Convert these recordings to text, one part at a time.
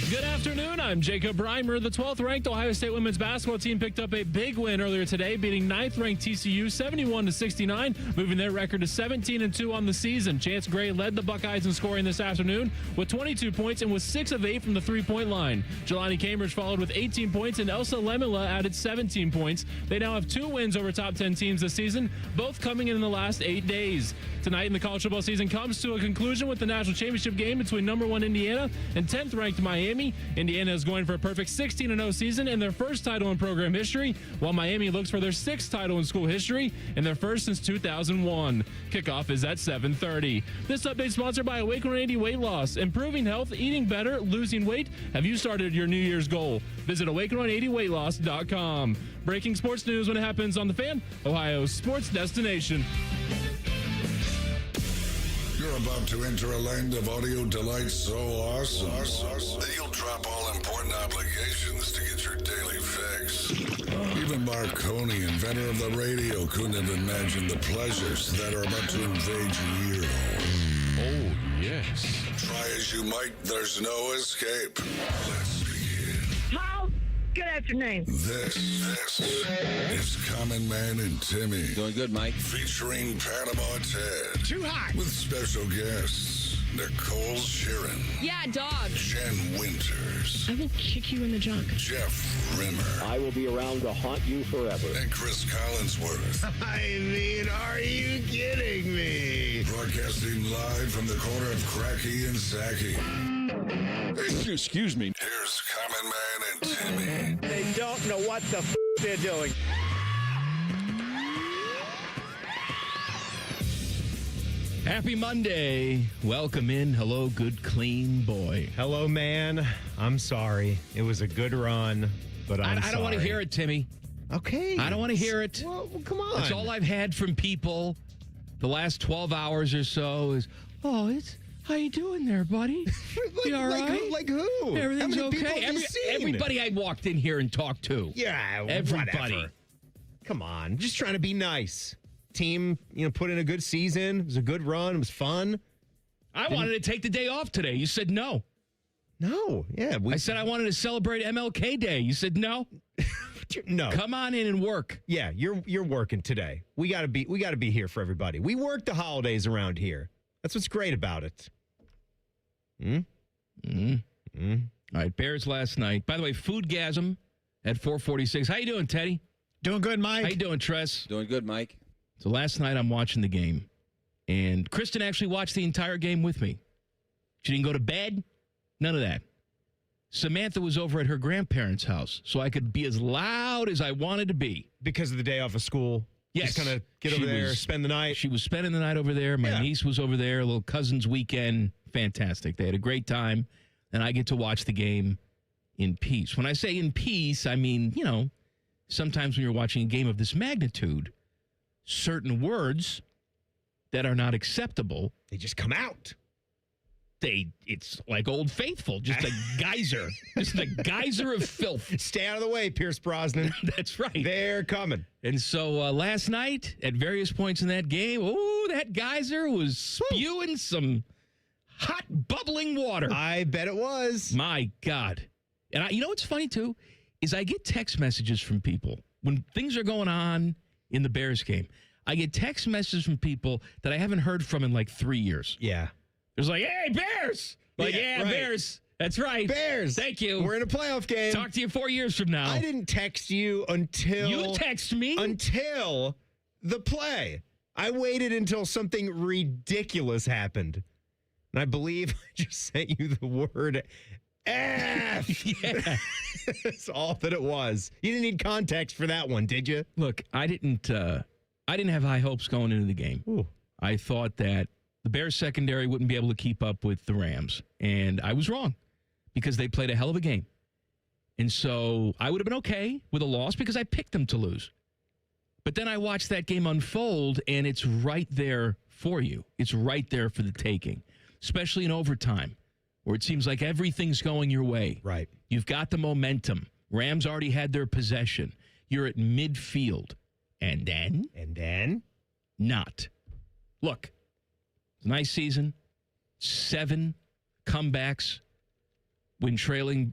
Good afternoon. I'm Jacob Reimer. The 12th-ranked Ohio State women's basketball team picked up a big win earlier today, beating 9th-ranked TCU 71-69, moving their record to 17-2 on the season. Chance Gray led the Buckeyes in scoring this afternoon with 22 points and was 6 of 8 from the three-point line. Jelani Cambridge followed with 18 points, and Elsa Lemela added 17 points. They now have 2 wins over top 10 teams this season, both coming in the last 8 days. Tonight in the college football season comes to a conclusion with the national championship game between number 1 Indiana and 10th-ranked Miami. Indiana is going for a perfect 16-0 season and their first title in program history, while Miami looks for their 6th title in school history and their first since 2001. Kickoff is at 7:30. This update sponsored by Awaken 180 Weight Loss. Improving health, eating better, losing weight. Have you started your New Year's goal? Visit awaken180weightloss.com. Breaking sports news when it happens on The Fan, Ohio's sports destination. You're about to enter a land of audio delight so awesome that you'll drop all important obligations to get your daily fix. Even Marconi, inventor of the radio, couldn't have imagined the pleasures that are about to invade your ear hole. Oh, yes. Try as you might, there's no escape. Let's begin. How? Good afternoon. This is Common Man and Timmy. Doing good, Mike. Featuring Panama Ted. Too hot. With special guests, Nicole Sheeran. Yeah, dog. Jen Winters. I will kick you in the junk. Jeff Rimmer. I will be around to haunt you forever. And Chris Collinsworth. I mean, are you kidding me? Broadcasting live from the corner of Cracky and Sacky. Excuse me. Here's Common Man and Timmy. They don't know what the they're doing. Happy Monday. Welcome in. Hello, good, clean boy. Hello, man. I'm sorry. It was a good run, but I don't want to hear it, Timmy. Okay. I don't want to hear it. Well, come on. That's all I've had from people the last 12 hours or so is, how you doing there, buddy? You all right? Like who? Everything's How many people okay. have you seen? Everybody I walked in here and talked to. Yeah, Everybody. whatever. Come on. Just trying to be nice. Team, put in a good season. It was a good run. It was fun. I wanted to take the day off today. You said no. No. Yeah. I said I wanted to celebrate MLK Day. You said no. No. Come on in and work. Yeah, you're working today. We gotta be here for everybody. We work the holidays around here. That's what's great about it. All right, Bears last night. By the way, Foodgasm at 446. How you doing, Teddy? Doing good, Mike. How you doing, Tress? Doing good, Mike. So last night I'm watching the game, and Kristen actually watched the entire game with me. She didn't go to bed. None of that. Samantha was over at her grandparents' house, so I could be as loud as I wanted to be. Because of the day off of school. Yes. Just kind of get over there, spend the night. She was spending the night over there. My niece was over there, a little cousin's weekend. Fantastic. They had a great time, and I get to watch the game in peace. When I say in peace, I mean, sometimes when you're watching a game of this magnitude, certain words that are not acceptable, They just come out. It's like Old Faithful, just a geyser, just a geyser of filth. Stay out of the way, Pierce Brosnan. That's right. They're coming. And so last night, at various points in that game, that geyser was spewing some hot, bubbling water. I bet it was. My God. And you know what's funny, too, is I get text messages from people. When things are going on in the Bears game, I get text messages from people that I haven't heard from in like 3 years. Yeah. There's like, hey, Bears. Like, yeah, right. Bears. That's right. Bears. Thank you. We're in a playoff game. Talk to you 4 years from now. I didn't text you until... You text me? Until the play. I waited until something ridiculous happened. And I believe I just sent you the word F. Yeah. That's all that it was. You didn't need context for that one, did you? Look, I didn't have high hopes going into the game. Ooh. I thought that the Bears secondary wouldn't be able to keep up with the Rams. And I was wrong because they played a hell of a game. And so I would have been okay with a loss because I picked them to lose. But then I watched that game unfold, and it's right there for you. It's right there for the taking, especially in overtime, where it seems like everything's going your way. Right. You've got the momentum. Rams already had their possession. You're at midfield. And then? Not. Look, it's a nice season. 7 comebacks. when trailing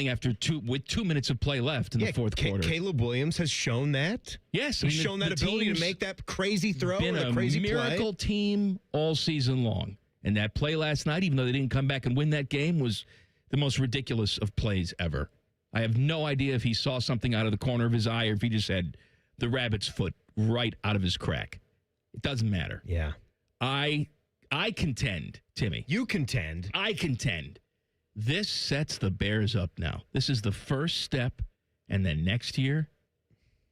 after 2 minutes of play left in the fourth quarter. Caleb Williams has shown that. Yes, He's shown that ability to make that crazy throw been and a crazy miracle play. Team all season long. And that play last night, even though they didn't come back and win that game, was the most ridiculous of plays ever. I have no idea if he saw something out of the corner of his eye or if he just had the rabbit's foot right out of his crack. It doesn't matter. Yeah. I contend, Timmy. You contend. I contend. This sets the Bears up now. This is the first step. And then next year,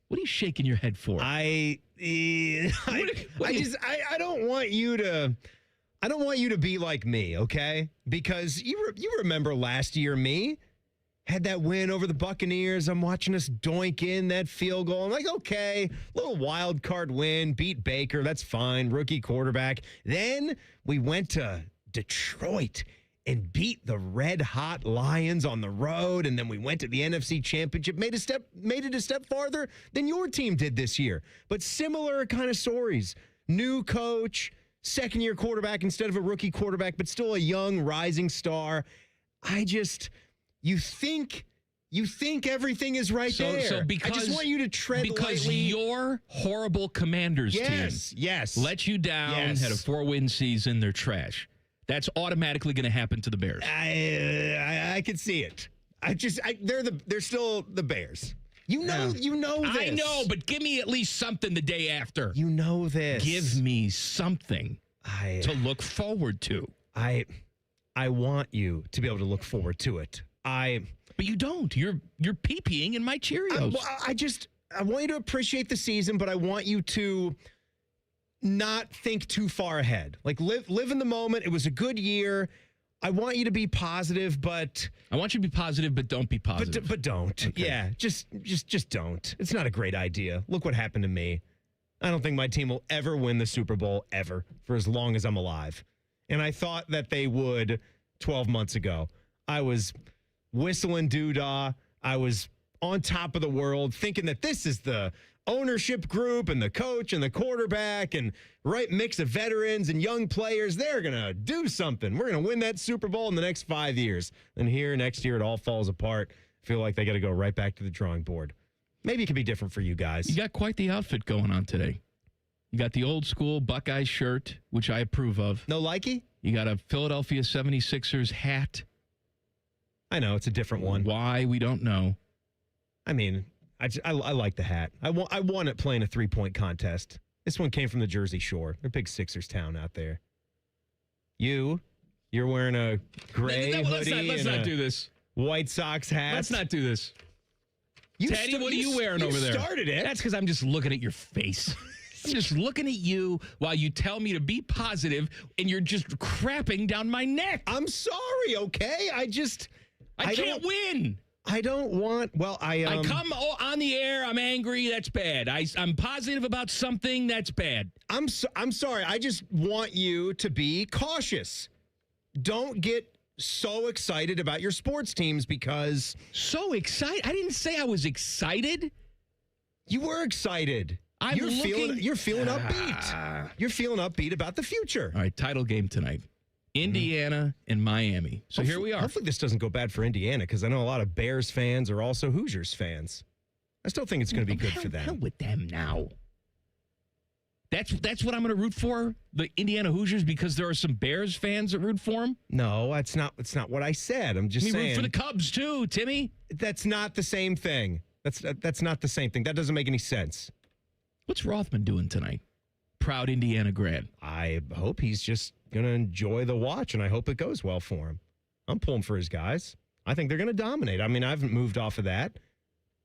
what are you shaking your head for? I don't want you to be like me, okay? Because you remember last year me had that win over the Buccaneers. I'm watching us doink in that field goal. I'm like, okay, little wild card win, beat Baker. That's fine. Rookie quarterback. Then we went to Detroit and beat the red hot Lions on the road. And then we went to the NFC Championship, made it a step farther than your team did this year. But similar kind of stories. New coach, second-year quarterback instead of a rookie quarterback, but still a young rising star. You think everything is right there. So because, I just want you to tread because lightly. your horrible Commanders team let you down, had a 4-win season, they're trash. That's automatically going to happen to the Bears. I can see it. They're still the Bears. You know this. I know, but give me at least something the day after. You know this. Give me something to look forward to. I want you to be able to look forward to it. But you don't. You're pee-peeing in my Cheerios. I want you to appreciate the season, but I want you to not think too far ahead. Like live in the moment. It was a good year. I want you to be positive, but I want you to be positive, but don't be positive. But don't. Okay. Yeah, just don't. It's not a great idea. Look what happened to me. I don't think my team will ever win the Super Bowl ever for as long as I'm alive. And I thought that they would 12 months ago. I was whistling doodah. I was on top of the world, thinking that this is the ownership group and the coach and the quarterback and right mix of veterans and young players. They're going to do something. We're going to win that Super Bowl in the next 5 years. And here next year, it all falls apart. I feel like they got to go right back to the drawing board. Maybe it could be different for you guys. You got quite the outfit going on today. You got the old school Buckeye shirt, which I approve of. No likey? You got a Philadelphia 76ers hat. I know, it's a different one. Why, we don't know. I mean, I like the hat. I won it playing a 3-point contest. This one came from the Jersey Shore. They're a big Sixers town out there. You're wearing a gray hoodie let's not do this. White Sox hat. Let's not do this. Teddy, what are you wearing over there? You started it. That's because I'm just looking at your face. I'm just looking at you while you tell me to be positive, and you're just crapping down my neck. I'm sorry, okay? I can't win. I don't want. Well, I come on the air. I'm angry. That's bad. I'm positive about something. That's bad. I'm sorry. I just want you to be cautious. Don't get so excited about your sports teams because so excited. I didn't say I was excited. You were excited. You're feeling upbeat. You're feeling upbeat about the future. All right, title game tonight. Indiana and Miami. So here we are. Hopefully this doesn't go bad for Indiana because I know a lot of Bears fans are also Hoosiers fans. I still think it's going to be good for them. Hell with them now. That's what I'm going to root for, the Indiana Hoosiers, because there are some Bears fans that root for them? No, it's not what I said. I'm just saying. Root for the Cubs too, Timmy. That's not the same thing. That's not the same thing. That doesn't make any sense. What's Rothman doing tonight? Proud Indiana grad. I hope he's just going to enjoy the watch, and I hope it goes well for him. I'm pulling for his guys. I think they're going to dominate. I mean, I haven't moved off of that.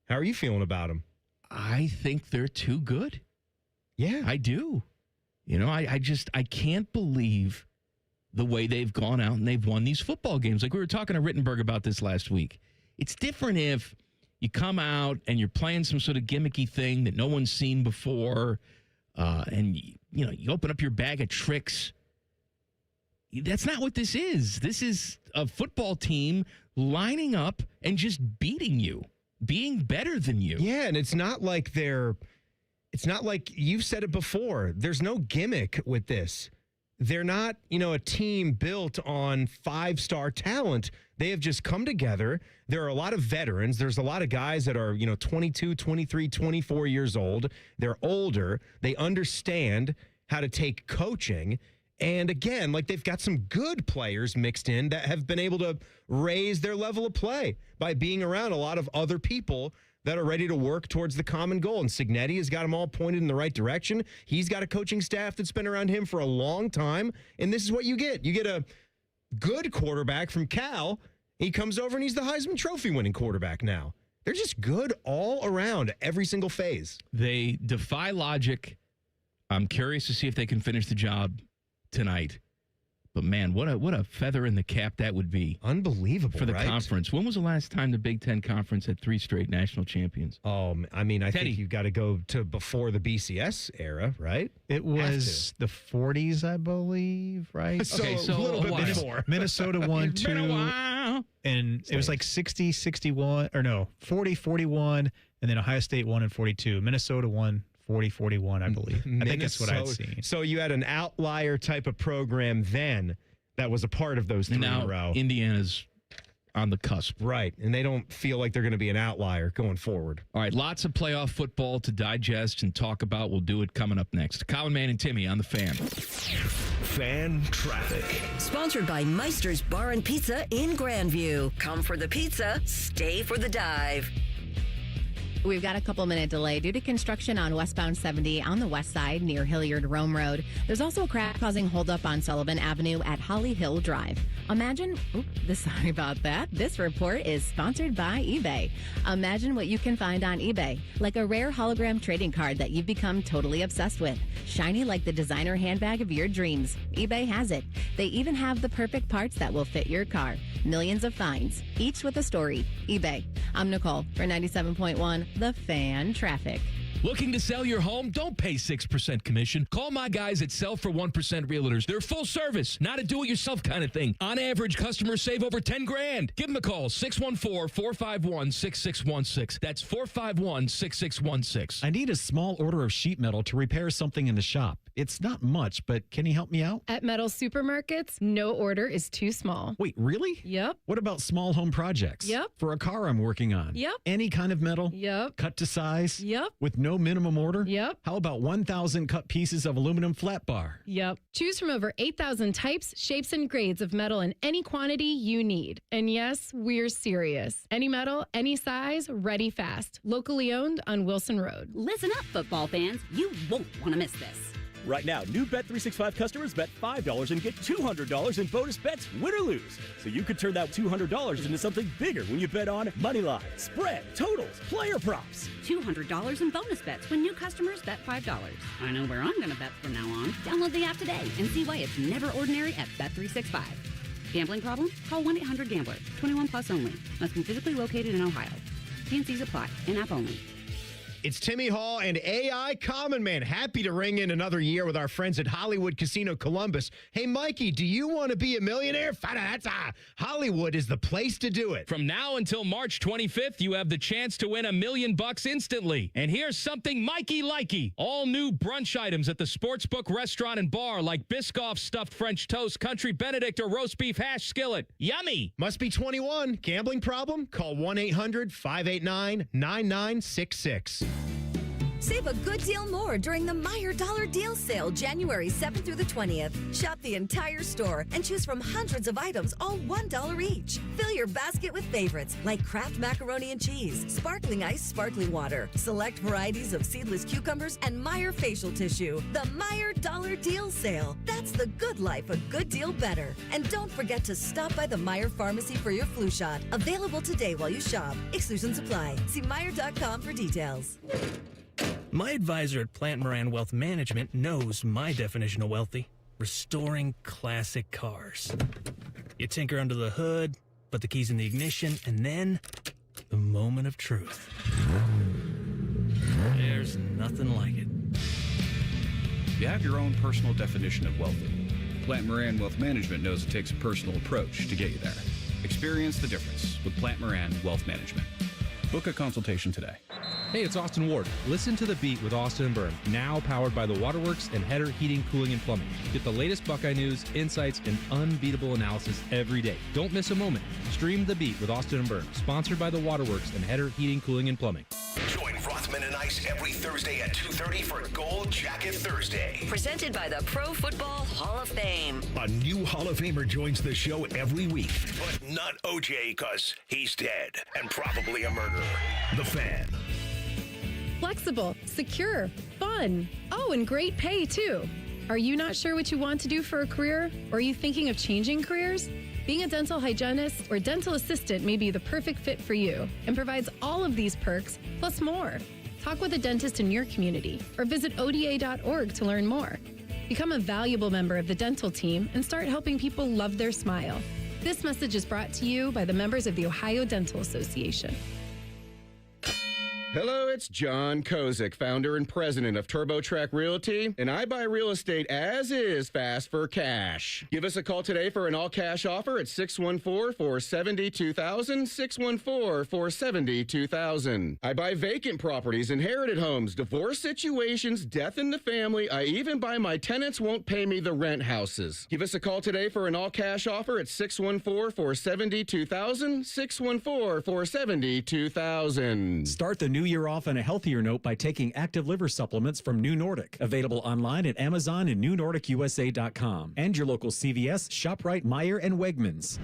How are you feeling about them? I think they're too good. Yeah. I do. You know, I can't believe the way they've gone out and they've won these football games. Like we were talking to Rittenberg about this last week. It's different if you come out and you're playing some sort of gimmicky thing that no one's seen before, and you open up your bag of tricks. That's not what this is. This is a football team lining up and just beating you, being better than you. Yeah, and it's not like you've said it before. There's no gimmick with this. they're not, a team built on 5-star talent. They have just come together. There are a lot of veterans. There's a lot of guys that are, 22, 23, 24 years old. They're older. They understand how to take coaching. And again, they've got some good players mixed in that have been able to raise their level of play by being around a lot of other people that are ready to work towards the common goal. And Cignetti has got them all pointed in the right direction. He's got a coaching staff that's been around him for a long time. And this is what you get. You get a good quarterback from Cal. He comes over and he's the Heisman Trophy winning quarterback now. They're just good all around every single phase. They defy logic. I'm curious to see if they can finish the job tonight. But man, what a feather in the cap that would be. Unbelievable, for the right? conference. When was the last time the Big Ten Conference had 3 straight national champions? I think you've got to go to before the BCS era, right? It was the 40s, I believe, right? So a little bit before. Minnesota won 2. Been a while. And it was 60, 61, 40, 41, and then Ohio State won in 42. Minnesota won 40-41, I believe. I think that's what I'd seen. So you had an outlier type of program then that was a part of those 3 in a row. Indiana's on the cusp. Right, and they don't feel like they're going to be an outlier going forward. All right, lots of playoff football to digest and talk about. We'll do it coming up next. Colin Man and Timmy on the Fan. Fan Traffic. Sponsored by Meister's Bar and Pizza in Grandview. Come for the pizza, stay for the dive. We've got a couple-minute delay due to construction on westbound 70 on the west side near Hilliard-Rome Road. There's also a crash causing holdup on Sullivan Avenue at Holly Hill Drive. Sorry about that. This report is sponsored by eBay. Imagine what you can find on eBay, like a rare hologram trading card that you've become totally obsessed with. Shiny like the designer handbag of your dreams. eBay has it. They even have the perfect parts that will fit your car. Millions of finds, each with a story. eBay. I'm Nicole for 97.1 The Fan Traffic. Looking to sell your home? Don't pay 6% commission. Call my guys at Sell for 1% Realtors. They're full service, not a do-it-yourself kind of thing. On average, customers save over $10,000. Give them a call, 614-451-6616. That's 451-6616. I need a small order of sheet metal to repair something in the shop. It's not much, but can you help me out? At Metal Supermarkets, no order is too small. Wait, really? Yep. What about small home projects? Yep. For a car I'm working on? Yep. Any kind of metal? Yep. Cut to size? Yep. With no minimum order? Yep. How about 1,000 cut pieces of aluminum flat bar? Yep. Choose from over 8,000 types, shapes, and grades of metal in any quantity you need. And yes, we're serious. Any metal, any size, ready fast. Locally owned on Wilson Road. Listen up, football fans. You won't want to miss this. Right now, new Bet365 customers bet $5 and get $200 in bonus bets, win or lose. So you could turn that $200 into something bigger when you bet on moneyline, spread, totals, player props. $200 in bonus bets when new customers bet $5. I know where I'm going to bet from now on. Download the app today and see why it's never ordinary at Bet365. Gambling problem? Call 1-800-GAMBLER. 21 plus only. Must be physically located in Ohio. T&Cs apply. In-app only. It's Timmy Hall and AI Common Man. Happy to ring in another year with our friends at Hollywood Casino Columbus. Hey, Mikey, do you want to be a millionaire? Hollywood is the place to do it. From now until March 25th, you have the chance to win $1 million instantly. And here's something Mikey likey. All new brunch items at the Sportsbook Restaurant and Bar like Biscoff Stuffed French Toast, Country Benedict, or Roast Beef Hash Skillet. Yummy. Must be 21. Gambling problem? Call 1-800-589-9966. Save a good deal more during the Meijer Dollar Deal Sale, January 7th through the 20th. Shop the entire store and choose from hundreds of items, all $1 each. Fill your basket with favorites like Kraft Macaroni and Cheese, Sparkling Ice Sparkling Water, select varieties of seedless cucumbers, and Meijer Facial Tissue. The Meijer Dollar Deal Sale. That's the good life, a good deal better. And don't forget to stop by the Meijer Pharmacy for your flu shot. Available today while you shop. Exclusions apply. See Meijer.com for details. My advisor at Plant Moran Wealth Management knows my definition of wealthy. Restoring classic cars. You tinker under the hood, put the keys in the ignition, and then the moment of truth. There's nothing like it. You have your own personal definition of wealthy. Plant Moran Wealth Management knows it takes a personal approach to get you there. Experience the difference with Plant Moran Wealth Management. Book a consultation today. Hey, it's Austin Ward. Listen to The Beat with Austin and Byrne, now powered by the Waterworks and Header Heating, Cooling, and Plumbing. Get the latest Buckeye news, insights, and unbeatable analysis every day. Don't miss a moment. Stream The Beat with Austin and Byrne, sponsored by the Waterworks and Header Heating, Cooling, and Plumbing. Join Rothman and Ice every Thursday at 2:30 for Gold Jacket Thursday. Presented by the Pro Football Hall of Fame. A new Hall of Famer joins the show every week, but not OJ because he's dead and probably a murderer. The Fan. Flexible, secure, fun. Oh, and great pay, too. Are you not sure what you want to do for a career? Or are you thinking of changing careers? Being a dental hygienist or dental assistant may be the perfect fit for you and provides all of these perks, plus more. Talk with a dentist in your community or visit ODA.org to learn more. Become a valuable member of the dental team and start helping people love their smile. This message is brought to you by the members of the Ohio Dental Association. Hello, it's John Kozik, founder and president of TurboTrack Realty, and I buy real estate as is fast for cash. Give us a call today for an all-cash offer at 614-470-2000, 614-470-2000. I buy vacant properties, inherited homes, divorce situations, death in the family. I even buy my tenants won't pay me the rent houses. Give us a call today for an all-cash offer at 614-470-2000, 614-470-2000. Start the new year off on a healthier note by taking active liver supplements from New Nordic. Available online at Amazon and newnordicusa.com. And your local CVS, ShopRite, Meijer, and Wegmans.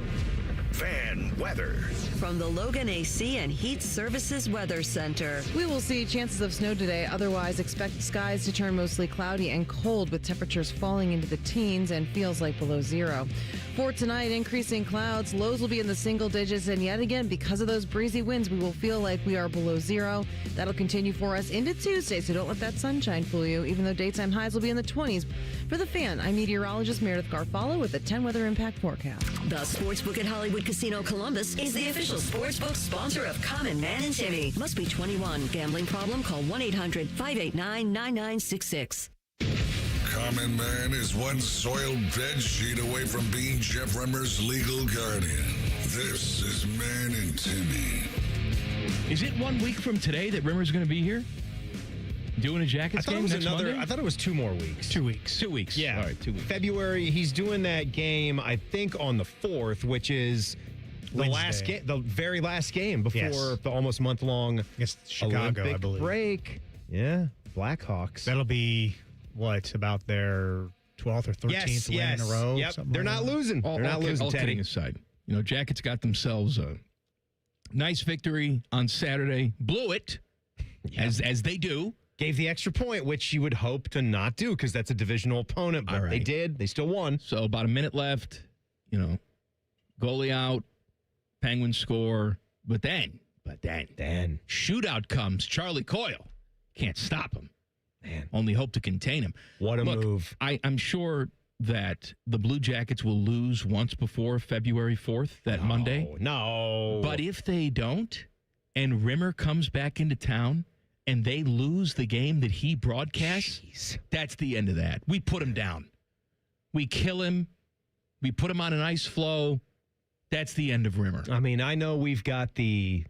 Fan weather. From the Logan AC and Heat Services Weather Center. We will see chances of snow today. Otherwise, expect skies to turn mostly cloudy and cold with temperatures falling into the teens and feels like below zero. For tonight, increasing clouds. Lows will be in the single digits. And yet again, because of those breezy winds, we will feel like we are below zero. That'll continue for us into Tuesday, so don't let that sunshine fool you, even though daytime highs will be in the 20s. For The Fan, I'm meteorologist Meredith Garfalo with a 10 weather impact forecast. The Sportsbook at Hollywood Casino Columbus is the official sportsbook sponsor of Common Man and Timmy. Must be 21. Gambling problem? Call 1-800-589-9966. Common Man is one soiled bed sheet away from being Jeff Remmer's legal guardian. This is Man and Timmy. Is it 1 week from today that Rimmer's going to be here? Doing a Jackets game next Monday? I thought it was 2 more weeks. 2 weeks. 2 weeks. Yeah. All right, 2 weeks. February, he's doing that game, I think, on the 4th, which is the very last game before the almost month-long Chicago, Olympic I believe. break. Yeah, Blackhawks. That'll be, about their 12th or 13th win in a row? Yep. They're not losing. They're not losing, all Teddy. kidding aside. Jackets got themselves a nice victory on Saturday. Blew it, as they do. Gave the extra point, which you would hope to not do because that's a divisional opponent, but they did. They still won. So about a minute left, goalie out, Penguins score. But then, shootout comes. Charlie Coyle. Can't stop him. Man. Only hope to contain him. What a move. I'm sure that the Blue Jackets will lose once before February 4th, Monday. No. But if they don't, and Rimmer comes back into town, and they lose the game that he broadcasts, that's the end of that. We put him down. We kill him. We put him on an ice flow. That's the end of Rimmer. I mean, I know we got the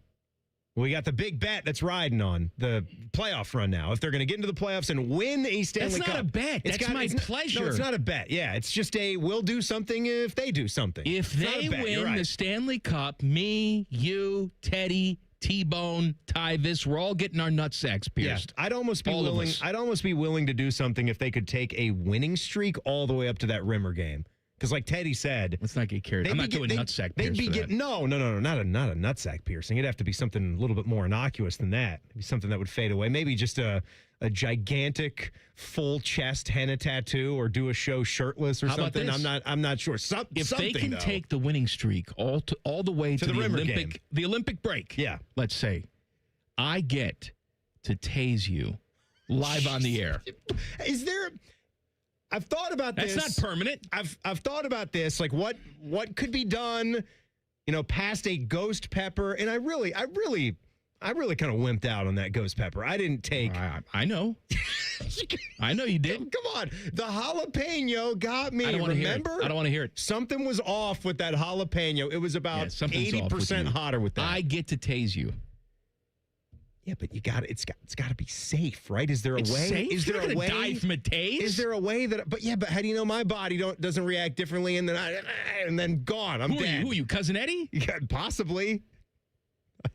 big bet that's riding on the playoff run now. If they're going to get into the playoffs and win a Stanley Cup. That's not a bet. That's my pleasure. No, it's not a bet. Yeah, it's just we'll do something if they do something. If they win the Stanley Cup, me, you, Teddy, T-Bone, Tyvis, we're all getting our nutsacks pierced. Yeah, I'd almost be willing to do something if they could take a winning streak all the way up to that Rimmer game. Because like Teddy said... Let's not get carried. I'm not doing nutsack piercing. No, not a nutsack piercing. It'd have to be something a little bit more innocuous than that. Maybe something that would fade away. Maybe just a gigantic full chest henna tattoo or do a show shirtless or something. I'm not sure. If they can take the winning streak all the way to the Olympic break, let's say, I get to tase you live on the air. Is there... I've thought about this. That's not permanent. I've thought about this, like what could be done, past a ghost pepper, and I really kind of wimped out on that ghost pepper. I didn't take. I know. I know you did. Come on, the jalapeno got me. I don't want to hear it. I don't want to hear it. Something was off with that jalapeno. It was about 80% hotter with that. I get to tase you. Yeah, but it's got to be safe, right? Is there a way? Safe? Is there You're a gonna way? die from a tase? Is there a way that? But how do you know my body doesn't react differently, and then gone? I'm dead. Who are you, Cousin Eddie? Yeah, possibly.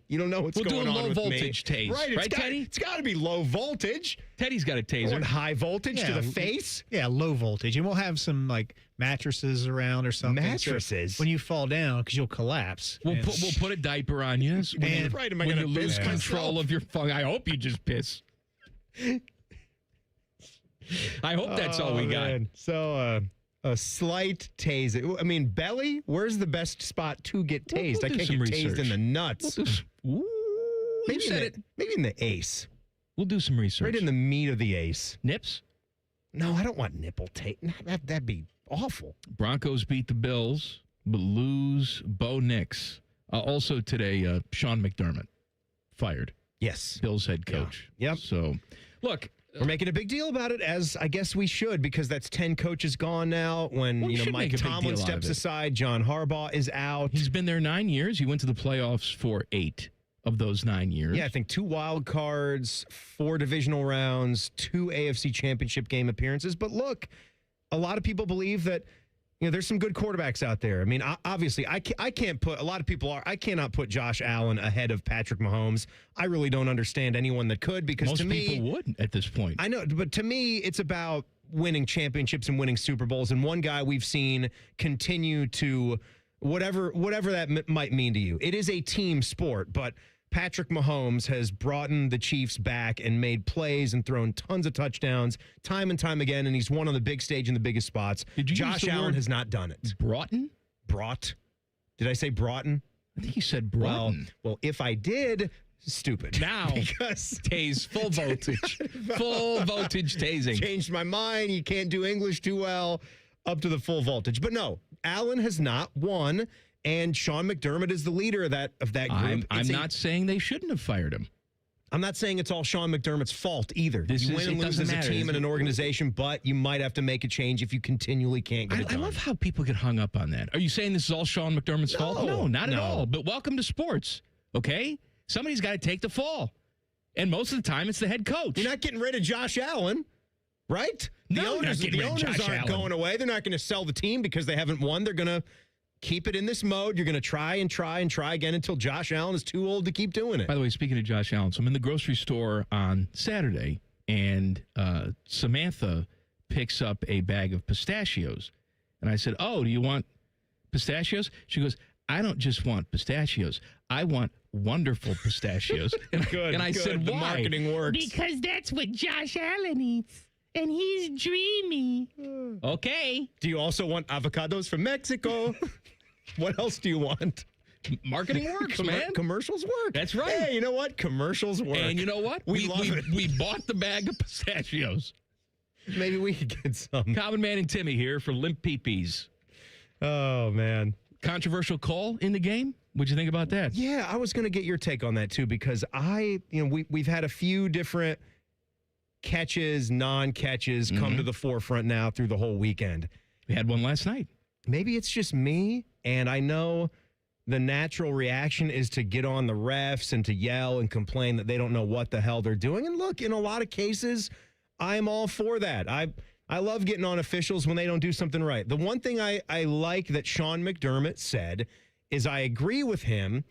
You don't know what's going on with me. We'll do a low voltage tase. Right, Teddy? It's got to be low voltage. Teddy's got a taser. Going high voltage to the face? Yeah, low voltage. And we'll have some like mattresses around or something. Mattresses? So when you fall down, because you'll collapse. We'll put a diaper on you. Right, am I when going you to lose control of your phone. I hope you just piss. I hope that's all we got. Man. So, a slight tase. I mean, belly, where's the best spot to get tased? We'll I can't get tased in the nuts. Maybe in the ace. We'll do some research. Right in the meat of the ace. Nips? No, I don't want nipple tape. That'd be awful. Broncos beat the Bills, but lose Bo Nix. Also today, Sean McDermott fired. Yes. Bills head coach. Yeah. Yep. So, look. We're making a big deal about it, as I guess we should, because that's 10 coaches gone now. When Mike Tomlin steps aside, John Harbaugh is out. He's been there 9 years. He went to the playoffs for 8 of those 9 years. Yeah, I think 2 wild cards, 4 divisional rounds, 2 AFC championship game appearances. But look, a lot of people believe that there's some good quarterbacks out there. I mean, obviously, I can't put, a lot of people I cannot put Josh Allen ahead of Patrick Mahomes. I really don't understand anyone that could, because most to me, people would at this point. I know, but to me, it's about winning championships and winning Super Bowls. And one guy we've seen continue to, whatever that might mean to you. It is a team sport, but Patrick Mahomes has brought in the Chiefs back and made plays and thrown tons of touchdowns time and time again, and he's won on the big stage in the biggest spots. Josh Allen has not done it. Brought? Did I say Broughton? I think you said Broughton. Well, if I did, stupid. Now, because tase full voltage. Full voltage tasing. Changed my mind. You can't do English too well. Up to the full voltage. But no, Allen has not won. And Sean McDermott is the leader of that group. I'm not saying they shouldn't have fired him. I'm not saying it's all Sean McDermott's fault either. You win and lose as a team and an organization, but you might have to make a change if you continually can't get it done. I love how people get hung up on that. Are you saying this is all Sean McDermott's fault? No, not at all. But welcome to sports, okay? Somebody's got to take the fall. And most of the time, it's the head coach. You're not getting rid of Josh Allen, right? The owners aren't going away. They're not going to sell the team because they haven't won. They're going to keep it in this mode. You're going to try again until Josh Allen is too old to keep doing it. By the way, speaking of Josh Allen, so I'm in the grocery store on Saturday, and Samantha picks up a bag of pistachios. And I said, "Oh, do you want pistachios?" She goes, "I don't just want pistachios. I want wonderful pistachios." And I said, "Why?" The marketing works. Because that's what Josh Allen eats. And he's dreamy. Okay. Do you also want avocados from Mexico? What else do you want? Marketing works, man. Commercials work. That's right. Hey, you know what? Commercials work. And you know what? We love it. We bought the bag of pistachios. Maybe we could get some. Common Man and Timmy here for Limp Peepees. Oh, man. Controversial call in the game? What'd you think about that? Yeah, I was going to get your take on that, too, because we've had a few different catches, non-catches come to the forefront now through the whole weekend. We had one last night. Maybe it's just me, and I know the natural reaction is to get on the refs and to yell and complain that they don't know what the hell they're doing. And look, in a lot of cases, I'm all for that. I love getting on officials when they don't do something right. The one thing I like that Sean McDermott said is I agree with him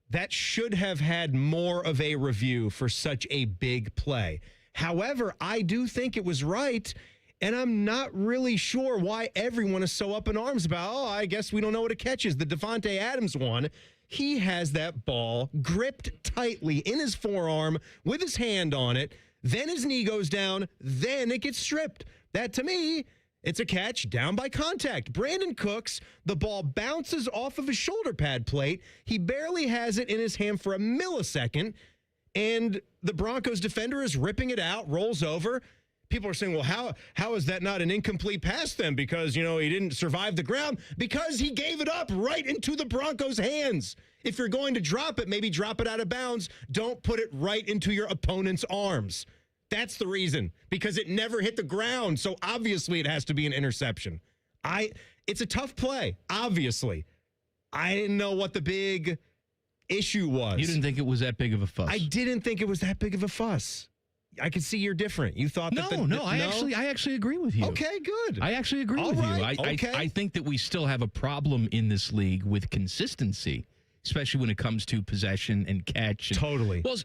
that should have had more of a review for such a big play. However, I do think it was right, and I'm not really sure why everyone is so up in arms about, I guess we don't know what a catch is. The Devontae Adams one, he has that ball gripped tightly in his forearm with his hand on it, then his knee goes down, then it gets stripped. That, to me, it's a catch down by contact. Brandon Cooks, the ball bounces off of his shoulder pad plate. He barely has it in his hand for a millisecond, and the Broncos defender is ripping it out, rolls over. People are saying, well, how is that not an incomplete pass then? Because, he didn't survive the ground. Because he gave it up right into the Broncos' hands. If you're going to drop it, maybe drop it out of bounds. Don't put it right into your opponent's arms. That's the reason. Because it never hit the ground. So obviously it has to be an interception. It's a tough play, obviously. I didn't know what the big issue was. You didn't think it was that big of a fuss. I didn't think it was that big of a fuss. I could see you're different. You thought that I actually agree with you. Okay, good. I actually agree with you. I think that we still have a problem in this league with consistency, especially when it comes to possession and catch. Totally. Well,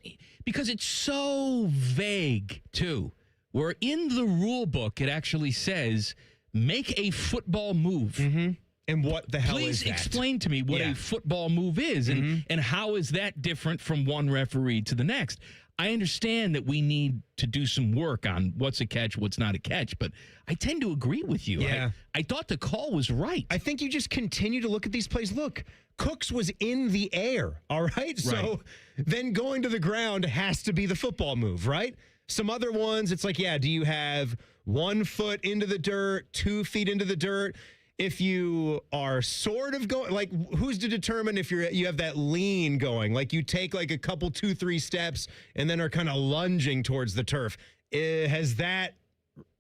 because it's so vague, too. Where in the rule book, it actually says, make a football move. Mm-hmm. And what the hell is that? Please explain to me what a football move is and how is that different from one referee to the next. I understand that we need to do some work on what's a catch, what's not a catch, but I tend to agree with you. Yeah. I thought the call was right. I think you just continue to look at these plays. Look, Cooks was in the air, all right? So then going to the ground has to be the football move, right? Some other ones, it's like, do you have 1 foot into the dirt, 2 feet into the dirt? If you are sort of going, like, who's to determine if you have that lean going? Like, you take like a couple, 2-3 steps and then are kind of lunging towards the turf. Has that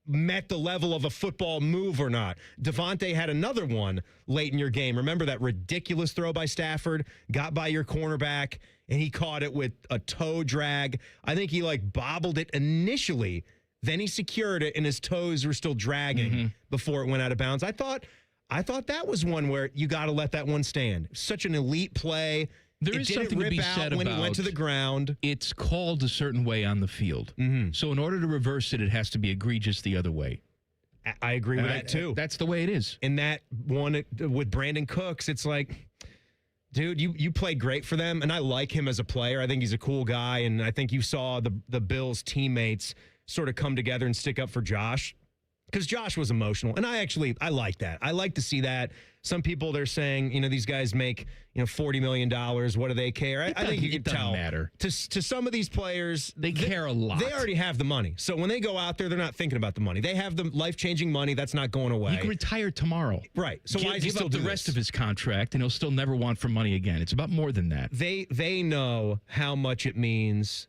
met the level of a football move or not? Devontae had another one late in your game. Remember that ridiculous throw by Stafford? Got by your cornerback, and he caught it with a toe drag. I think he, like, bobbled it initially. Then he secured it, and his toes were still dragging before it went out of bounds. I thought that was one where you got to let that one stand. Such an elite play. There is something to be said when about he went to the ground. It's called a certain way on the field. So in order to reverse it, it has to be egregious the other way. I agree with that, too. That's the way it is. And that one with Brandon Cooks, it's like, dude, you played great for them, and I like him as a player. I think he's a cool guy, and I think you saw the Bills' teammates sort of come together and stick up for Josh. Because Josh was emotional, and I like that. I like to see that. Some people, they're saying, these guys make, $40 million. What do they care? I think you can tell. Matter. To some of these players, they care a lot. They already have the money. So when they go out there, they're not thinking about the money. They have the life-changing money. That's not going away. He can retire tomorrow. Right. So why is he give still up the rest of his contract, and he'll still never want for money again. It's about more than that. They know how much it means,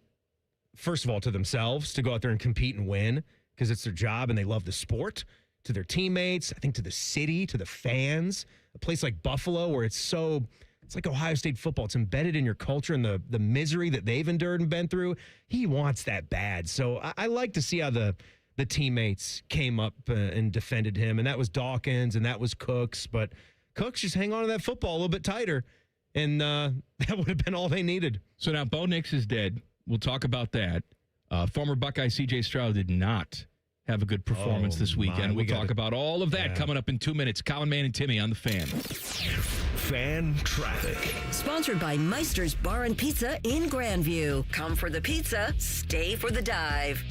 first of all, to themselves to go out there and compete and win, because it's their job and they love the sport, to their teammates, I think to the city, to the fans. A place like Buffalo where it's like Ohio State football. It's embedded in your culture and the misery that they've endured and been through. He wants that bad. So I like to see how the teammates came up and defended him. And that was Dawkins and that was Cooks. But Cooks just hang on to that football a little bit tighter. And that would have been all they needed. So now Bo Nix is dead. We'll talk about that. Former Buckeye C.J. Stroud did not have a good performance this weekend. We'll talk about all of that coming up in 2 minutes. Colin, Man, and Timmy on the Fan. Fan Traffic. Sponsored by Meister's Bar and Pizza in Grandview. Come for the pizza, stay for the dive.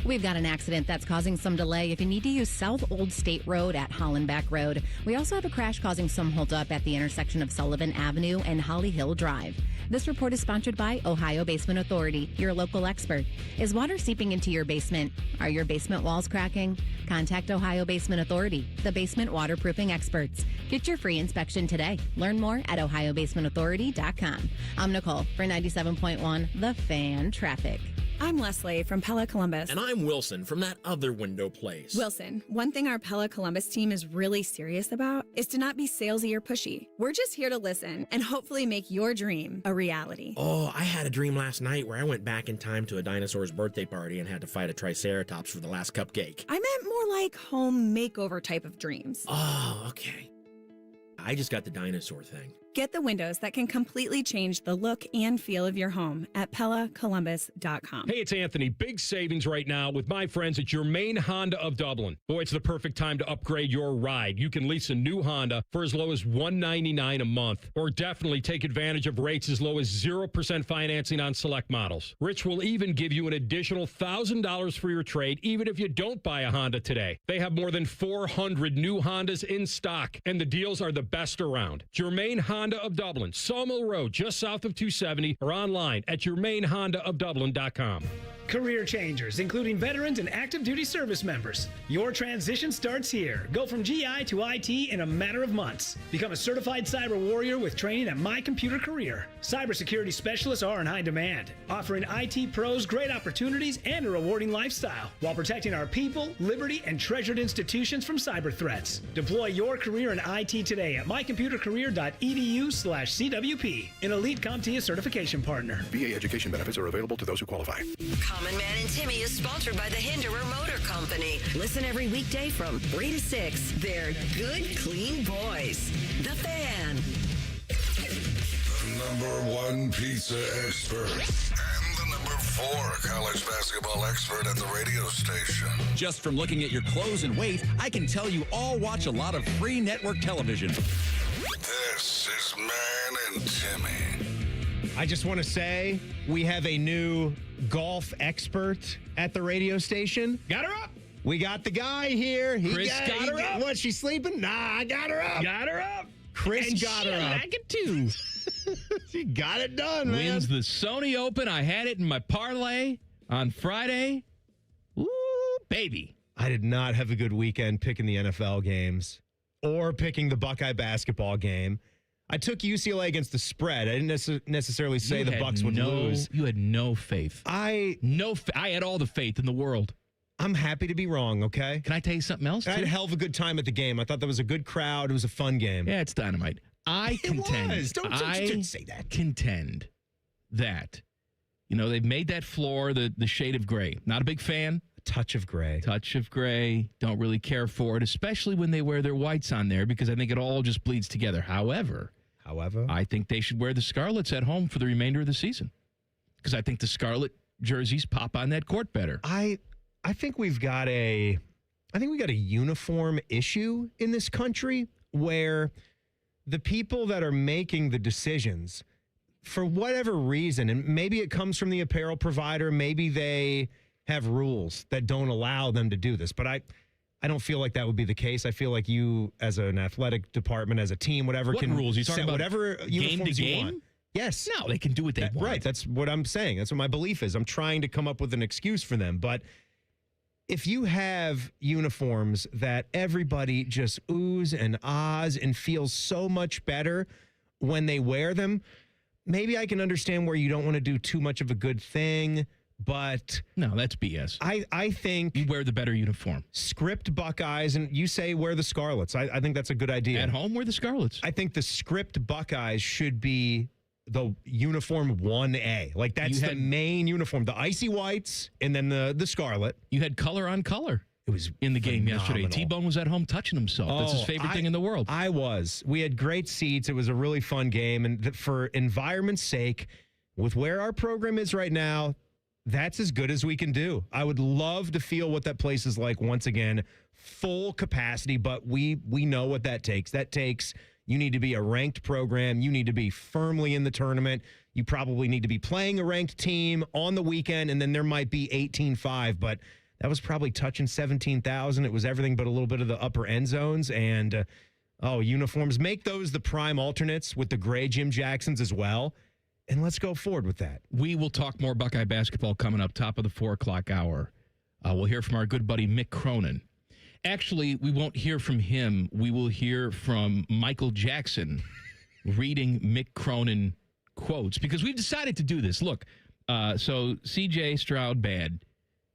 We've got an accident that's causing some delay if you need to use South Old State Road at Hollenbach Road. We also have a crash causing some holdup at the intersection of Sullivan Avenue and Holly Hill Drive. This report is sponsored by Ohio Basement Authority, your local expert. Is water seeping into your basement? Are your basement walls cracking? Contact Ohio Basement Authority, the basement waterproofing experts. Get your free inspection today. Learn more at ohiobasementauthority.com. I'm Nicole for 97.1 The Fan Traffic. I'm Leslie from Pella Columbus. And I'm Wilson from that other window place. Wilson, one thing our Pella Columbus team is really serious about is to not be salesy or pushy. We're just here to listen and hopefully make your dream a reality. Oh, I had a dream last night where I went back in time to a dinosaur's birthday party and had to fight a triceratops for the last cupcake. I meant more like home makeover type of dreams. Oh, okay. I just got the dinosaur thing. Get the windows that can completely change the look and feel of your home at PellaColumbus.com. Hey, it's Anthony. Big savings right now with my friends at Germain Honda of Dublin. Boy, it's the perfect time to upgrade your ride. You can lease a new Honda for as low as $199 a month, or definitely take advantage of rates as low as 0% financing on select models. Rich will even give you an additional $1,000 for your trade, even if you don't buy a Honda today. They have more than 400 new Hondas in stock, and the deals are the best around. Germain Honda of Dublin, Sawmill Road, just south of 270, or online at GermainHondaofDublin.com. Career changers, including veterans and active duty service members. Your transition starts here. Go from GI to IT in a matter of months. Become a certified cyber warrior with training at My Computer Career. Cybersecurity specialists are in high demand, offering IT pros great opportunities and a rewarding lifestyle while protecting our people, liberty, and treasured institutions from cyber threats. Deploy your career in IT today at mycomputercareer.edu. edu.edu/CWP, an elite CompTIA certification partner. VA education benefits are available to those who qualify. Common Man and Timmy is sponsored by the Hinderer Motor Company. Listen every weekday from 3 to 6. They're good, clean boys. The Fan. Number 1 pizza expert and the number 4 college basketball expert at the radio station. Just from looking at your clothes and weight, I can tell you all watch a lot of free network television. This is Man and Timmy. I just want to say we have a new golf expert at the radio station. Got her up. We got the guy here. Chris got her up. What, she sleeping? Nah, I got her up. Got her up. Chris and got her up. I can too. She got it done, man. Wins the Sony Open. I had it in my parlay on Friday. Ooh, baby. I did not have a good weekend picking the NFL games or picking the Buckeye basketball game. I took UCLA against the spread. I didn't necessarily say the Bucks would lose. You had no faith. I had all the faith in the world. I'm happy to be wrong, okay? Can I tell you something else? I had a hell of a good time at the game. I thought that was a good crowd. It was a fun game. Yeah, it's dynamite. I contend. It was. Don't say that. Contend that, they've made that floor the shade of gray. Not a big fan. A touch of gray. Touch of gray. Don't really care for it, especially when they wear their whites on there, because I think it all just bleeds together. However, I think they should wear the Scarlets at home for the remainder of the season, because I think the Scarlet jerseys pop on that court better. I think we got a uniform issue in this country where the people that are making the decisions, for whatever reason, and maybe it comes from the apparel provider, maybe they have rules that don't allow them to do this, but I don't feel like that would be the case. I feel like you, as an athletic department, as a team, whatever, what can rules? You set talking about whatever uniforms game to you game? want. Yes. No, they can do what they want. Right. That's what I'm saying. That's what my belief is. I'm trying to come up with an excuse for them, but if you have uniforms that everybody just oohs and ahs and feels so much better when they wear them, maybe I can understand where you don't want to do too much of a good thing, but... No, that's BS. I think... You wear the better uniform. Script Buckeyes, and you say wear the Scarlets. I think that's a good idea. At home, wear the Scarlets. I think the script Buckeyes should be the uniform 1A. Like, that's the main uniform. The icy whites and then the scarlet. You had color on color. It was in the game yesterday. T-Bone was at home touching himself. That's his favorite thing in the world. I was. We had great seats. It was a really fun game. And for environment's sake, with where our program is right now, that's as good as we can do. I would love to feel what that place is like once again, full capacity, but we know what that takes. That takes... You need to be a ranked program. You need to be firmly in the tournament. You probably need to be playing a ranked team on the weekend, and then there might be 18-5, but that was probably touching 17,000. It was everything but a little bit of the upper end zones. And, uniforms. Make those the prime alternates with the gray Jim Jacksons as well, and let's go forward with that. We will talk more Buckeye basketball coming up, top of the 4 o'clock hour. We'll hear from our good buddy Mick Cronin. Actually, we won't hear from him. We will hear from Michael Jackson reading Mick Cronin quotes, because we've decided to do this. Look, so CJ Stroud bad.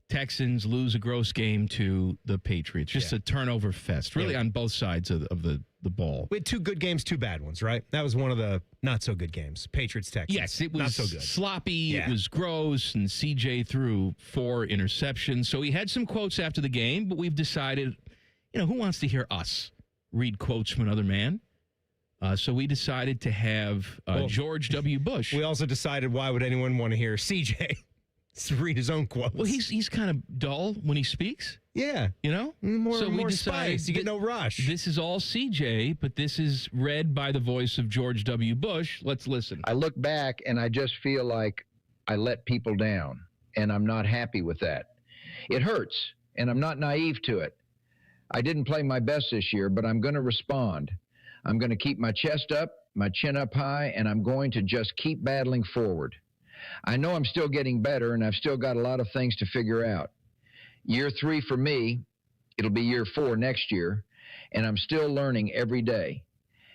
Texans lose a gross game to the Patriots. Just a turnover fest, really, on both sides of the ball. We had 2 good games, 2 bad ones, right? That was one of the not-so-good games. Patriots-Texans. Yes, it was not so good. Sloppy. Yeah. It was gross, and CJ threw 4 interceptions. So he had some quotes after the game, but we've decided, who wants to hear us read quotes from another man? So we decided to have George W. Bush. We also decided, why would anyone want to hear CJ read his own quotes? Well, he's kind of dull when he speaks. Yeah. More spice. You get no rush. This is all CJ, but this is read by the voice of George W. Bush. Let's listen. I look back and I just feel like I let people down, and I'm not happy with that. It hurts, and I'm not naive to it. I didn't play my best this year, but I'm going to respond. I'm going to keep my chest up, my chin up high, and I'm going to just keep battling forward. I know I'm still getting better, and I've still got a lot of things to figure out. Year 3 for me, it'll be year 4 next year, and I'm still learning every day.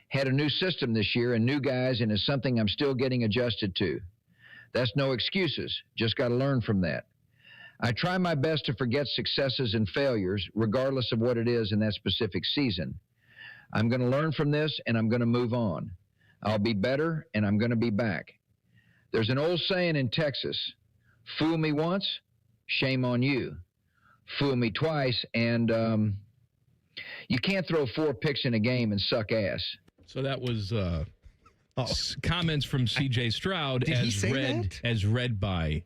Had a new system this year and new guys, and it's something I'm still getting adjusted to. That's no excuses, just got to learn from that. I try my best to forget successes and failures, regardless of what it is in that specific season. I'm going to learn from this, and I'm going to move on. I'll be better, and I'm going to be back. There's an old saying in Texas, fool me once, shame on you. Fool me twice, and you can't throw 4 picks in a game and suck ass. So that was comments from C.J. Stroud as read by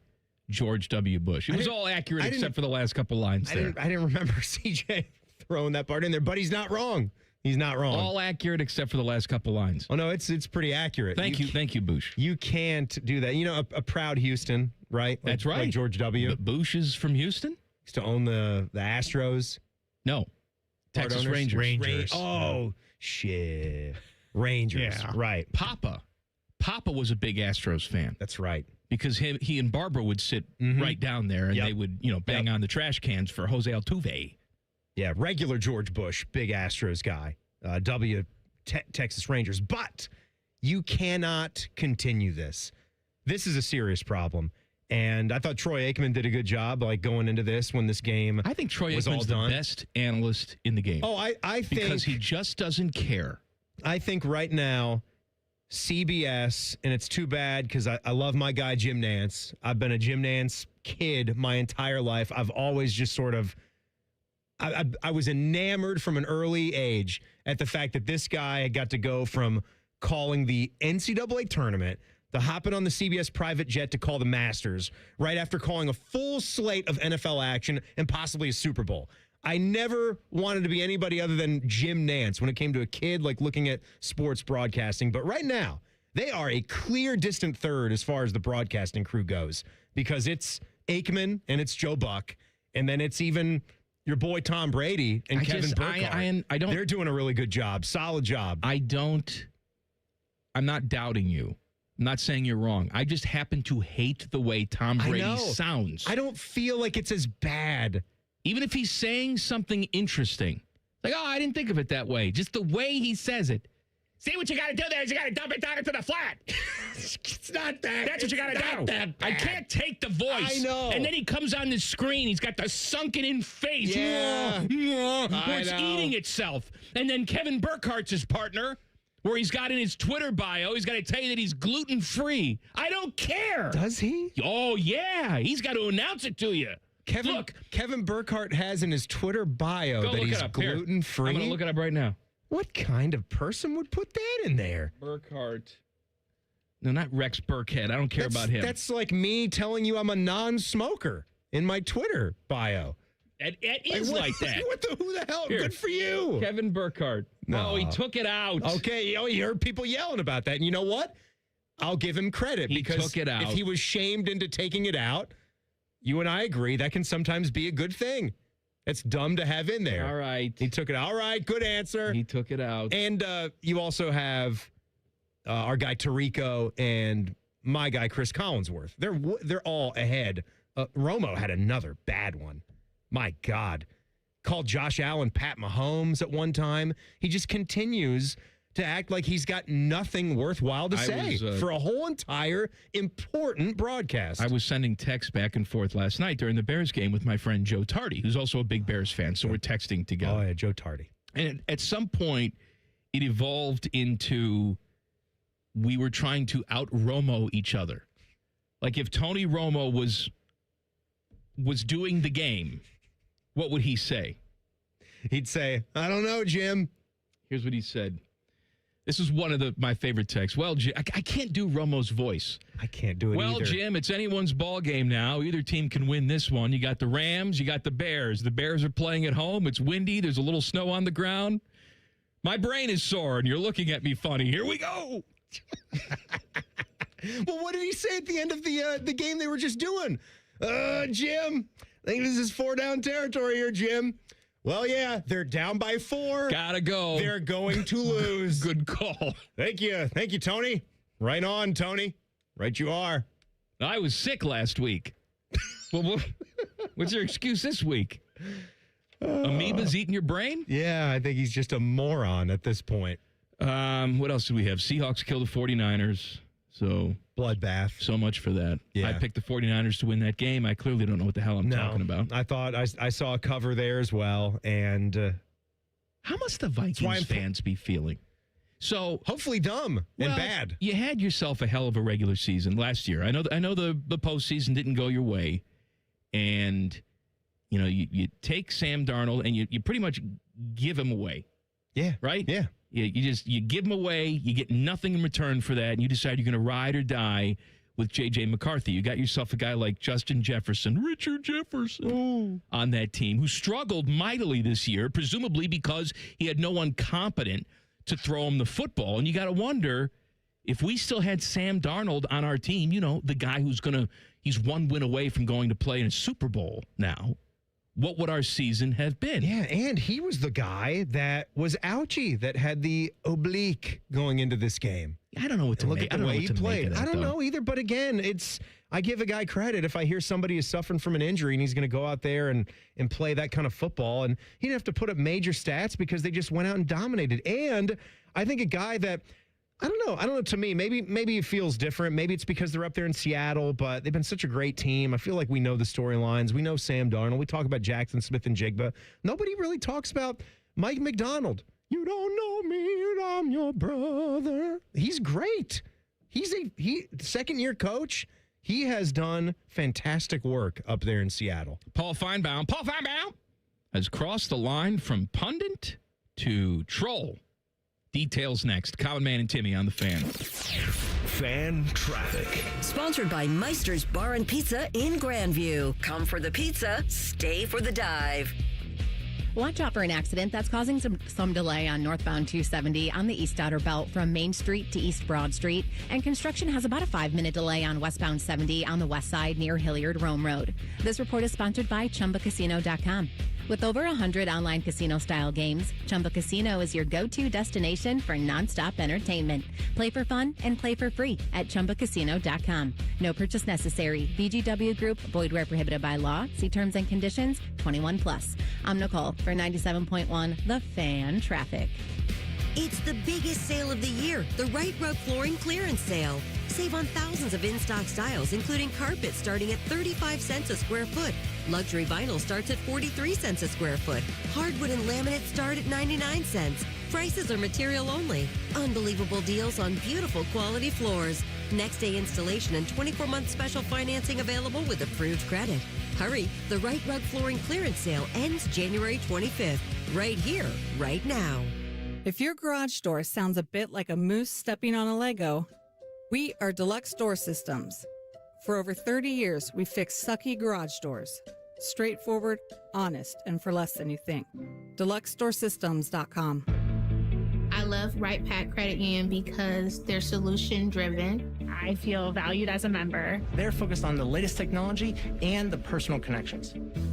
George W. Bush. It was all accurate except for the last couple lines there. I didn't remember C.J. throwing that part in there, but he's not wrong. He's not wrong. All accurate except for the last couple lines. Oh, no, it's pretty accurate. Thank you, Bush. You can't do that. You know, a proud Houston, right? That's right. Like George W. But Bush is from Houston? Used to own the Astros. No. Texas Rangers. Oh, shit. Rangers. Yeah. Right. Papa was a big Astros fan. That's right. Because he and Barbara would sit right down there, and they would, bang on the trash cans for Jose Altuve. Yeah, regular George Bush, big Astros guy, Texas Rangers. But you cannot continue this. This is a serious problem. And I thought Troy Aikman did a good job, like going into this when this game. I think Troy was Aikman's all done. the best analyst in the game. Oh, I think because he just doesn't care. I think right now, CBS, and it's too bad because I love my guy Jim Nance. I've been a Jim Nance kid my entire life. I've always just sort of. I was enamored from an early age at the fact that this guy got to go from calling the NCAA tournament to hopping on the CBS private jet to call the Masters right after calling a full slate of NFL action and possibly a Super Bowl. I never wanted to be anybody other than Jim Nance when it came to a kid like looking at sports broadcasting. But right now, they are a clear distant third as far as the broadcasting crew goes because it's Aikman and it's Joe Buck, and then it's even your boy Tom Brady and Kevin Burkhardt. They're doing a really good job. Solid job. I'm not doubting you. I'm not saying you're wrong. I just happen to hate the way Tom Brady sounds. I don't feel like it's as bad. Even if he's saying something interesting. Like, I didn't think of it that way. Just the way he says it. See, what you got to do there is you got to dump it down into the flat. It's not that. That's what you got to do. I can't take the voice. I know. And then he comes on the screen. He's got the sunken in face. Yeah. Where it's eating itself. And then Kevin Burkhardt's his partner, where he's got in his Twitter bio, he's got to tell you that he's gluten-free. I don't care. Does he? Oh, yeah. He's got to announce it to you. Kevin Burkhardt has in his Twitter bio that he's gluten-free. I'm going to look it up right now. What kind of person would put that in there? Burkhardt. No, not Rex Burkhead. I don't care about him. That's like me telling you I'm a non-smoker in my Twitter bio. It is like that. Who the hell? Here, good for you. Kevin Burkhardt. No. Oh, he took it out. Okay, you heard people yelling about that. And you know what? I'll give him credit because took it out. If he was shamed into taking it out, you and I agree that can sometimes be a good thing. It's dumb to have in there. All right. He took it out. All right, good answer. He took it out. And you also have our guy Tirico and my guy Chris Collinsworth. They're all ahead. Romo had another bad one. My God. Called Josh Allen Pat Mahomes at one time. He just continues to act like he's got nothing worthwhile to say for a whole entire important broadcast. I was sending texts back and forth last night during the Bears game with my friend Joe Tardy, who's also a big Bears fan, so we're texting together. Oh, yeah, Joe Tardy. And at some point, it evolved into we were trying to out-Romo each other. Like if Tony Romo was doing the game, what would he say? He'd say, I don't know, Jim. Here's what he said. This is one of my favorite texts. Well, Jim, I can't do Romo's voice. I can't do it either. Well, Jim, it's anyone's ball game now. Either team can win this one. You got the Rams, you got the Bears. The Bears are playing at home. It's windy. There's a little snow on the ground. My brain is sore, and you're looking at me funny. Here we go. Well, what did he say at the end of the game they were just doing? Jim, I think this is 4-down territory here, Jim. Well, yeah, they're down by 4. Gotta go. They're going to lose. Good call. Thank you. Thank you, Tony. Right on, Tony. Right you are. I was sick last week. Well, what's your excuse this week? Amoeba's eating your brain? Yeah, I think he's just a moron at this point. What else do we have? Seahawks kill the 49ers. So bloodbath. So much for that. Yeah. I picked the 49ers to win that game. I clearly don't know what the hell I'm talking about. I thought I saw a cover there as well. And how must the Vikings fans be feeling? So hopefully dumb and bad. You had yourself a hell of a regular season last year. I know the postseason didn't go your way, and you take Sam Darnold and you pretty much give him away. Yeah. Right? Yeah. You give him away, you get nothing in return for that, and you decide you're going to ride or die with J.J. McCarthy. You got yourself a guy like Justin Jefferson, Richard Jefferson, on that team who struggled mightily this year, presumably because he had no one competent to throw him the football. And you got to wonder, if we still had Sam Darnold on our team, the guy he's one win away from going to play in a Super Bowl now, what would our season have been? Yeah, and he was the guy that was ouchy, that had the oblique going into this game. I don't know what to look make. at the way he played. That, I don't though. know either, but again, I give a guy credit if I hear somebody is suffering from an injury and he's going to go out there and play that kind of football, and he didn't have to put up major stats because they just went out and dominated. And I think a guy that I don't know. To me, maybe it feels different. Maybe it's because they're up there in Seattle, but they've been such a great team. I feel like we know the storylines. We know Sam Darnold. We talk about Jackson Smith and Jigba. Nobody really talks about Mike McDonald. You don't know me, I'm your brother. He's great. He's a second-year coach. He has done fantastic work up there in Seattle. Paul Finebaum has crossed the line from pundit to troll. Details next. Common Man and Timmy on the Fan. Fan Traffic. Sponsored by Meister's Bar and Pizza in Grandview. Come for the pizza, stay for the dive. Watch out for an accident that's causing some delay on northbound 270 on the East Outer Belt from Main Street to East Broad Street. And construction has about a 5-minute delay on westbound 70 on the west side near Hilliard Rome Road. This report is sponsored by ChumbaCasino.com. With over 100 online casino-style games, Chumba Casino is your go-to destination for nonstop entertainment. Play for fun and play for free at ChumbaCasino.com. No purchase necessary. VGW Group. Void where prohibited by law. See terms and conditions. 21+. I'm Nicole for 97.1 The Fan Traffic. It's the biggest sale of the year, the Right Rug Flooring Clearance Sale. Save on thousands of in-stock styles, including carpet starting at 35 cents a square foot. Luxury vinyl starts at 43 cents a square foot. Hardwood and laminate start at 99 cents. Prices are material only. Unbelievable deals on beautiful quality floors. Next day installation and 24-month special financing available with approved credit. Hurry, the Right Rug Flooring Clearance Sale ends January 25th. Right here, right now. If your garage door sounds a bit like a moose stepping on a Lego, we are Deluxe Door Systems. For over 30 years, we fix sucky garage doors. Straightforward, honest, and for less than you think. DeluxeDoorSystems.com. I love Right Pack Credit Union because they're solution driven. I feel valued as a member. They're focused on the latest technology and the personal connections.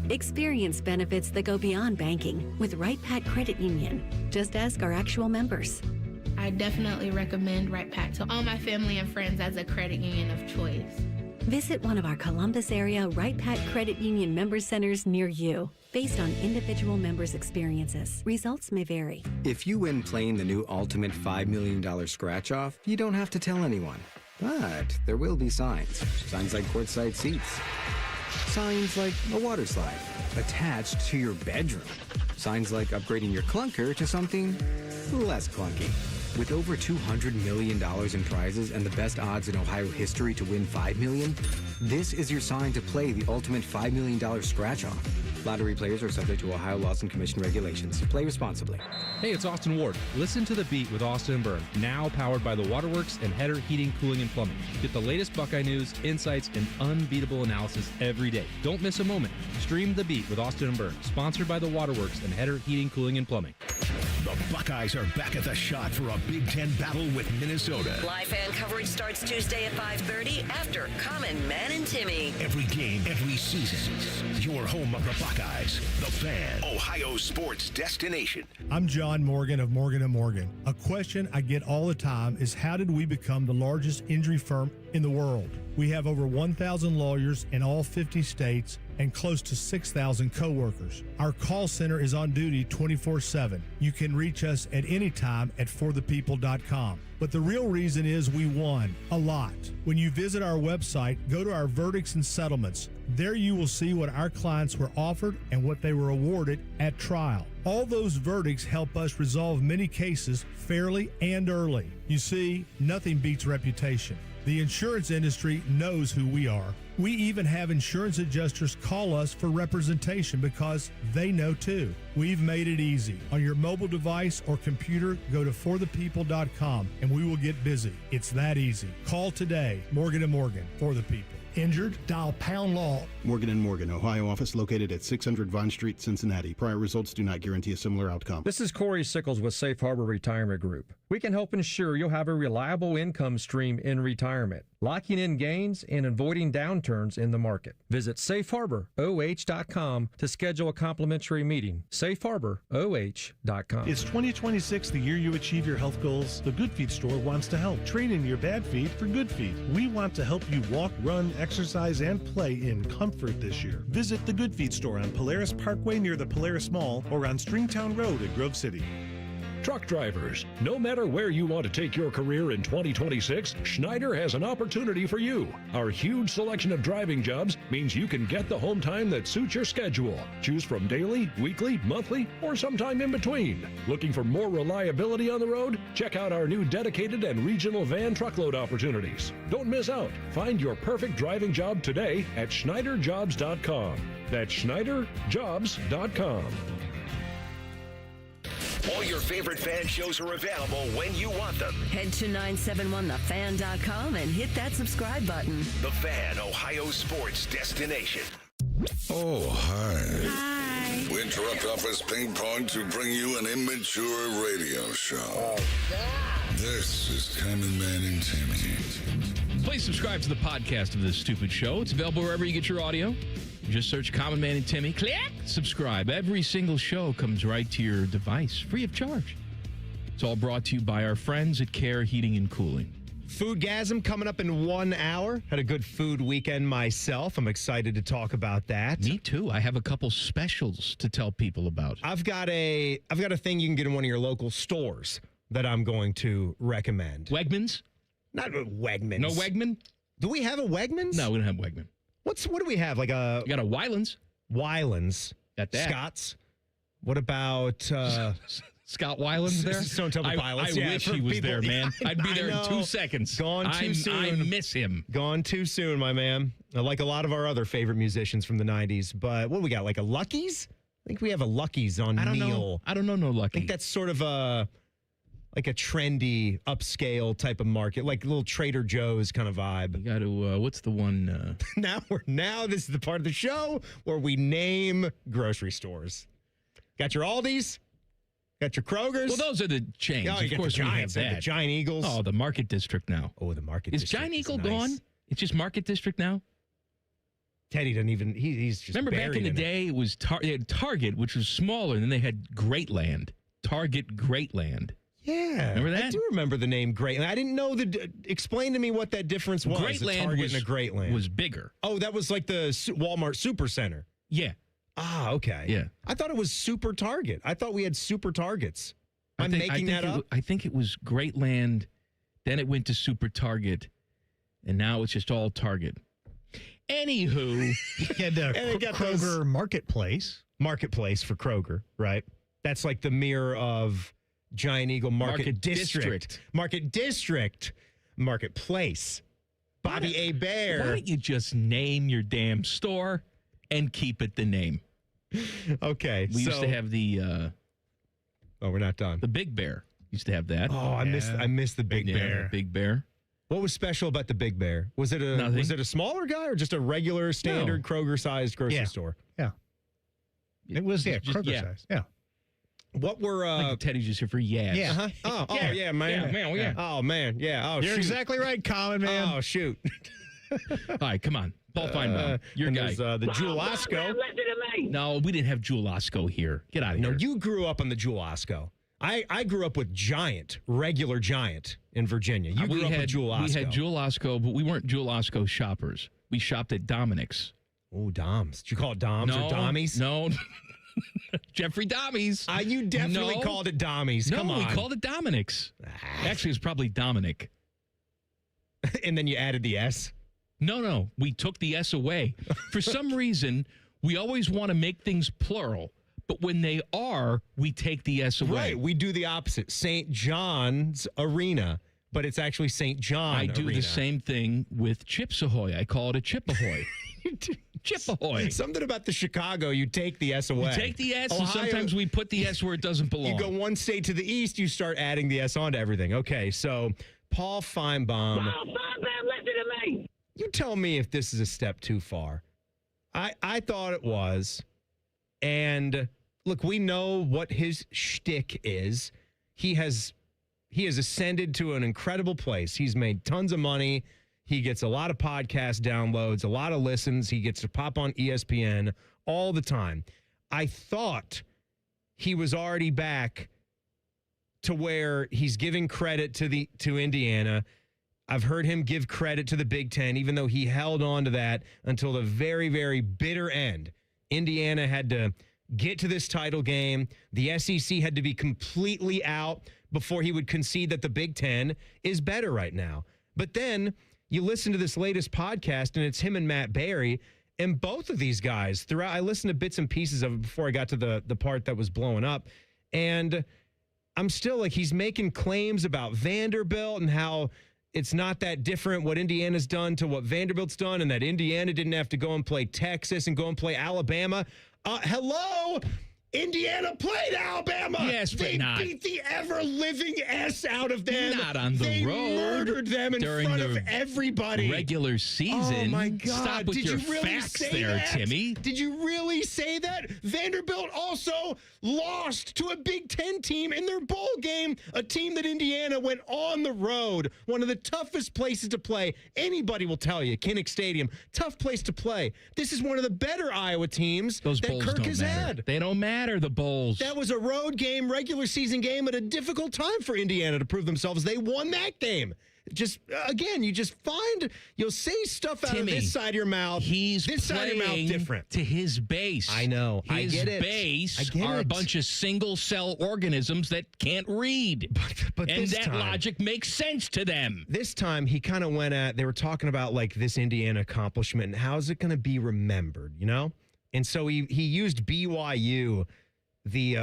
Experience benefits that go beyond banking with Right Pack Credit Union. Just ask our actual members. I definitely recommend Right Pack to all my family and friends as a credit union of choice. Visit one of our Columbus area Right Pack Credit Union member centers near you. Based on individual members' experiences, results may vary. If you win playing the new Ultimate $5 million scratch-off, you don't have to tell anyone. But there will be signs. Signs like courtside seats. Signs like a water slide attached to your bedroom. Signs like upgrading your clunker to something less clunky. With over $200 million in prizes and the best odds in Ohio history to win $5 million, this is your sign to play the Ultimate $5 million scratch-off. Lottery players are subject to Ohio laws and commission regulations. Play responsibly. Hey, it's Austin Ward. Listen to The Beat with Austin and Byrne, now powered by the Waterworks and Header Heating, Cooling, and Plumbing. Get the latest Buckeye news, insights, and unbeatable analysis every day. Don't miss a moment. Stream The Beat with Austin and Byrne, sponsored by the Waterworks and Header Heating, Cooling, and Plumbing. The Buckeyes are back at the shot for a Big Ten battle with Minnesota. Live fan coverage starts Tuesday at 5:30 after Common Man and Timmy. Every game, every season. Your home of the Buckeyes. The Fan. Ohio sports destination. I'm John Morgan of Morgan & Morgan. A question I get all the time is, how did we become the largest injury firm in the world? We have over 1,000 lawyers in all 50 states and close to 6,000 co-workers. Our call center is on duty 24/7. You can reach us at any time at forthepeople.com. But the real reason is we won a lot. When you visit our website, go to our verdicts and settlements. There you will see what our clients were offered and what they were awarded at trial. All those verdicts help us resolve many cases fairly and early. You see, nothing beats reputation. The insurance industry knows who we are. We even have insurance adjusters call us for representation because they know too. We've made it easy. On your mobile device or computer, go to forthepeople.com and we will get busy. It's that easy. Call today. Morgan & Morgan, for the people. Injured? Dial pound law. Morgan & Morgan, Ohio office located at 600 Vine Street, Cincinnati. Prior results do not guarantee a similar outcome. This is Corey Sickles with Safe Harbor Retirement Group. We can help ensure you'll have a reliable income stream in retirement, locking in gains and avoiding downturns in the market. Visit safeharboroh.com to schedule a complimentary meeting. safeharboroh.com. Is 2026 the year you achieve your health goals? The Good Feet store wants to help. Trade in your bad feet for good feet. We want to help you walk, run, exercise, and play in comfort this year. Visit the Good Feet store on Polaris Parkway near the Polaris Mall or on Stringtown Road at Grove City. Truck drivers, no matter where you want to take your career in 2026, Schneider has an opportunity for you. Our huge selection of driving jobs means you can get the home time that suits your schedule. Choose from daily, weekly, monthly, or sometime in between. Looking for more reliability on the road? Check out our new dedicated and regional van truckload opportunities. Don't miss out. Find your perfect driving job today at SchneiderJobs.com. That's SchneiderJobs.com. All your favorite fan shows are available when you want them. Head to 971thefan.com and hit that subscribe button. The Fan, Ohio sports destination. Oh, hi. Hi. We interrupt office ping pong to bring you an immature radio show. This is Common Man and Timmy. Please subscribe to the podcast of this stupid show. It's available wherever you get your audio. Just search Common Man and Timmy. Click, subscribe. Every single show comes right to your device, free of charge. It's all brought to you by our friends at Care Heating and Cooling. Foodgasm coming up in 1 hour. Had a good food weekend myself. I'm excited to talk about that. Me too. I have a couple specials to tell people about. I've got a thing you can get in one of your local stores that I'm going to recommend. Wegmans? Not Wegmans. No Wegman? Do we have a Wegmans? No, we don't have Wegman. What do we have? Like a... We got a Wylands. Wylands. Got that. Scott's. What about... Scott Weiland's there? Stone Temple Pilots. I wish he was there, man. I'd be there in 2 seconds. Gone too soon. I miss him. Gone too soon, my man. Like a lot of our other favorite musicians from the 90s. But what do we got? Like a Lucky's? I think we have a Lucky's on Neal. I don't know no Lucky. I think that's sort of like a trendy, upscale type of market, like a little Trader Joe's kind of vibe. You got to, what's the one? Now this is the part of the show where we name grocery stores. Got your Aldi's? Got your Kroger's? Well, those are the chains. Oh, of course, the we have Giants, that. the Giant Eagles. Oh, the Market District now. Oh, the Market Is District. Giant Eagle nice. gone? It's just Market District now? Teddy doesn't even, he's just remember back in the day, it was they had Target, which was smaller, and then they had Greatland. Target Greatland. Yeah. Remember that? I do remember the name Greatland. I didn't know explain to me what that difference was. Greatland Target and a Greatland was bigger. Oh, that was like the Walmart Supercenter. Yeah. Ah, okay. Yeah. I thought it was Super Target. I thought we had Super Targets. I'm making that up? I think it was Greatland, then it went to Super Target, and now it's just all Target. Anywho. You had Kroger Marketplace. Marketplace for Kroger, right? That's like the mirror of Giant Eagle Market District. Market District. Marketplace. Bobby A. Bear. Why don't you just name your damn store and keep it the name? Okay. We used to have the... oh, we're not done. The Big Bear used to have that. Oh, I missed the Big Bear. Big Bear. What was special about the Big Bear? Was it a smaller guy or just a regular standard Kroger-sized grocery store? Yeah. It was Kroger-sized. Yeah. What were Teddy's just here for yads? Yeah. Oh, yeah, man. Yeah. Oh, man. Yeah. Oh, you're exactly right, Common Man. Oh, shoot. All right, come on. Paul Finebaum, your guy. The Jewel Osco. No, we didn't have Jewel Osco here. Get out of here. No, you grew up on the Jewel Osco. I grew up with regular Giant in Virginia. You grew up with Jewel Osco. We had Jewel Osco, but we weren't Jewel Osco shoppers. We shopped at Dominic's. Oh, Doms. Did you call it Doms or Dommies? No. Jeffrey Dommies. You definitely called it Dommies. Come on. No, we called it Dominic's. Actually, it's probably Dominic. And then you added the S? No. We took the S away. For some reason, we always want to make things plural, But when they are, we take the S away. Right. We do the opposite. St. John's Arena, but it's actually St. John I do Arena. the same thing with Chips Ahoy. I call it a Chip Ahoy. Chip Ahoy. Something about the Chicago, you take the S away. You take the S, Ohio, and sometimes we put the S where it doesn't belong. You go one state to the east, you start adding the S onto everything. Okay, so Paul Finebaum. Listen to me. You tell me if this is a step too far. I thought it was. And look, we know what his shtick is. He has ascended to an incredible place. He's made tons of money. He gets a lot of podcast downloads, a lot of listens. He gets to pop on ESPN all the time. I thought he was already back to where he's giving credit to Indiana. I've heard him give credit to the Big Ten, even though he held on to that until the very, very bitter end. Indiana had to get to this title game. The SEC had to be completely out before he would concede that the Big Ten is better right now. But then you listen to this latest podcast, and it's him and Matt Berry, and both of these guys, throughout, I listened to bits and pieces of it before I got to the part that was blowing up, and I'm still like, he's making claims about Vanderbilt and how it's not that different what Indiana's done to what Vanderbilt's done, and that Indiana didn't have to go and play Texas and go and play Alabama. Hello? Indiana played Alabama. Yes, but they not. beat the ever-living S out of them. Not on the road. They murdered them in during front the of everybody. Regular season. Oh, my God. Stop with Did your you really facts say there, that? Timmy. Did you really say that? Vanderbilt also lost to a Big Ten team in their bowl game, a team that Indiana went on the road, one of the toughest places to play. Anybody will tell you, Kinnick Stadium, tough place to play. This is one of the better Iowa teams Those that bowls Kirk don't has matter. had. They don't matter, the bowls. That was a road game, regular season game at a difficult time for Indiana to prove themselves. They won that game. Just, again, you'll say stuff out Timmy, of this side of your mouth. He's this side of your mouth different. To his base. I know. I His get it. base I get are a it. bunch of single-cell organisms that can't read. But and this that time, logic makes sense to them. This time, he kind of went at, they were talking about, like, this Indiana accomplishment and how is it going to be remembered, you know? And so he used BYU. The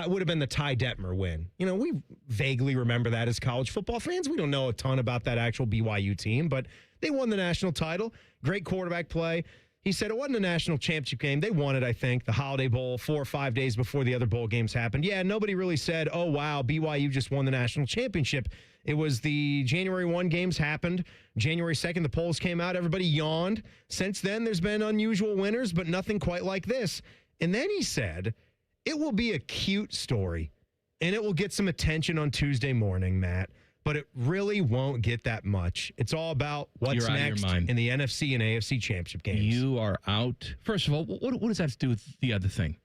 would have been the Ty Detmer win. You know, we vaguely remember that as college football fans. We don't know a ton about that actual BYU team, but they won the national title. Great quarterback play. He said it wasn't a national championship game. They won it, I think, the Holiday Bowl 4 or 5 days before the other bowl games happened. Yeah, nobody really said, oh, wow, BYU just won the national championship. It was the January 1 games happened. January 2nd, the polls came out. Everybody yawned. Since then, there's been unusual winners, but nothing quite like this. And then he said, it will be a cute story, and it will get some attention on Tuesday morning, Matt, but it really won't get that much. It's all about what's next in the NFC and AFC championship games. You are out. First of all, what does that have to do with the other thing?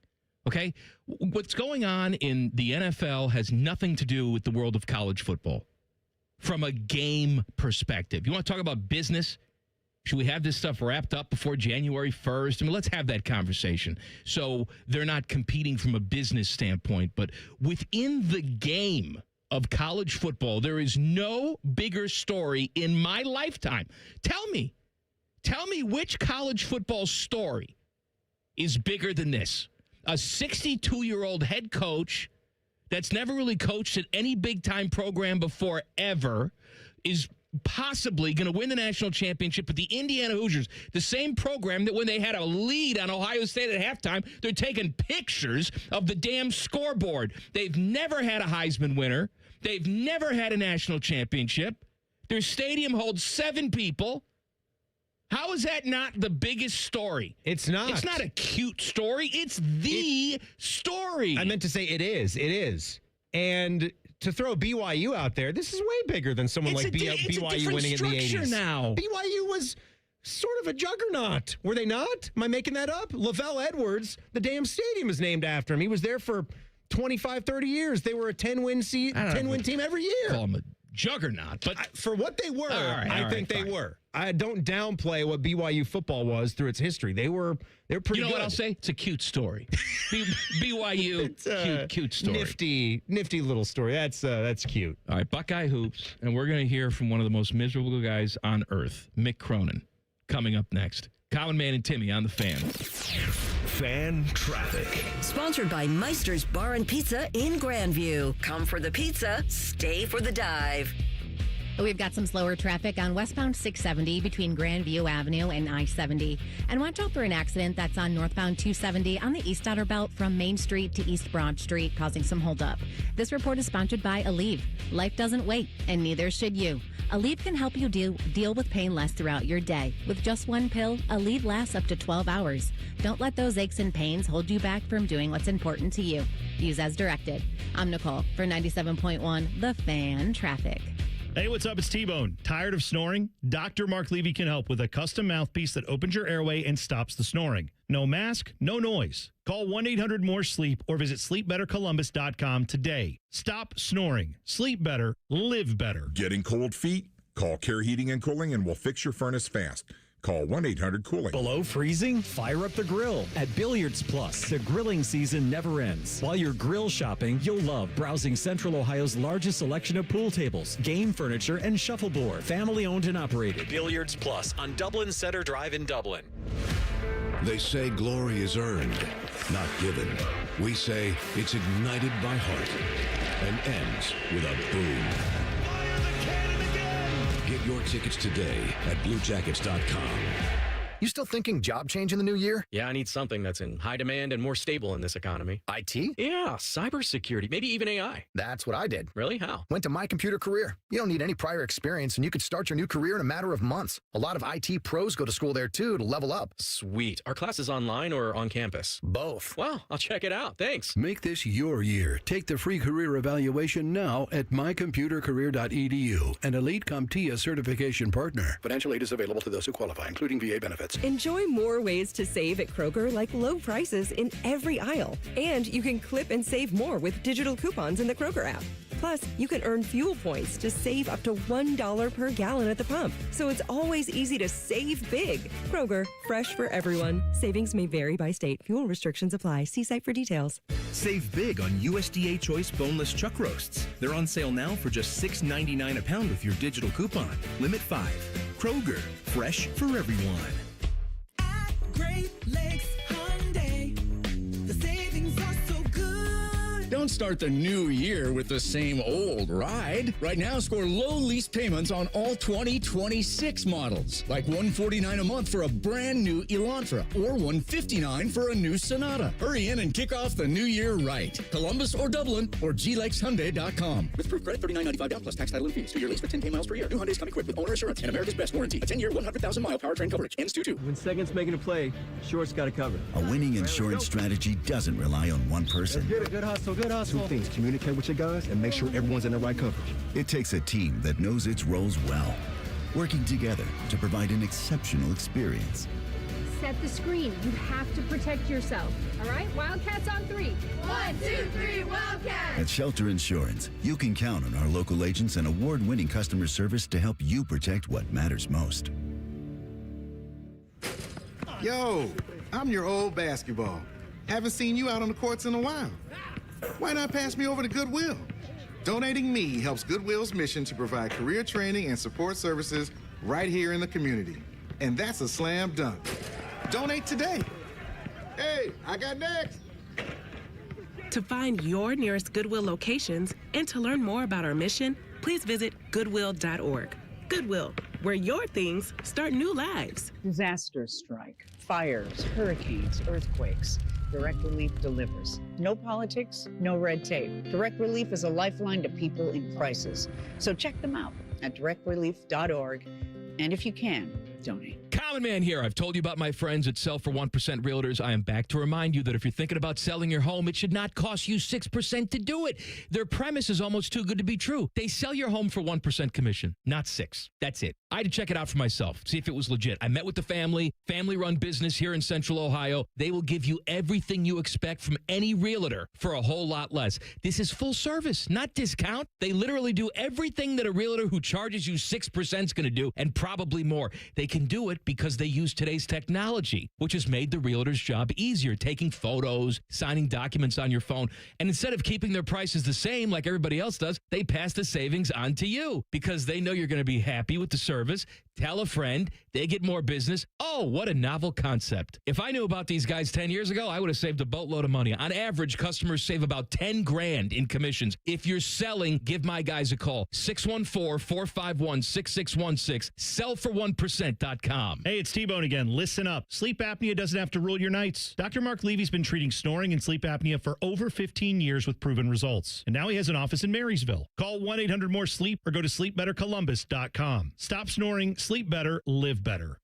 Okay? What's going on in the NFL has nothing to do with the world of college football from a game perspective. You want to talk about business? Should we have this stuff wrapped up before January 1st? I mean, let's have that conversation. So they're not competing from a business standpoint, but within the game of college football, there is no bigger story in my lifetime. Tell me which college football story is bigger than this. A 62-year-old head coach that's never really coached at any big-time program before ever is possibly going to win the national championship with the Indiana Hoosiers, the same program that when they had a lead on Ohio State at halftime, they're taking pictures of the damn scoreboard. They've never had a Heisman winner. They've never had a national championship. Their stadium holds 7 people. How is that not the biggest story? It's not. It's not a cute story. It's the story. I meant to say it is. It is. And to throw BYU out there, this is way bigger than someone like BYU winning in the 80s. Now. BYU was sort of a juggernaut. Were they not? Am I making that up? Lavelle Edwards, the damn stadium is named after him. He was there for 25, 30 years. They were a 10-win team every year. Call him a juggernaut, but for what they were, I think they were. I don't downplay what BYU football was through its history. They're pretty good. You know what I'll say? It's a cute story. BYU, cute story. Nifty little story. That's cute. All right, Buckeye Hoops, and we're going to hear from one of the most miserable guys on earth, Mick Cronin, coming up next. Common Man and Timmy on the Fan. Fan traffic. Sponsored by Meister's Bar and Pizza in Grandview. Come for the pizza, stay for the dive. We've got some slower traffic on westbound 670 between Grandview Avenue and I-70. And watch out for an accident that's on northbound 270 on the East Outer Belt from Main Street to East Broad Street, causing some holdup. This report is sponsored by Aleve. Life doesn't wait, and neither should you. Aleve can help you deal with pain less throughout your day. With just one pill, Aleve lasts up to 12 hours. Don't let those aches and pains hold you back from doing what's important to you. Use as directed. I'm Nicole for 97.1 The Fan Traffic. Hey, what's up? It's T-Bone. Tired of snoring? Dr. Mark Levy can help with a custom mouthpiece that opens your airway and stops the snoring. No mask, no noise. Call 1-800-MORE-SLEEP or visit sleepbettercolumbus.com today. Stop snoring. Sleep better. Live better. Getting cold feet? Call Care Heating and Cooling and we'll fix your furnace fast. Call 1-800-COOLING. Below freezing? Fire up the grill. At Billiards Plus, the grilling season never ends. While you're grill shopping, you'll love browsing Central Ohio's largest selection of pool tables, game furniture, and shuffleboard. Family owned and operated. Billiards Plus on Dublin Center Drive in Dublin. They say glory is earned, not given. We say it's ignited by heart and ends with a boom. Get your tickets today at BlueJackets.com. You still thinking job change in the new year? Yeah, I need something that's in high demand and more stable in this economy. IT? Yeah, cybersecurity, maybe even AI. That's what I did. Really? How? Went to My Computer Career. You don't need any prior experience, and you could start your new career in a matter of months. A lot of IT pros go to school there, too, to level up. Sweet. Are classes online or on campus? Both. Well, I'll check it out. Thanks. Make this your year. Take the free career evaluation now at mycomputercareer.edu, an Elite CompTIA certification partner. Financial aid is available to those who qualify, including VA benefits. Enjoy more ways to save at Kroger, like low prices in every aisle. And you can clip and save more with digital coupons in the Kroger app. Plus, you can earn fuel points to save up to $1 per gallon at the pump. So it's always easy to save big. Kroger, fresh for everyone. Savings may vary by state. Fuel restrictions apply. See site for details. Save big on USDA Choice boneless chuck roasts. They're on sale now for just $6.99 a pound with your digital coupon. Limit 5. Kroger, fresh for everyone. Great Lakes Hyundai. The savings are so good. Don't start the new year with the same old ride. Right now, score low lease payments on all 2026 models, like $149 a month for a brand new Elantra or $159 for a new Sonata. Hurry in and kick off the new year right. Columbus or Dublin or glakeshyundai.com. With proof credit $39.95 down plus tax, title, and fees. 2-year lease with 10K miles per year. New Hyundais come equipped with owner assurance and America's best warranty. A 10-year, 100,000-mile powertrain coverage. Ends 2-2. When second's making a play, short's got it covered. A winning insurance strategy doesn't rely on one person. Get it. Good hustle, good hustle. Two things: communicate with your guys and make sure everyone's in the right coverage. It takes a team that knows its roles well, working together to provide an exceptional experience. Set the screen. You have to protect yourself. All right? Wildcats on 3. 1, 2, 3, Wildcats! At Shelter Insurance, you can count on our local agents and award-winning customer service to help you protect what matters most. Yo, I'm your old basketball. Haven't seen you out on the courts in a while. Why not pass me over to Goodwill? Donating me helps Goodwill's mission to provide career training and support services right here in the community. And that's a slam dunk. Donate today. Hey, I got next. To find your nearest Goodwill locations and to learn more about our mission, please visit goodwill.org. Goodwill, where your things start new lives. Disasters strike, fires, hurricanes, earthquakes. Direct Relief delivers. No politics, no red tape. Direct Relief is a lifeline to people in crisis. So check them out at directrelief.org. And if you can, donate. Common Man here. I've told you about my friends at Sell for 1% Realtors. I am back to remind you that if you're thinking about selling your home, it should not cost you 6% to do it. Their premise is almost too good to be true. They sell your home for 1% commission, not 6. That's it. I had to check it out for myself, see if it was legit. I met with the family-run business here in Central Ohio. They will give you everything you expect from any realtor for a whole lot less. This is full service, not discount. They literally do everything that a realtor who charges you 6% is going to do, and probably more. They can do it because they use today's technology, which has made the realtor's job easier, taking photos, signing documents on your phone. And instead of keeping their prices the same like everybody else does, they pass the savings on to you because they know you're going to be happy with the service. Tell a friend. They get more business. Oh, what a novel concept. If I knew about these guys 10 years ago, I would have saved a boatload of money. On average, customers save about 10 grand in commissions. If you're selling, give my guys a call. 614-451-6616. Sellfor1%.com. Hey, it's T-Bone again. Listen up. Sleep apnea doesn't have to rule your nights. Dr. Mark Levy's been treating snoring and sleep apnea for over 15 years with proven results. And now he has an office in Marysville. Call 1-800-MORE-SLEEP or go to sleepbettercolumbus.com. Stop snoring, sleep better, live better.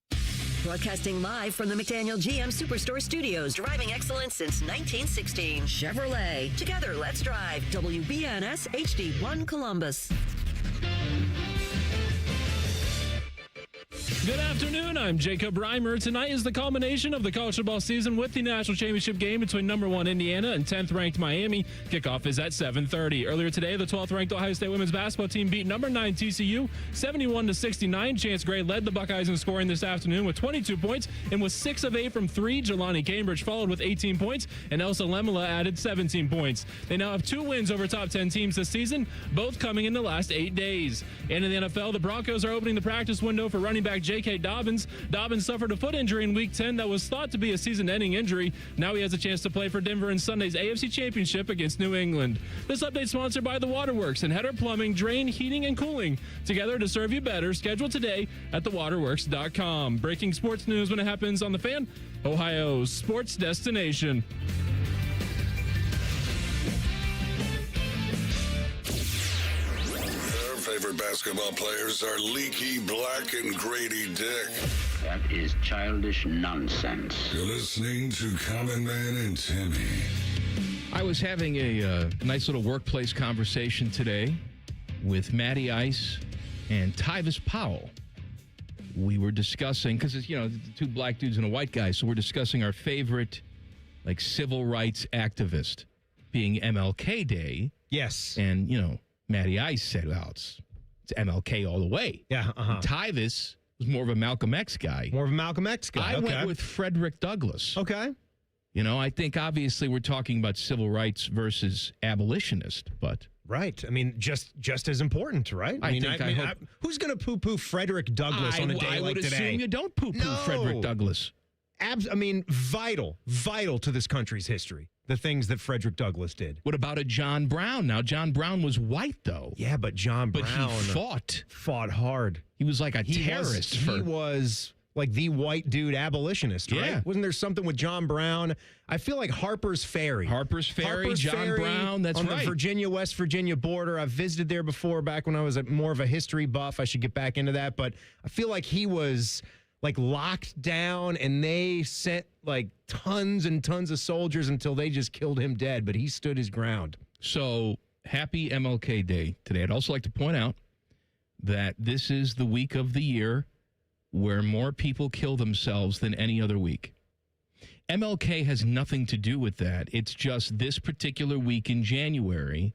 Broadcasting live from the McDaniel GM Superstore Studios, driving excellence since 1916. Chevrolet. Together, let's drive. WBNS HD1 Columbus. Good afternoon. I'm Jacob Reimer. Tonight is the culmination of the college football season with the national championship game between number 1 Indiana and 10th ranked Miami. Kickoff is at 7:30. Earlier today, the 12th ranked Ohio State women's basketball team beat number 9 TCU 71-69. Chance Gray led the Buckeyes in scoring this afternoon with 22 points and was 6 of 8 from 3. Jelani Cambridge followed with 18 points and Elsa Lemela added 17 points. They now have 2 wins over top 10 teams this season, both coming in the last 8 days. And in the NFL, the Broncos are opening the practice window for running back J.K. Dobbins. Dobbins suffered a foot injury in Week 10 that was thought to be a season-ending injury. Now he has a chance to play for Denver in Sunday's AFC Championship against New England. This update sponsored by The Waterworks and Header Plumbing, Drain, Heating, and Cooling. Together to serve you better. Schedule today at thewaterworks.com. Breaking sports news when it happens on The Fan, Ohio's sports destination. Favorite basketball players are Leaky Black and Grady Dick. That is childish nonsense. You're listening to Common Man and Timmy. I was having a nice little workplace conversation today with Matty Ice and Tyvis Powell. We were discussing, because it's, 2 black dudes and a white guy, so we're discussing our favorite, civil rights activist, being MLK Day. Yes. And, Matty Ice said, well, it's MLK all the way. Yeah, Tyvis was more of a Malcolm X guy. More of a Malcolm X guy. I went with Frederick Douglass. Okay. I think obviously we're talking about civil rights versus abolitionist, but... Right. I mean, just as important, right? I mean, who's going to poo-poo Frederick Douglass on a day like today? I would assume you don't poo-poo Frederick Douglass. Vital to this country's history. The things that Frederick Douglass did. What about a John Brown? Now, John Brown was white, though. Yeah, but John Brown... But he fought hard. He was like a terrorist. He was like the white dude abolitionist, right? Yeah. Wasn't there something with John Brown? I feel like Harper's Ferry, John Brown, that's on right. the West Virginia border. I've visited there before back when I was more of a history buff. I should get back into that. But I feel like he was... locked down, and they sent tons and tons of soldiers until they just killed him dead, but he stood his ground. So happy MLK Day today. I'd also like to point out that this is the week of the year where more people kill themselves than any other week. MLK has nothing to do with that. It's just this particular week in January.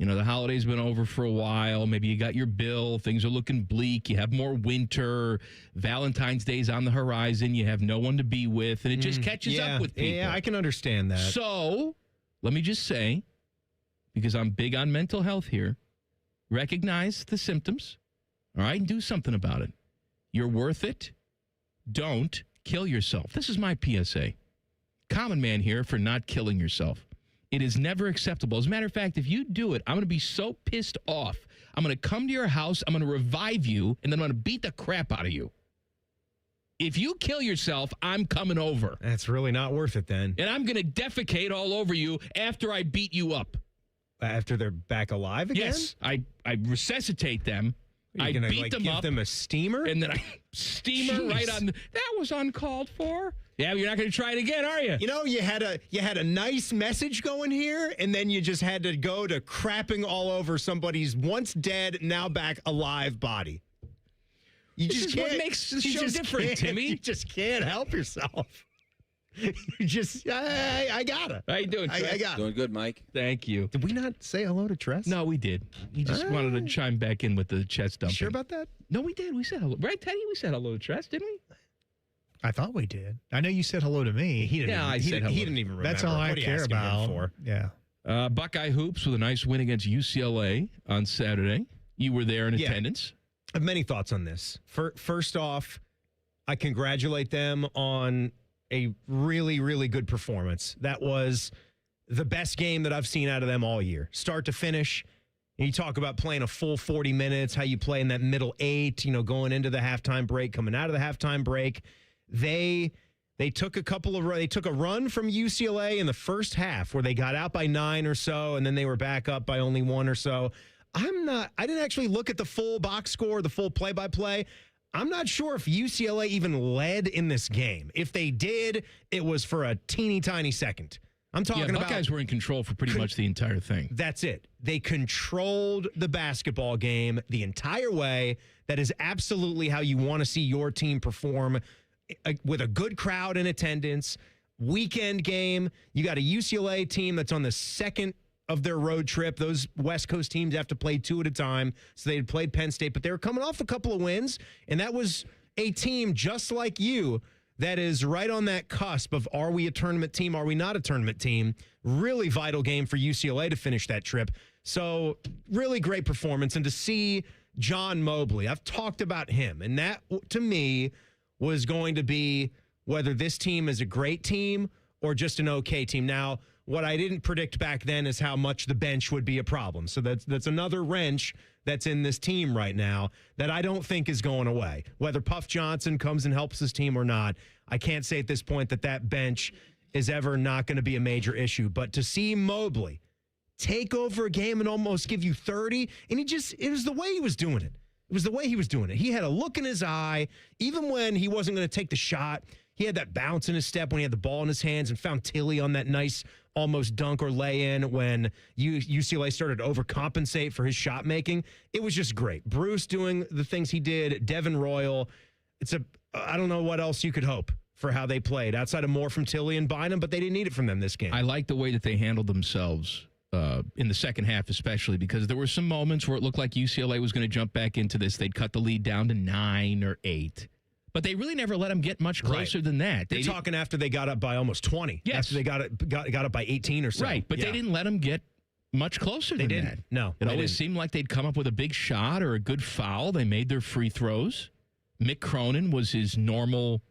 The holiday's been over for a while. Maybe you got your bill. Things are looking bleak. You have more winter. Valentine's Day's on the horizon. You have no one to be with, and it just catches up with people. Yeah, I can understand that. So let me just say, because I'm big on mental health here, recognize the symptoms, all right, and do something about it. You're worth it. Don't kill yourself. This is my PSA. Common man here for not killing yourself. It is never acceptable. As a matter of fact, if you do it, I'm going to be so pissed off. I'm going to come to your house, I'm going to revive you, and then I'm going to beat the crap out of you. If you kill yourself, I'm coming over. That's really not worth it then. And I'm going to defecate all over you after I beat you up. After they're back alive again? Yes. I resuscitate them. I beat them give up. Them a steamer? And then I steamer right on. That was uncalled for. Yeah, but you're not going to try it again, are you? You had a nice message going here, and then you just had to go to crapping all over somebody's once dead, now back alive body. This is what makes the show different, Timmy. You just can't help yourself. You just, I got it. How you doing, Tress? I got it. Doing good, Mike. Thank you. Did we not say hello to Tress? No, we did. He just wanted to chime back in with the chest dumping. Sure about that? No, we did. We said hello. Right, Teddy? We said hello to Tress, didn't we? I thought we did. I know you said hello to me. He didn't even remember. That's all I care about. Yeah. Buckeye Hoops with a nice win against UCLA on Saturday. You were there in attendance. I have many thoughts on this. First off, I congratulate them on a really, really good performance. That was the best game that I've seen out of them all year, start to finish. And you talk about playing a full 40 minutes, how you play in that middle 8, going into the halftime break, coming out of the halftime break. They took a run from UCLA in the first half where they got out by 9 or so, and then they were back up by only 1 or so. I didn't actually look at the full box score, the full play-by-play. I'm not sure if UCLA even led in this game. If they did, it was for a teeny tiny second. I'm talking about Buckeyes were in control for pretty much the entire thing. That's it. They controlled the basketball game the entire way. That is absolutely how you want to see your team perform, with a good crowd in attendance. Weekend game. You got a UCLA team that's on the second of their road trip. Those West Coast teams have to play 2 at a time. So they had played Penn State, but they were coming off a couple of wins. And that was a team just like you that is right on that cusp of, are we a tournament team? Are we not a tournament team? Really vital game for UCLA to finish that trip. So really great performance. And to see John Mobley, I've talked about him. And that, to me, was going to be whether this team is a great team or just an okay team. Now, what I didn't predict back then is how much the bench would be a problem. So that's another wrench that's in this team right now that I don't think is going away. Whether Puff Johnson comes and helps his team or not, I can't say at this point that bench is ever not going to be a major issue. But to see Mobley take over a game and almost give you 30, and it was the way he was doing it. It was the way he was doing it. He had a look in his eye, even when he wasn't going to take the shot. He had that bounce in his step when he had the ball in his hands, and found Tilly on that nice almost dunk or lay-in when UCLA started to overcompensate for his shot making. It was just great. Bruce doing the things he did, Devin Royal. I don't know what else you could hope for how they played outside of more from Tilly and Bynum, but they didn't need it from them this game. I like the way that they handled themselves in the second half, especially because there were some moments where it looked like UCLA was going to jump back into this. They'd cut the lead down to 9 or 8. But they really never let them get much closer than that. They're talking after they got up by almost 20. Yes. After they got up by 18 or so. Right, but they didn't let them get much closer than that. No. It always seemed like they'd come up with a big shot or a good foul. They made their free throws. Mick Cronin was his normal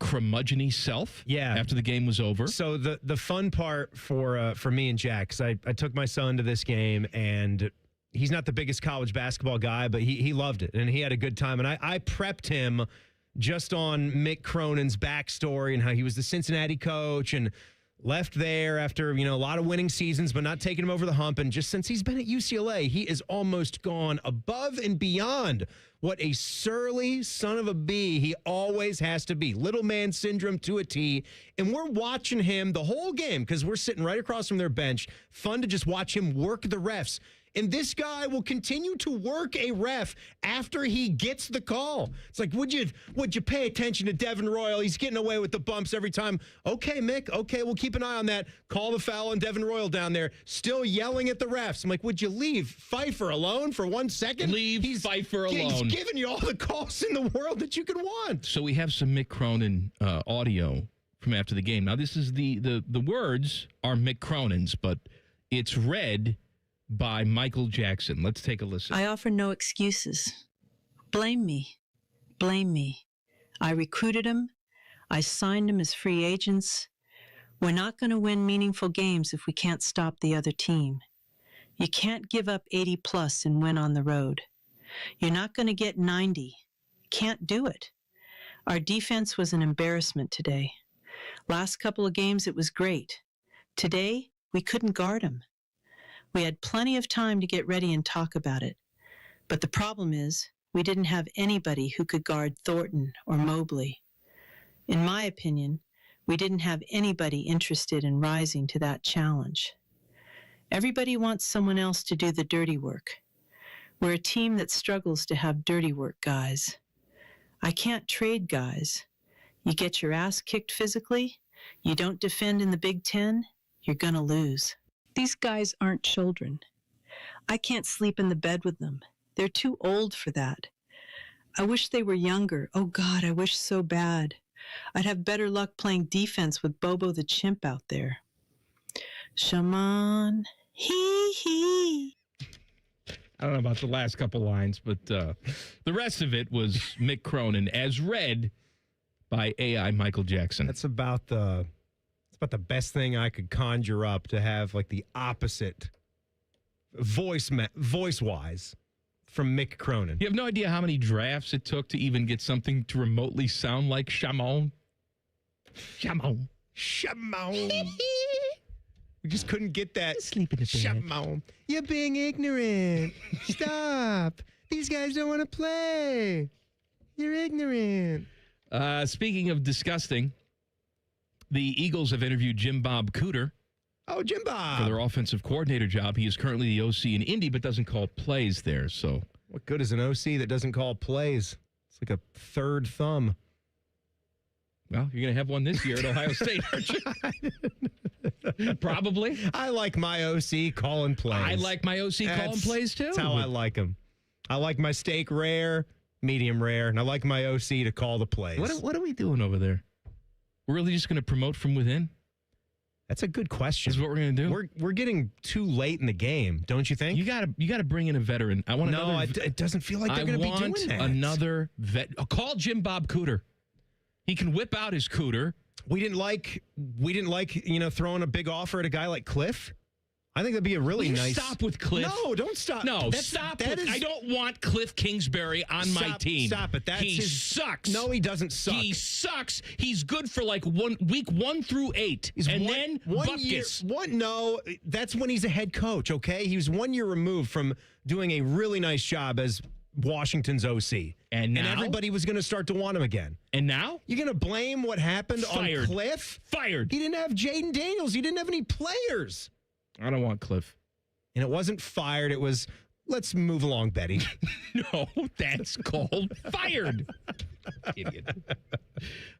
curmudgeon-y self after the game was over. So the fun part for me and Jack, because I took my son to this game, and he's not the biggest college basketball guy, but he loved it, and he had a good time. And I prepped him just on Mick Cronin's backstory and how he was the Cincinnati coach and left there after, a lot of winning seasons, but not taking him over the hump. And just since he's been at UCLA, he is almost gone above and beyond what a surly son of a bee he always has to be. Little man syndrome to a T. And we're watching him the whole game because we're sitting right across from their bench. Fun to just watch him work the refs. And this guy will continue to work a ref after he gets the call. It's like, would you pay attention to Devin Royal? He's getting away with the bumps every time. Okay, Mick. Okay, we'll keep an eye on that. Call the foul on Devin Royal down there. Still yelling at the refs. I'm like, would you leave Pfeiffer alone for 1 second? Leave Pfeiffer alone. He's giving you all the calls in the world that you could want. So we have some Mick Cronin audio from after the game. Now, this is the words are Mick Cronin's, but it's read by Michael Jackson. Let's take a listen. I offer no excuses. Blame me. Blame me. I recruited them. I signed them as free agents. We're not going to win meaningful games if we can't stop the other team. You can't give up 80 plus and win on the road. You're not going to get 90. Can't do it. Our defense was an embarrassment today. Last couple of games, it was great. Today, we couldn't guard them. We had plenty of time to get ready and talk about it. But the problem is, we didn't have anybody who could guard Thornton or Mobley. In my opinion, we didn't have anybody interested in rising to that challenge. Everybody wants someone else to do the dirty work. We're a team that struggles to have dirty work guys. I can't trade guys. You get your ass kicked physically, you don't defend in the Big Ten, you're gonna lose. These guys aren't children. I can't sleep in the bed with them. They're too old for that. I wish they were younger. Oh God, I wish so bad. I'd have better luck playing defense with Bobo the chimp out there. Shaman, hee hee. I don't know about the last couple lines, but the rest of it was Mick Cronin, as read by AI Michael Jackson. That's about the best thing I could conjure up to have like the opposite voice-wise from Mick Cronin. You have no idea how many drafts it took to even get something to remotely sound like Shamon. Shamon. Shamon. We just couldn't get that. Sleep in the bed. Shamon. You're being ignorant. Stop. These guys don't want to play. You're ignorant. Speaking of disgusting, the Eagles have interviewed Jim Bob Cooter. Oh, Jim Bob. For their offensive coordinator job. He is currently the OC in Indy, but doesn't call plays there. So, what good is an OC that doesn't call plays? It's like a third thumb. Well, you're going to have one this year at Ohio State, aren't you? Probably. I like my OC calling plays. I like my OC calling plays, too. That's how I like them. I like my steak rare, medium rare, and I like my OC to call the plays. What are we doing over there? We're really just going to promote from within? That's a good question. This is what we're going to do? We're getting too late in the game, don't you think? You got to bring in a veteran. I want No, it doesn't feel like they're going to be doing that. Another vet. Call Jim Bob Cooter. He can whip out his cooter. We didn't like, throwing a big offer at a guy like Cliff. I think that'd be a really nice. Stop with Cliff. No, don't stop. No, stop. I don't want Cliff Kingsbury on my team. Stop it. He sucks. No, he doesn't suck. He sucks. He's good for like week 1 through 8. Then bupkis. No, that's when he's a head coach, okay? He was 1 year removed from doing a really nice job as Washington's OC. And now? And everybody was going to start to want him again. And now? You're going to blame what happened Fired. on Cliff? Fired. He didn't have Jaden Daniels. He didn't have any players. I don't want Cliff. And it wasn't fired. It was, let's move along, Betty. No, that's called fired. Idiot.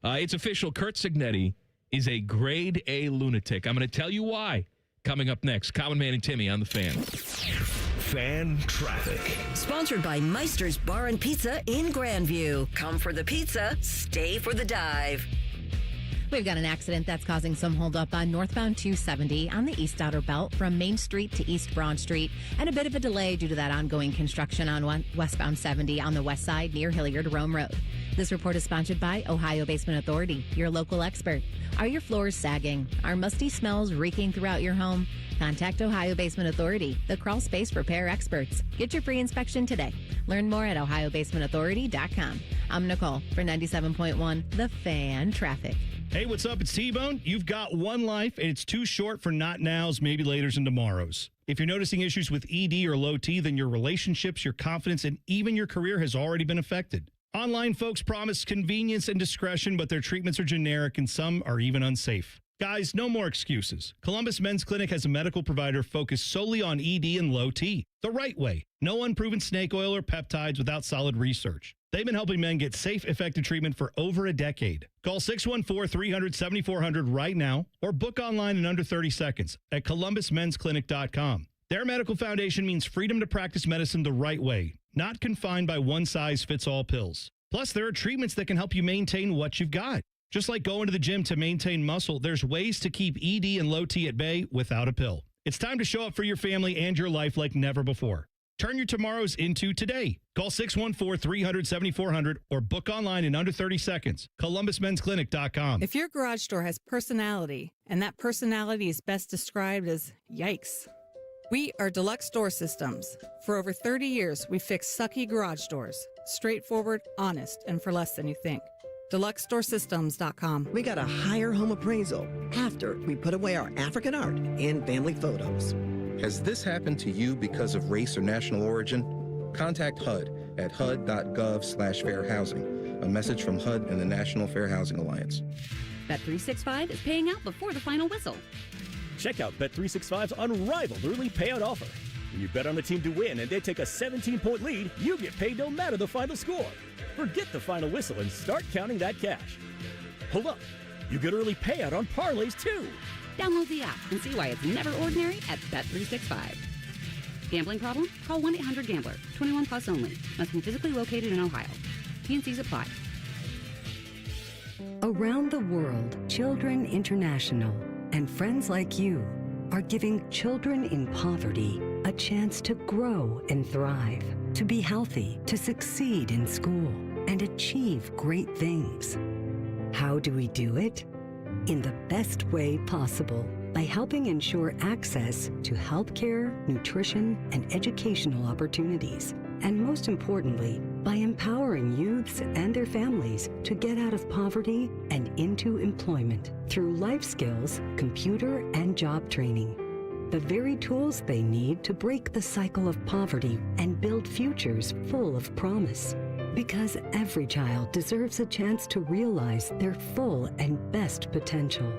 It's official. Kurt Signetti is a grade A lunatic. I'm going to tell you why. Coming up next, Common Man and Timmy on The Fan. Fan Traffic. Sponsored by Meister's Bar and Pizza in Grandview. Come for the pizza, stay for the dive. We've got an accident that's causing some holdup on northbound 270 on the East Outer Belt from Main Street to East Broad Street, and a bit of a delay due to that ongoing construction on westbound 70 on the west side near Hilliard Rome Road. This report is sponsored by Ohio Basement Authority, your local expert. Are your floors sagging? Are musty smells reeking throughout your home? Contact Ohio Basement Authority, the crawl space repair experts. Get your free inspection today. Learn more at ohiobasementauthority.com. I'm Nicole for 97.1 The Fan Traffic. Hey, what's up? It's T-Bone. You've got one life, and it's too short for not nows, maybe laters, and tomorrows. If you're noticing issues with ED or low T, then your relationships, your confidence, and even your career has already been affected. Online folks promise convenience and discretion, but their treatments are generic, and some are even unsafe. Guys, no more excuses. Columbus Men's Clinic has a medical provider focused solely on ED and low T. The right way. No unproven snake oil or peptides without solid research. They've been helping men get safe, effective treatment for over a decade. Call 614-300-7400 right now or book online in under 30 seconds at columbusmensclinic.com. Their medical foundation means freedom to practice medicine the right way, not confined by one-size-fits-all pills. Plus, there are treatments that can help you maintain what you've got. Just like going to the gym to maintain muscle, there's ways to keep ED and low T at bay without a pill. It's time to show up for your family and your life like never before. Turn your tomorrows into today. Call 614-300-7400 or book online in under 30 seconds. columbusmensclinic.com. If your garage door has personality, and that personality is best described as yikes. We are Deluxe Door Systems. For over 30 years, we fix sucky garage doors. Straightforward, honest, and for less than you think. DeluxeDoorSystems.com. We got a higher home appraisal after we put away our African art and family photos. Has this happened to you because of race or national origin? Contact HUD at hud.gov/fair housing. A message from HUD and the National Fair Housing Alliance. Bet365 is paying out before the final whistle. Check out Bet365's unrivaled early payout offer. When you bet on the team to win and they take a 17-point lead, you get paid no matter the final score. Forget the final whistle and start counting that cash. Hold up. You get early payout on parlays, too. Download the app and see why it's never ordinary at Bet365. Gambling problem? Call 1-800-GAMBLER. 21 plus only. Must be physically located in Ohio. T&Cs apply. Around the world, Children International and friends like you are giving children in poverty a chance to grow and thrive, to be healthy, to succeed in school, and achieve great things. How do we do it? In the best way possible, by helping ensure access to healthcare, nutrition, and educational opportunities. And most importantly, by empowering youths and their families to get out of poverty and into employment through life skills, computer, and job training. The very tools they need to break the cycle of poverty and build futures full of promise. Because every child deserves a chance to realize their full and best potential.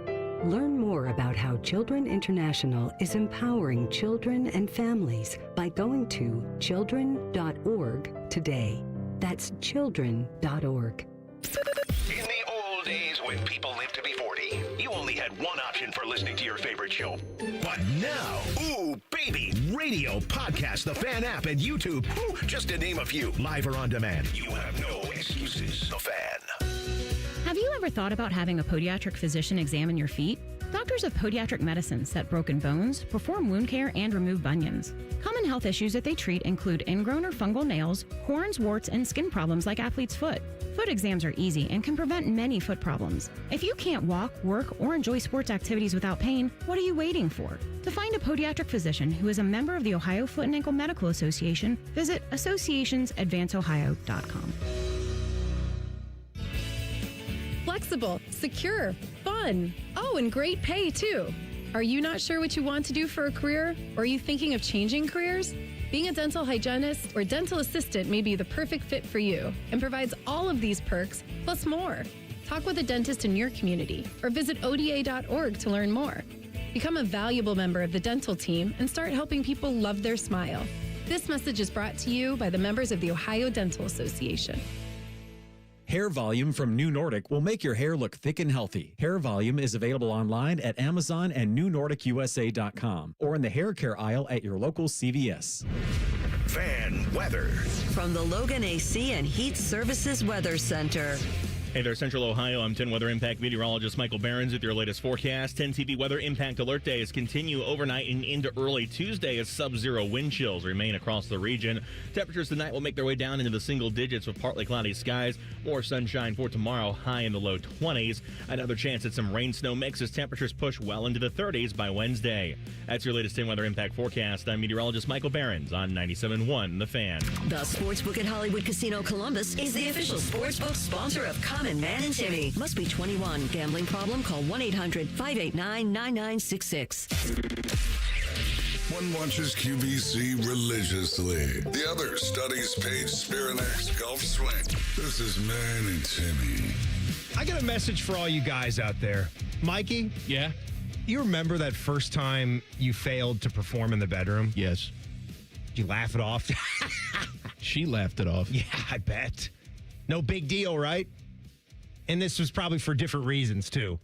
Learn more about how Children International is empowering children and families by going to children.org today. That's children.org. In the old days when people lived to be 40, you only had one option for listening to your favorite show. But now, ooh, baby, radio, podcast, the Fan app, and YouTube, ooh, just to name a few, live or on demand. You have no excuses. The Fan. Have you ever thought about having a podiatric physician examine your feet? Doctors of Podiatric Medicine set broken bones, perform wound care, and remove bunions. Common health issues that they treat include ingrown or fungal nails, corns, warts, and skin problems like athlete's foot. Foot exams are easy and can prevent many foot problems. If you can't walk, work, or enjoy sports activities without pain, what are you waiting for? To find a podiatric physician who is a member of the Ohio Foot and Ankle Medical Association, visit associationsadvanceohio.com. Flexible, secure, fun. Oh, and great pay, too. Are you not sure what you want to do for a career? Or are you thinking of changing careers? Being a dental hygienist or dental assistant may be the perfect fit for you and provides all of these perks, plus more. Talk with a dentist in your community or visit ODA.org to learn more. Become a valuable member of the dental team and start helping people love their smile. This message is brought to you by the members of the Ohio Dental Association. Hair Volume from New Nordic will make your hair look thick and healthy. Hair Volume is available online at Amazon and newnordicusa.com or in the hair care aisle at your local CVS. Fan weather. From the Logan AC and Heat Services Weather Center. Hey there, Central Ohio. I'm 10 Weather Impact meteorologist Michael Behrens with your latest forecast. 10 TV Weather Impact Alert Days continue overnight and into early Tuesday as sub-zero wind chills remain across the region. Temperatures tonight will make their way down into the single digits with partly cloudy skies. More sunshine for tomorrow, high in the low 20s. Another chance at some rain snow mix as temperatures push well into the 30s by Wednesday. That's your latest 10 Weather Impact forecast. I'm meteorologist Michael Behrens on 97.1 The Fan. The Sportsbook at Hollywood Casino Columbus is the official sportsbook sponsor of Common Man and Timmy. Must be 21. Gambling problem? Call 1-800-589-9966. One watches QVC religiously. The other studies Paige Spirinak's golf swing. This is Man and Timmy. I got a message for all you guys out there. Mikey? Yeah? You remember that first time you failed to perform in the bedroom? Yes. Did you laugh it off? She laughed it off. Yeah, I bet. No big deal, right? And this was probably for different reasons, too.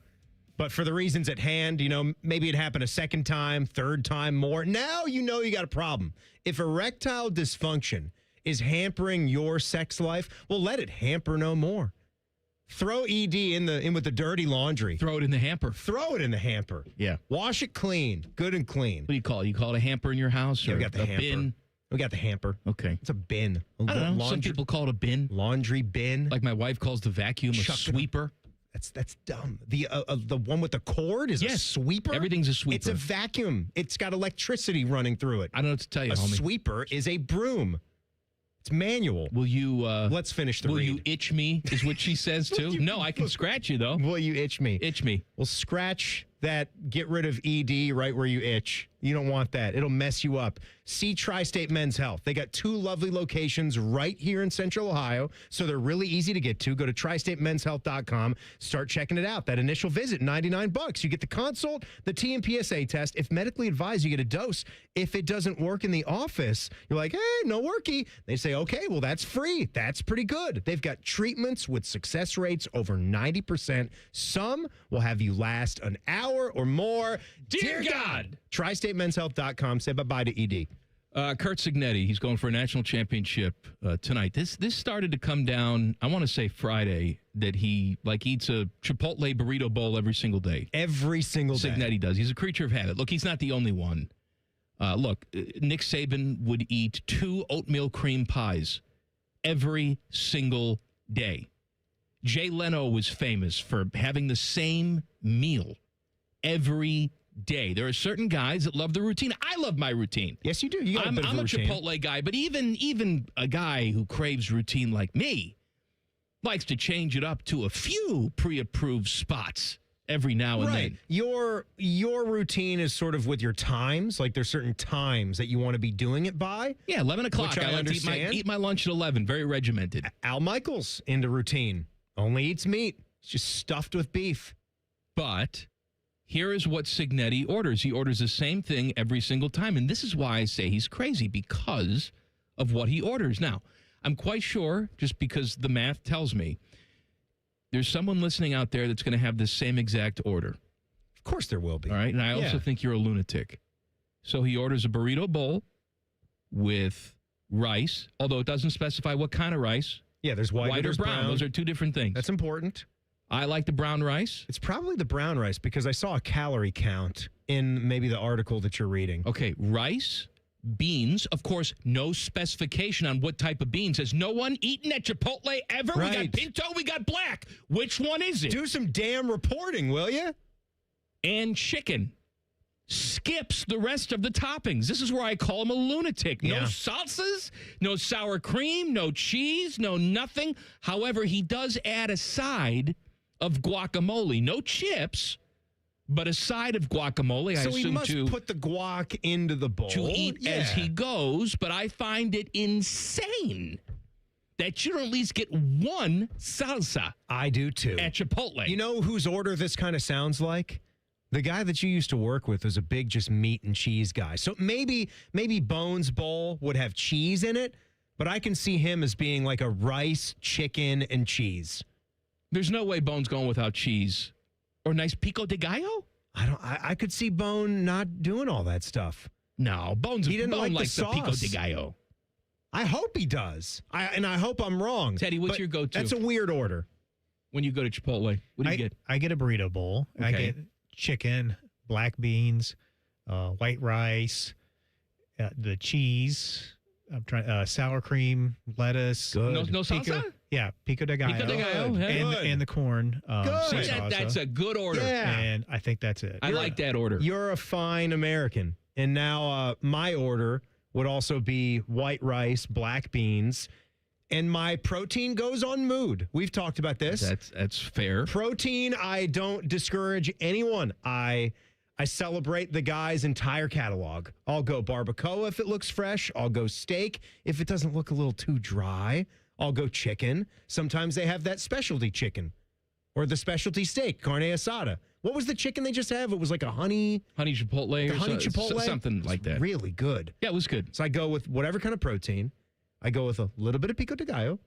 But for the reasons at hand, you know, maybe it happened a second time, third time more. Now you know you got a problem. If erectile dysfunction is hampering your sex life, well, let it hamper no more. Throw ED in with the dirty laundry. Throw it in the hamper. Throw it in the hamper. Yeah. Wash it clean, good and clean. What do you call it? You call it a hamper in your house? Yeah, or we got the a hamper. bin? We got the hamper. Okay. It's a bin. I don't know. Some people call it a bin. Laundry bin. Like my wife calls the vacuum a sweeper. That's dumb. The one with the cord is a sweeper? Everything's a sweeper. It's a vacuum. It's got electricity running through it. I don't know what to tell you, A homie. sweeper is a broom. It's manual. Will you... Let's finish the Will read. you itch me, is what she says, too? No, I can scratch you, though. Will you itch me? Itch me. Well, scratch that. Get rid of ED right where you itch. You don't want that. It'll mess you up. See Tri-State Men's Health. They got 2 lovely locations right here in Central Ohio, so they're really easy to get to. Go to tristatemenshealth.com. Start checking it out. That initial visit, $99. You get the consult, the TMPSA test. If medically advised, you get a dose. If it doesn't work in the office, you're like, hey, no worky. They say, okay, well, that's free. That's pretty good. They've got treatments with success rates over 90%. Some will have you last an hour or more. Dear God! TriStateMen'sHealth.com. Say bye-bye to ED. Kurt Cignetti, he's going for a national championship tonight. This started to come down, I want to say Friday, that he eats a Chipotle burrito bowl every single day. Every single day. Cignetti does. He's a creature of habit. Look, he's not the only one. Look, Nick Saban would eat 2 oatmeal cream pies every single day. Jay Leno was famous for having the same meal every day. There are certain guys that love the routine. I love my routine. Yes, you do. You got I'm a routine. Chipotle guy, but even a guy who craves routine like me likes to change it up to a few pre-approved spots every now and then. Your routine is sort of with your times. Like there's certain times that you want to be doing it by. Yeah, 11 o'clock. I like to eat my lunch at 11. Very regimented. Al Michaels into routine. Only eats meat. It's just stuffed with beef. But here is what Signetti orders. He orders the same thing every single time. And this is why I say he's crazy, because of what he orders. Now, I'm quite sure, just because the math tells me, there's someone listening out there that's going to have the same exact order. Of course there will be. All right. And I also think you're a lunatic. So he orders a burrito bowl with rice, although it doesn't specify what kind of rice. Yeah, there's white or brown. Those are two different things. That's important. I like the brown rice. It's probably the brown rice because I saw a calorie count in maybe the article that you're reading. Okay, rice, beans, of course, no specification on what type of beans. Has no one eaten at Chipotle ever? Right. We got pinto, we got black. Which one is it? Do some damn reporting, will you? And chicken. Skips the rest of the toppings. This is where I call him a lunatic. No salsas, no sour cream, no cheese, no nothing. However, he does add a side of guacamole. No chips, but a side of guacamole. So I he assume must put the guac into the bowl. to eat as he goes, but I find it insane that you don't at least get one salsa. I do too. At Chipotle. You know whose order this kind of sounds like? The guy that you used to work with was a big just meat and cheese guy. So maybe Bones Bowl would have cheese in it, but I can see him as being like a rice, chicken, and cheese. There's no way Bone's going without cheese. Or nice pico de gallo? I could see Bone not doing all that stuff. No, He didn't Bone like likes the the pico sauce. de gallo. I hope he does. I hope I'm wrong. Teddy, what's But your go-to? That's a weird order. When you go to Chipotle, what do you get? I get a burrito bowl. I Okay. get chicken, black beans, white rice, the cheese. I'm trying sour cream, lettuce. Good. No salsa? Pico de gallo. Pico de gallo, yeah. And the corn. soy salsa. That's a good order. Yeah. And I think that's it. I like that order. You're a fine American. And now my order would also be white rice, black beans, and my protein goes on mood. We've talked about this. That's fair. Protein, I don't discourage anyone. I celebrate the guy's entire catalog. I'll go barbacoa if it looks fresh. I'll go steak if it doesn't look a little too dry. I'll go chicken. Sometimes they have that specialty chicken or the specialty steak, carne asada. What was the chicken they just have? It was like a honey chipotle or honey chipotle? something like that. Really good. Yeah, it was good. So I go with whatever kind of protein. I go with a little bit of pico de gallo,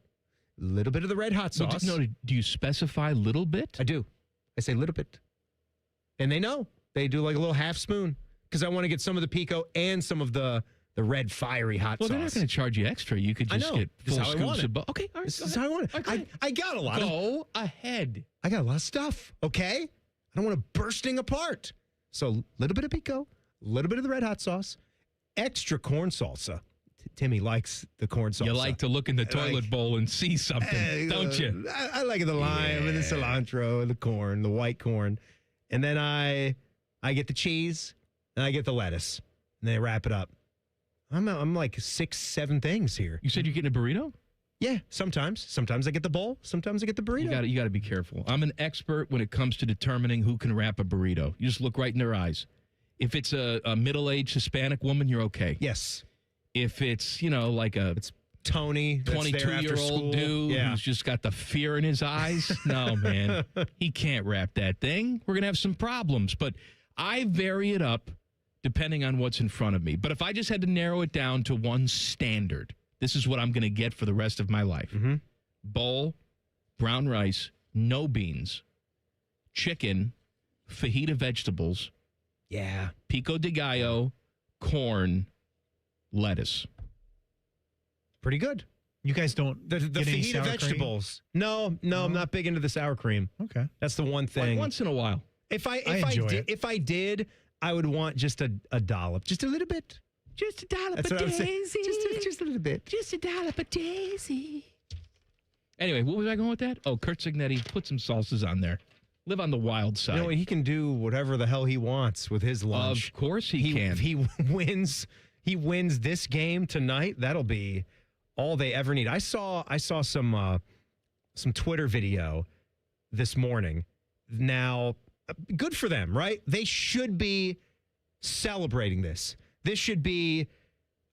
a little bit of the red hot sauce. Do you specify little bit? I do. I say little bit. And they know. They do like a little half spoon because I want to get some of the pico and some of the red fiery hot sauce. Well, they're not going to charge you extra. You could just get This full is how I want scoops it. of okay, all right. This is how I want it. Okay. I got a lot Go ahead. I got a lot of stuff, okay? I don't want it bursting apart. So a little bit of pico, a little bit of the red hot sauce, extra corn salsa. Timmy likes the corn salsa. You like to look in the toilet bowl and see something, don't you? I like the lime and the cilantro and the corn, the white corn. And then I get the cheese and I get the lettuce. And they wrap it up. I'm like 6-7 things here. You said you're getting a burrito? Yeah, sometimes. Sometimes I get the bowl. Sometimes I get the burrito. You got to be careful. I'm an expert when it comes to determining who can wrap a burrito. You just look right in their eyes. If it's a middle-aged Hispanic woman, you're okay. Yes. If it's, like it's Tony, 22-year-old dude who's just got the fear in his eyes, no, man. He can't wrap that thing. We're going to have some problems. But I vary it up depending on what's in front of me. But if I just had to narrow it down to one standard, this is what I'm going to get for the rest of my life. Mm-hmm. Bowl, brown rice, no beans, chicken, fajita vegetables, pico de gallo, corn, lettuce. Pretty good. You guys don't the get any fajita sour vegetables. No, I'm not big into the sour cream. Okay. That's the one thing. Like once in a while. If I enjoy it. I did, I would want just a dollop, just a little bit. Just a dollop That's of what I'm saying. Daisy. Just a little bit. Just a dollop of Daisy. Anyway, what was I going with that? Oh, Kurt Signetti, put some salsas on there. Live on the wild side. You know, he can do whatever the hell he wants with his lunch. Of course he can. If he wins this game tonight, that'll be all they ever need. I saw some Twitter video this morning. Now, good for them, right? They should be celebrating this. This should be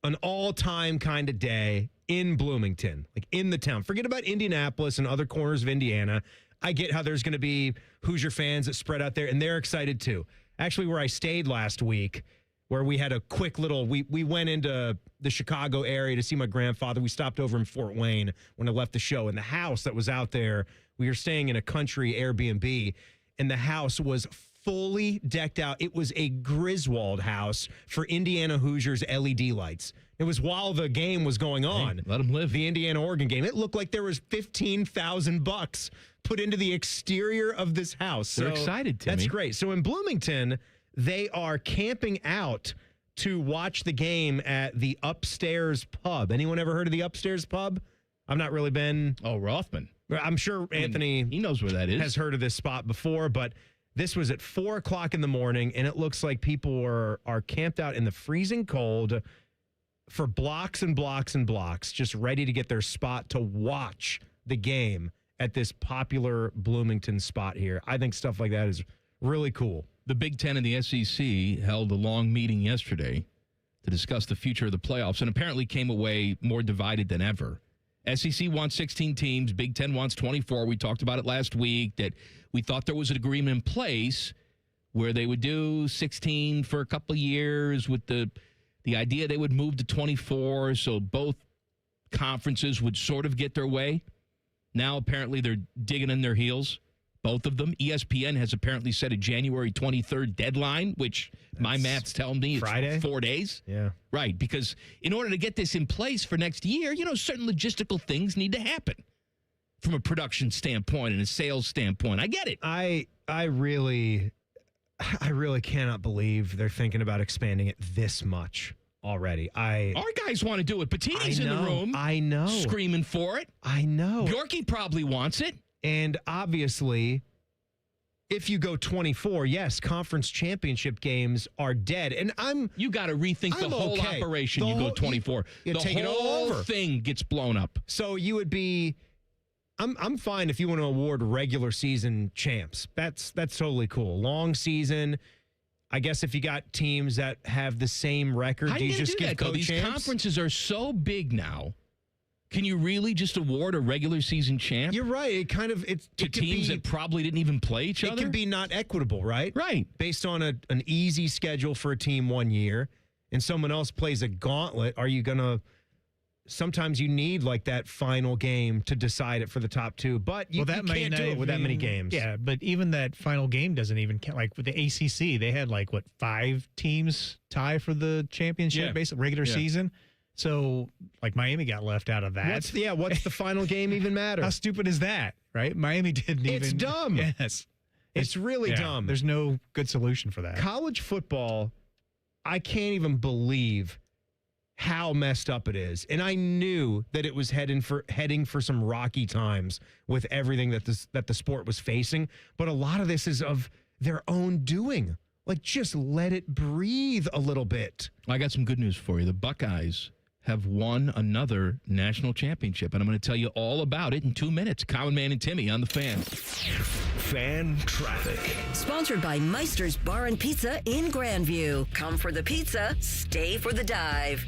an all-time kind of day in Bloomington, like in the town. Forget about Indianapolis and other corners of Indiana. I get how there's going to be Hoosier fans that spread out there, and they're excited too. Actually, where I stayed last week, where we had a quick little, we went into the Chicago area to see my grandfather. We stopped over in Fort Wayne when I left the show. And the house that was out there, we were staying in a country Airbnb, and the house was fully decked out. It was a Griswold house for Indiana Hoosiers LED lights. It was while the game was going on. Hey, let them live. The Indiana-Oregon game. It looked like there was $15,000 put into the exterior of this house. They're excited, Timmy. That's great. So in Bloomington, they are camping out to watch the game at the Upstairs Pub. Anyone ever heard of the Upstairs Pub? I've not really been. Oh, Rothman. I'm sure Anthony he knows where that is. Has heard of this spot before, but this was at 4 o'clock in the morning, and it looks like people are camped out in the freezing cold for blocks and blocks and blocks, just ready to get their spot to watch the game at this popular Bloomington spot here. I think stuff like that is really cool. The Big Ten and the SEC held a long meeting yesterday to discuss the future of the playoffs and apparently came away more divided than ever. SEC wants 16 teams. Big Ten wants 24. We talked about it last week that we thought there was an agreement in place where they would do 16 for a couple of years with the idea they would move to 24 so both conferences would sort of get their way. Now, apparently, they're digging in their heels, both of them. ESPN has apparently set a January 23rd deadline, which my math's telling me it's Friday? 4 days. Yeah. Right, because in order to get this in place for next year, certain logistical things need to happen from a production standpoint and a sales standpoint. I get it. I really cannot believe they're thinking about expanding it this much already. Our guys want to do it. Patini's in the room. I know. Screaming for it. I know. Bjorky probably wants it. And obviously, if you go 24, yes, conference championship games are dead. And you got to rethink the whole operation. You go 24. You the take it all whole over. thing gets blown up. So you would be. I'm fine if you want to award regular season champs. That's totally cool. Long season. I guess if you got teams that have the same record, How do you do just do give that, though? co-champs? These conferences are so big now. Can you really just award a regular season champ? You're right. It to teams that probably didn't even play each other. It can be not equitable, right? Right. Based on an easy schedule for a team one year, and someone else plays a gauntlet. Are you gonna? Sometimes you need like that final game to decide it for the top two, but you can't do it with that many games. Yeah, but even that final game doesn't even count. Like with the ACC, they had 5 teams tie for the championship, basically regular season. So Miami got left out of that. What's the final game even matter? How stupid is that, right? Miami didn't even. It's dumb. Yes, it's really dumb. There's no good solution for that. College football, I can't even believe how messed up it is. And I knew that it was heading for some rocky times with everything that the sport was facing. But a lot of this is of their own doing. Just let it breathe a little bit. I got some good news for you. The Buckeyes have won another national championship, and I'm going to tell you all about it in 2 minutes. Common Man and Timmy on the Fan. Fan traffic. Sponsored by Meister's Bar and Pizza in Grandview. Come for the pizza, stay for the dive.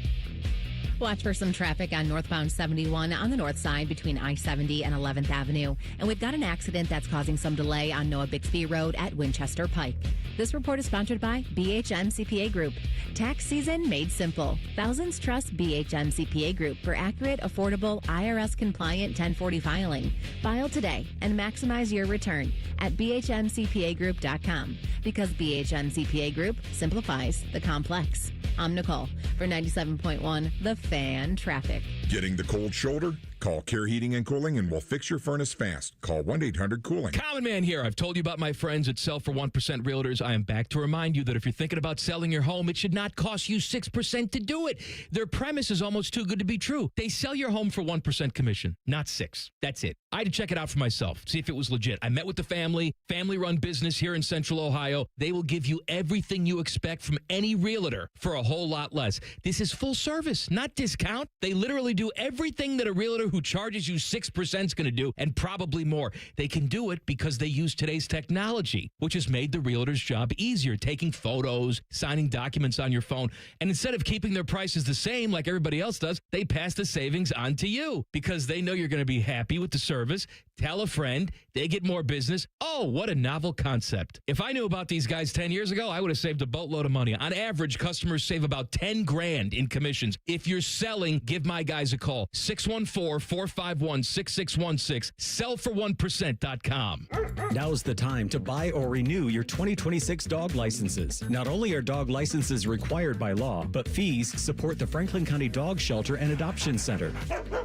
Watch for some traffic on northbound 71 on the north side between I-70 and 11th Avenue. And we've got an accident that's causing some delay on Noah Bixby Road at Winchester Pike. This report is sponsored by BHM CPA Group. Tax season made simple. Thousands trust BHM CPA Group for accurate, affordable, IRS-compliant 1040 filing. File today and maximize your return at bhmcpagroup.com because BHM CPA Group simplifies the complex. I'm Nicole for 97.1 The Fan Traffic. Getting the cold shoulder? Call Care Heating and Cooling and we'll fix your furnace fast. Call 1-800-COOLING. Common Man here. I've told you about my friends at Sell for 1% Realtors. I am back to remind you that if you're thinking about selling your home, it should not cost you 6% to do it. Their premise is almost too good to be true. They sell your home for 1% commission, not 6. That's it. I had to check it out for myself, see if it was legit. I met with the family-run business here in Central Ohio. They will give you everything you expect from any realtor for a whole lot less. This is full service, not discount. They literally do everything that a realtor who charges you 6% is going to do, and probably more. They can do it because they use today's technology, which has made the realtor's job easier, taking photos, signing documents on your phone. And instead of keeping their prices the same like everybody else does, they pass the savings on to you because they know you're going to be happy with the service. Tell a friend, they get more business. Oh, what a novel concept. If I knew about these guys 10 years ago, I would have saved a boatload of money. On average, customers save about 10 grand in commissions. If you're selling, give my guys a call. 614-451-6616. Sellfor1%.com. Now's the time to buy or renew your 2026 dog licenses. Not only are dog licenses required by law, but fees support the Franklin County Dog Shelter and Adoption Center.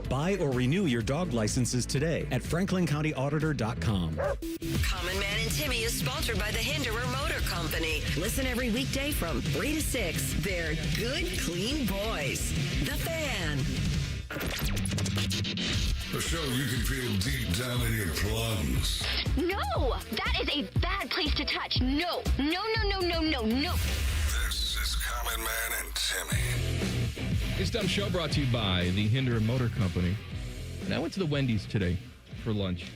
Buy or renew your dog licenses today at franklincountyauditor.com. Common Man and Timmy is sponsored by the Hinderer Motor Company. Listen every weekday from 3 to 6. They're good, clean boys. The Fan. A show you can feel deep down in your plums. No, that is a bad place to touch. No, no, no, no, no, no, no. This is Common Man and Timmy. This dumb show brought to you by the Hinderer Motor Company. And I went to the Wendy's today for lunch.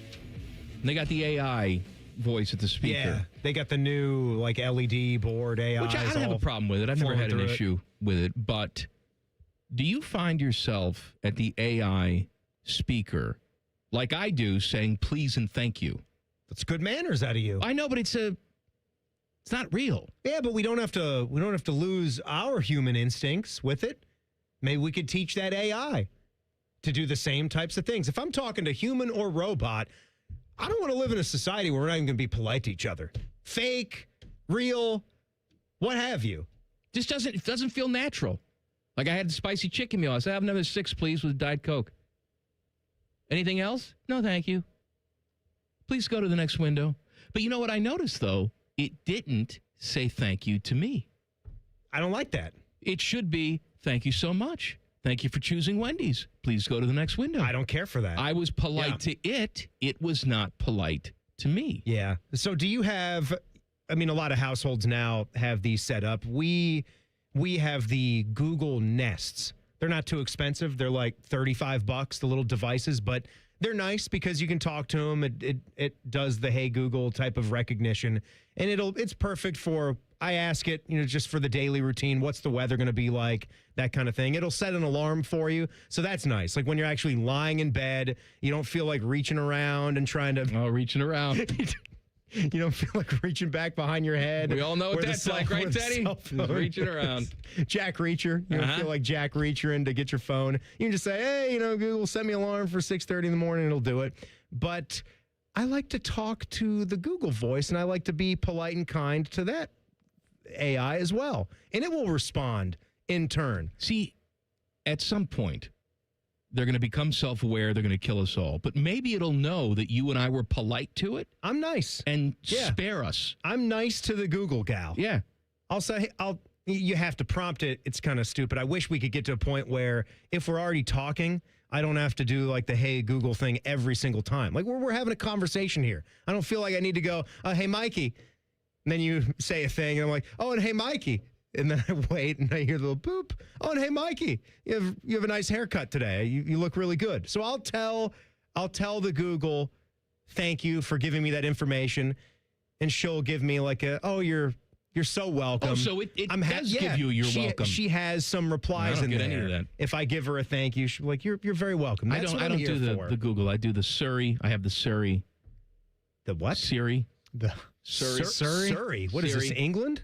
And they got the AI voice at the speaker. Yeah, they got the new like LED board AI. Which I don't have a problem with it. I've never had an issue with it. But do you find yourself at the AI speaker like I do saying please and thank you? That's good manners out of you. I know, but it's not real. Yeah, but we don't have to lose our human instincts with it. Maybe we could teach that AI to do the same types of things. If I'm talking to human or robot, I don't want to live in a society where we're not even going to be polite to each other. Fake, real, what have you. Just doesn't feel natural. Like I had the spicy chicken meal. I said, have another 6, please, with Diet Coke. Anything else? No, thank you. Please go to the next window. But you know what I noticed, though? It didn't say thank you to me. I don't like that. It should be, thank you so much. Thank you for choosing Wendy's. Please go to the next window. I don't care for that. I was polite to it. It was not polite to me. Yeah. So do you have, I mean, a lot of households now have these set up. We have the Google Nests. They're not too expensive. They're like $35, the little devices, but they're nice because you can talk to them. It does the Hey Google type of recognition, and it's perfect for, I ask it, just for the daily routine. What's the weather going to be like? That kind of thing. It'll set an alarm for you. So that's nice. Like when you're actually lying in bed, you don't feel like reaching around and trying to. Oh, reaching around. You don't feel like reaching back behind your head. We all know what that's like, right, Teddy? Reaching around. Jack Reacher. You don't feel like Jack Reacher in to get your phone. You can just say, hey, Google, set me an alarm for 6:30 in the morning. It'll do it. But I like to talk to the Google voice, and I like to be polite and kind to that AI as well. And it will respond in turn. See, at some point, they're going to become self-aware. They're going to kill us all. But maybe it'll know that you and I were polite to it. I'm nice. And spare us. I'm nice to the Google gal. Yeah. I'll say, you have to prompt it. It's kind of stupid. I wish we could get to a point where if we're already talking, I don't have to do like the Hey Google thing every single time. Like we're having a conversation here. I don't feel like I need to go, hey, Mikey. And then you say a thing and I'm like, oh, and hey, Mikey. And then I wait and I hear the little boop. Oh, and hey, Mikey, you have a nice haircut today. You look really good. So I'll tell the Google, thank you for giving me that information. And she'll give me like you're so welcome. Oh, so it does give you you're welcome. She has some replies in there. I don't get any of that. If I give her a thank you, she'll be like, you're very welcome. That's I don't do the Google. I do the Surrey. I have the Surrey. The what? Siri. The Surrey. Surrey. What is this, England?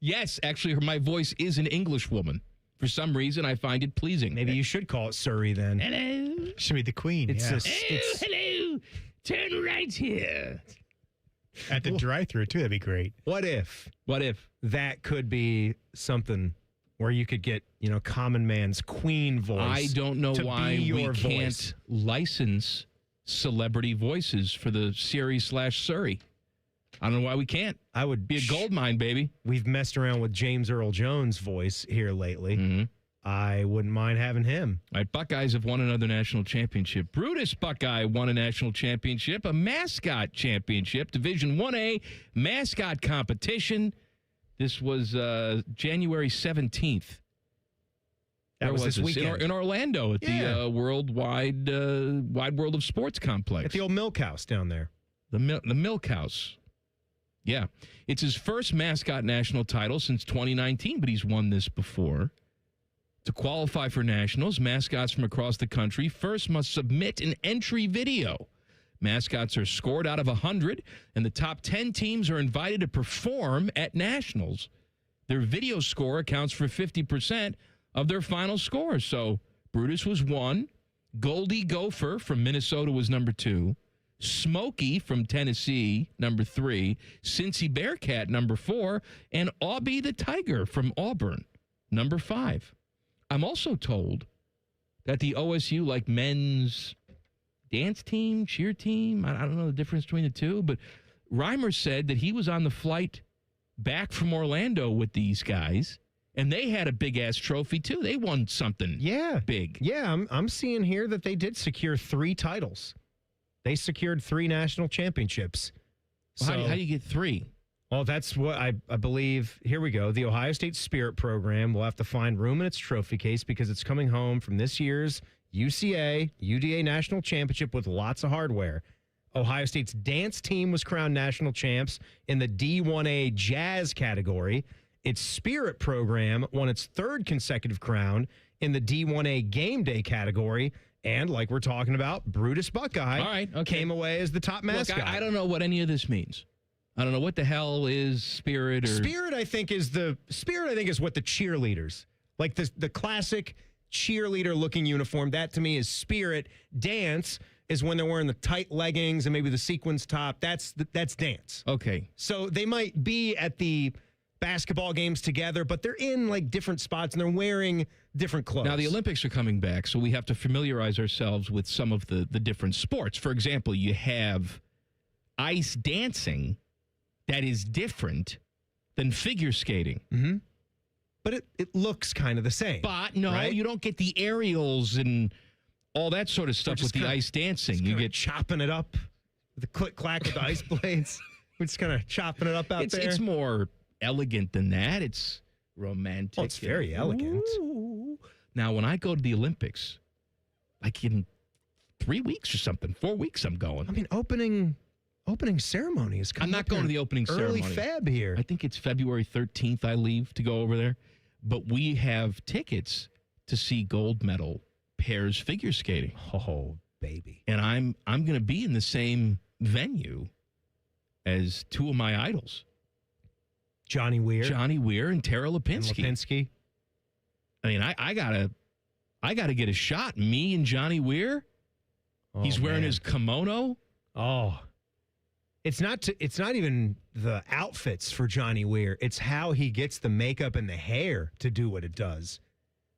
Yes, actually, my voice is an English woman. For some reason, I find it pleasing. Maybe you should call it Surrey then. Hello. Should be the Queen. Hello. Turn right here. At the drive-thru too. That'd be great. What if that could be something where you could get, common man's queen voice. I don't know why we can't license celebrity voices for the Siri/Surrey. I don't know why we can't. I would be a gold mine, baby. We've messed around with James Earl Jones' voice here lately. Mm-hmm. I wouldn't mind having him. All right, Buckeyes have won another national championship. Brutus Buckeye won a national championship, a mascot championship, Division 1A mascot competition. This was January 17th. That was this weekend. In Orlando at the Wide World of Sports complex. At the old Milk House down there. The Milk House. Yeah. It's his first mascot national title since 2019, but he's won this before. To qualify for nationals, mascots from across the country first must submit an entry video. Mascots are scored out of 100, and the top 10 teams are invited to perform at nationals. Their video score accounts for 50% of their final score. So Brutus was 1, Goldie Gopher from Minnesota was number 2, Smokey from Tennessee, number 3, Cincy Bearcat, number 4, and Aubie the Tiger from Auburn, number 5. I'm also told that the OSU, men's dance team, cheer team, I don't know the difference between the two, but Reimer said that he was on the flight back from Orlando with these guys, and they had a big-ass trophy, too. They won something big. Yeah, I'm seeing here that they did secure 3 titles. They secured 3 national championships. Well, how do you get 3? Well, that's what I believe. Here we go. The Ohio State Spirit Program will have to find room in its trophy case because it's coming home from this year's UDA National Championship with lots of hardware. Ohio State's dance team was crowned national champs in the D1A Jazz category. Its Spirit Program won its 3rd consecutive crown in the D1A Game Day category. And like we're talking about, Brutus Buckeye came away as the top mascot. Look, I don't know what any of this means. I don't know what the hell is Spirit or Spirit. I think is what the cheerleaders, like the classic cheerleader looking uniform. That to me is Spirit. Dance is when they're wearing the tight leggings and maybe the sequins top. That's dance. Okay. So they might be at the basketball games together, but they're in different spots and they're wearing different clothes. Now the Olympics are coming back, so we have to familiarize ourselves with some of the different sports. For example, you have ice dancing. That is different than figure skating. Mm-hmm. But it looks kind of the same. But no, right? You don't get the aerials and all that sort of stuff with the ice dancing. You get chopping it up with the click-clack with the ice blades. We're just kind of chopping it up out there. It's more elegant than that. It's romantic. Oh, it's very elegant. Ooh. Now, when I go to the Olympics, in 3 weeks or something, 4 weeks I'm going. I mean, opening ceremony is coming. I'm not going to the opening ceremony. Early Feb here. I think it's February 13th I leave to go over there. But we have tickets to see gold medal pairs figure skating. Oh, baby. And I'm going to be in the same venue as 2 of my idols. Johnny Weir and Tara Lipinski. I mean, I gotta get a shot. Me and Johnny Weir. Oh, he's wearing his kimono. Oh. It's not even the outfits for Johnny Weir. It's how he gets the makeup and the hair to do what it does.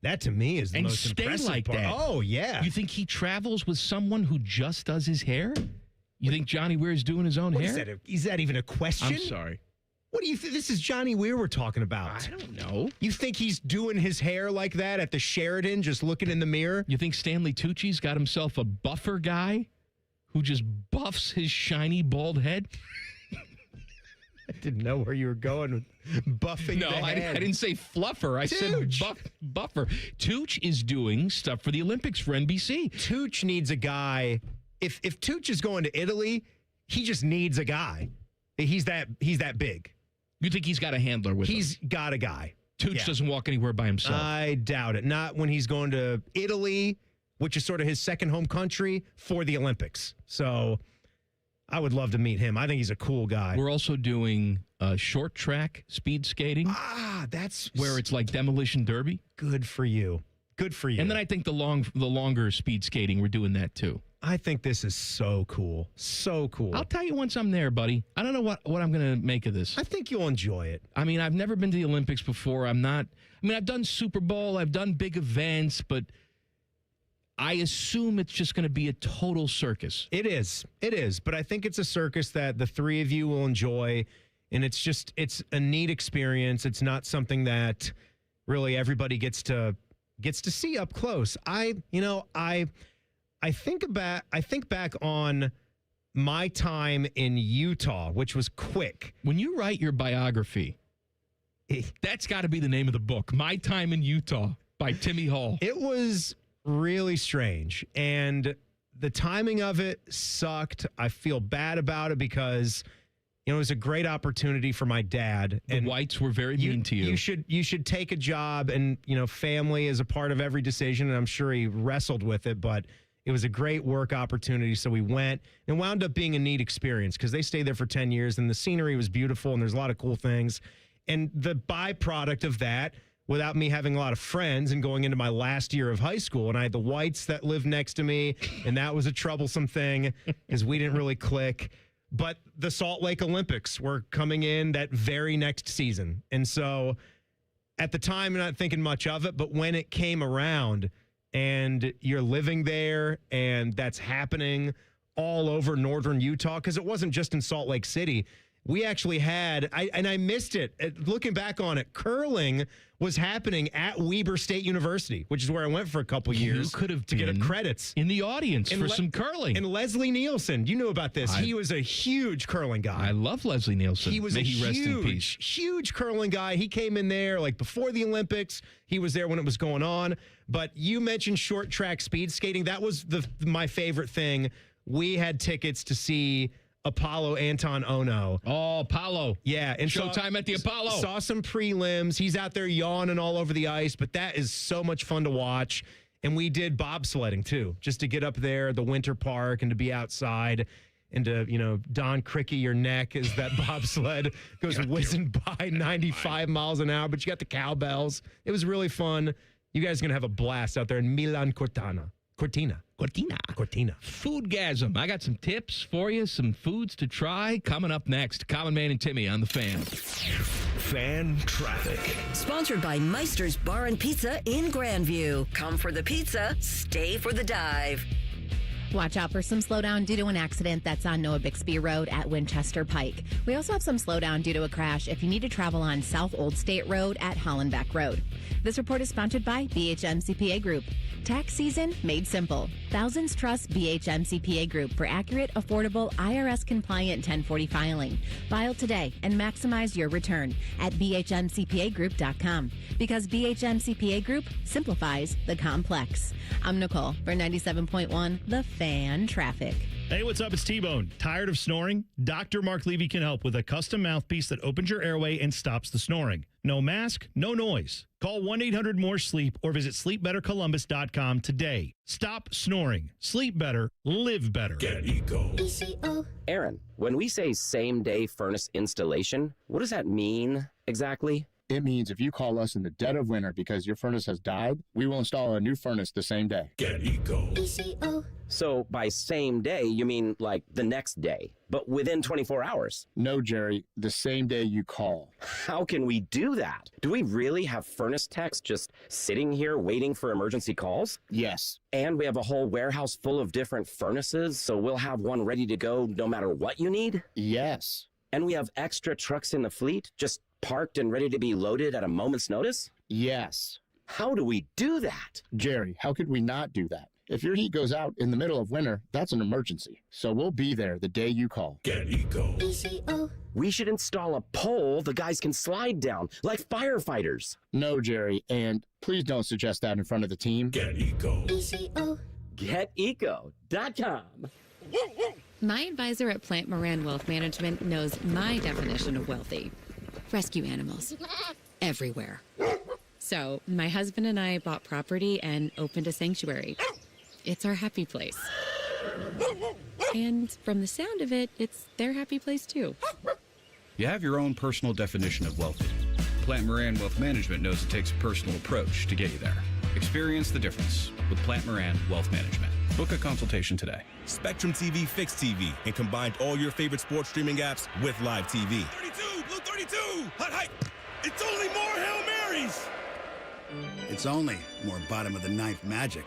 That to me is the most impressive like part. That. Oh, yeah. You think he travels with someone who just does his hair? You think Johnny Weir is doing his own hair? Is that even a question? I'm sorry. What do you think? This is Johnny Weir we're talking about. I don't know. You think he's doing his hair like that at the Sheraton, just looking in the mirror? You think Stanley Tucci's got himself a buffer guy who just buffs his shiny bald head? I didn't know where you were going with buffing the head. I didn't say fluffer. I said buffer. Tooch is doing stuff for the Olympics for NBC. Tooch needs a guy. If Tooch is going to Italy, he just needs a guy. He's that big. You think he's got a handler with him? He's got a guy. Tooch doesn't walk anywhere by himself. I doubt it. Not when he's going to Italy, which is sort of his second home country for the Olympics. So I would love to meet him. I think he's a cool guy. We're also doing short track speed skating. That's where it's like demolition derby. Good for you. Good for you. And then I think the longer speed skating, we're doing that too. I think this is so cool. So cool. I'll tell you once I'm there, buddy. I don't know what I'm going to make of this. I think you'll enjoy it. I mean, I've never been to the Olympics before. I've done Super Bowl, I've done big events, but I assume it's just going to be a total circus. It is. But I think it's a circus that the three of you will enjoy. And it's a neat experience. It's not something that really everybody gets to see up close. I think back on my time in Utah, which was quick. When you write your biography, that's got to be the name of the book. My Time in Utah by Timmy Hall. It was really strange, and the timing of it sucked. I feel bad about it because it was a great opportunity for my dad. The whites were very mean to you. You should take a job, and family is a part of every decision, and I'm sure he wrestled with it, but it was a great work opportunity, so we went, and wound up being a neat experience because they stayed there for 10 years, and the scenery was beautiful, and there's a lot of cool things. And the byproduct of that, without me having a lot of friends and going into my last year of high school, and I had the whites that lived next to me, and that was a troublesome thing because we didn't really click. But the Salt Lake Olympics were coming in that very next season. And so at the time, I'm not thinking much of it, but when it came around and you're living there and that's happening all over northern Utah, because it wasn't just in Salt Lake City. We actually had, I missed it. Looking back on it, curling was happening at Weber State University, which is where I went for a couple years. You could have to get credits in the audience for some curling. And Leslie Nielsen, you knew about this. He was a huge curling guy. I love Leslie Nielsen. He was huge curling guy. He came in there like before the Olympics. He was there when it was going on. But you mentioned short track speed skating. That was my favorite thing. We had tickets to see Apollo Anton Ono. Oh, Apollo. Yeah. And Showtime at the Apollo. Saw some prelims. He's out there yawning all over the ice, but that is so much fun to watch. And we did bobsledding too, just to get up there, the winter park, and to be outside and to, Don Cricky your neck as that bobsled goes whizzing by 95 miles an hour, but you got the cowbells. It was really fun. You guys are going to have a blast out there in Milan Cortina. Foodgasm. I got some tips for you, some foods to try. Coming up next, Common Man and Timmy on the Fan. Fan traffic. Sponsored by Meister's Bar and Pizza in Grandview. Come for the pizza, stay for the dive. Watch out for some slowdown due to an accident that's on Noah Bixby Road at Winchester Pike. We also have some slowdown due to a crash if you need to travel on South Old State Road at Hollenbeck Road. This report is sponsored by BHM CPA Group. Tax season made simple. Thousands trust BHM CPA Group for accurate, affordable, IRS-compliant 1040 filing. File today and maximize your return at bhmcpagroup.com because BHM CPA Group simplifies the complex. I'm Nicole for 97.1 The Fan Traffic. Hey, what's up? It's T-Bone. Tired of snoring? Dr. Mark Levy can help with a custom mouthpiece that opens your airway and stops the snoring. No mask, no noise. Call 1-800-MORE-SLEEP or visit sleepbettercolumbus.com today. Stop snoring. Sleep better. Live better. Get Eco. Aaron, when we say same-day furnace installation, what does that mean exactly? It means if you call us in the dead of winter because your furnace has died, we will install a new furnace the same day. Get Eco. So by same day, you mean like the next day, but within 24 hours? No, Jerry, the same day you call. How can we do that? Do we really have furnace techs just sitting here waiting for emergency calls? Yes. And we have a whole warehouse full of different furnaces, so we'll have one ready to go no matter what you need? Yes. And we have extra trucks in the fleet, just parked and ready to be loaded at a moment's notice? Yes. How do we do that? Jerry, how could we not do that? If your heat goes out in the middle of winter, that's an emergency. So we'll be there the day you call. Get Eco. We should install a pole the guys can slide down, like firefighters. No, Jerry, and please don't suggest that in front of the team. Get Eco. GetEco.com. My advisor at Plant Moran Wealth Management knows my definition of wealthy. Rescue animals. Everywhere. So, my husband and I bought property and opened a sanctuary. It's our happy place. And from the sound of it, it's their happy place too. You have your own personal definition of wealthy. Plant Moran Wealth Management knows it takes a personal approach to get you there. Experience the difference with Plant Moran Wealth Management. Book a consultation today. Spectrum TV fixed TV and combined all your favorite sports streaming apps with live TV. 32, Blue 32, hot height. It's only more Hail Marys. It's only more bottom of the ninth magic.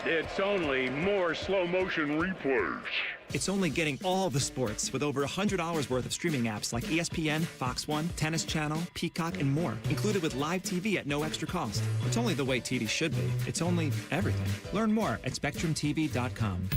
It's only more slow motion replays. It's only getting all the sports with over $100 worth of streaming apps like ESPN, Fox One, Tennis Channel, Peacock, and more, included with live TV at no extra cost. It's only the way TV should be. It's only everything. Learn more at SpectrumTV.com.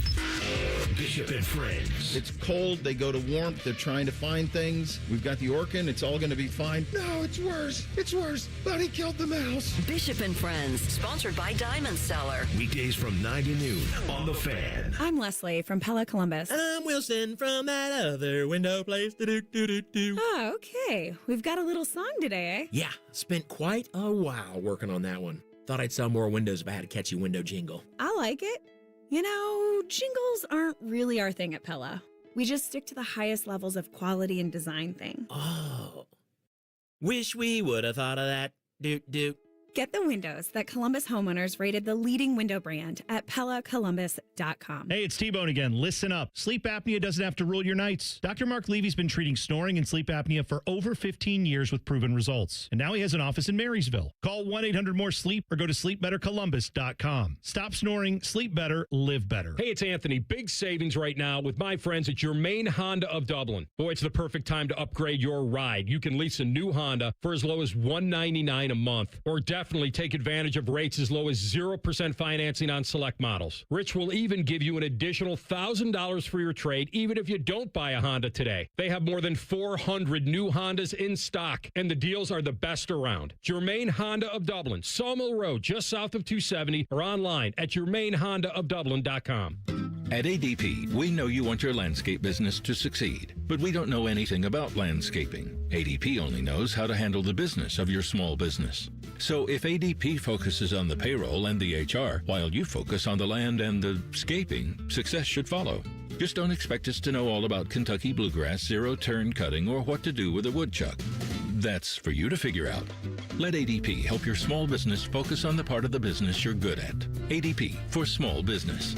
Bishop and Friends. It's cold. They go to warmth. They're trying to find things. We've got the Orkin. It's all going to be fine. No, it's worse. It's worse. Bunny killed the mouse. Bishop and Friends, sponsored by Diamond Cellar. Weekdays from 9 to noon on The Fan. I'm Leslie from Pella Columbus. And I'm Wilson from that other window place. Oh, okay. We've got a little song today, eh? Yeah, spent quite a while working on that one. Thought I'd sell more windows if I had a catchy window jingle. I like it. You know, jingles aren't really our thing at Pella. We just stick to the highest levels of quality and design thing. Oh. Wish we would have thought of that. Doot. Get the windows that Columbus homeowners rated the leading window brand at PellaColumbus.com. Hey, it's T-Bone again. Listen up. Sleep apnea doesn't have to rule your nights. Dr. Mark Levy's been treating snoring and sleep apnea for over 15 years with proven results. And now he has an office in Marysville. Call 1-800-MORE-SLEEP or go to sleepbettercolumbus.com. Stop snoring, sleep better, live better. Hey, it's Anthony. Big savings right now with my friends at Germain Honda of Dublin. Boy, it's the perfect time to upgrade your ride. You can lease a new Honda for as low as $199 a month, or definitely take advantage of rates as low as 0% financing on select models. Rich will even give you an additional $1,000 for your trade, even if you don't buy a Honda today. They have more than 400 new Hondas in stock, and the deals are the best around. Germain Honda of Dublin, Sawmill Road, just south of 270, or online at germainhondaofdublin.com. At ADP, we know you want your landscape business to succeed, but we don't know anything about landscaping. ADP only knows how to handle the business of your small business. So if ADP focuses on the payroll and the HR, while you focus on the land and the scaping, success should follow. Just don't expect us to know all about Kentucky bluegrass, zero-turn cutting, or what to do with a woodchuck. That's for you to figure out. Let ADP help your small business focus on the part of the business you're good at. ADP for small business.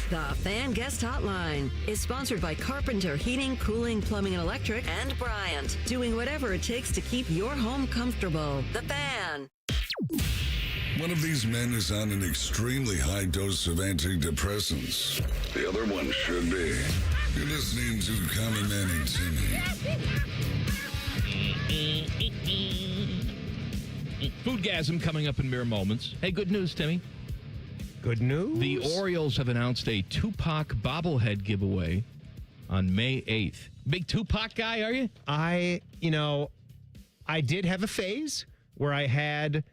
The Fan Guest Hotline is sponsored by Carpenter Heating, Cooling, Plumbing, and Electric, and Bryant, doing whatever it takes to keep your home comfortable. The Fan. One of these men is on an extremely high dose of antidepressants. The other one should be. You're listening to Common Man and Timmy. Foodgasm coming up in mere moments. Hey, good news, Timmy. Good news? The Orioles have announced a Tupac bobblehead giveaway on May 8th. Big Tupac guy, are you? I did have a phase where I had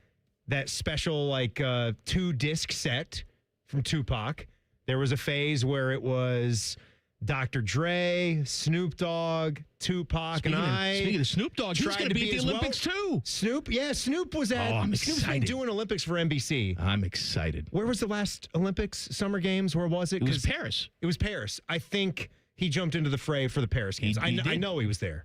that special, 2-disc set from Tupac. There was a phase where it was Dr. Dre, Snoop Dogg, Tupac, and I. Speaking of Snoop Dogg, he's going to be at the Olympics too. Snoop was at. Oh, I'm Snoop's been excited. doing Olympics for NBC. I'm excited. Where was the last Olympics Summer Games? Where was it? It was Paris. It was Paris. I think he jumped into the fray for the Paris Games. I know he was there.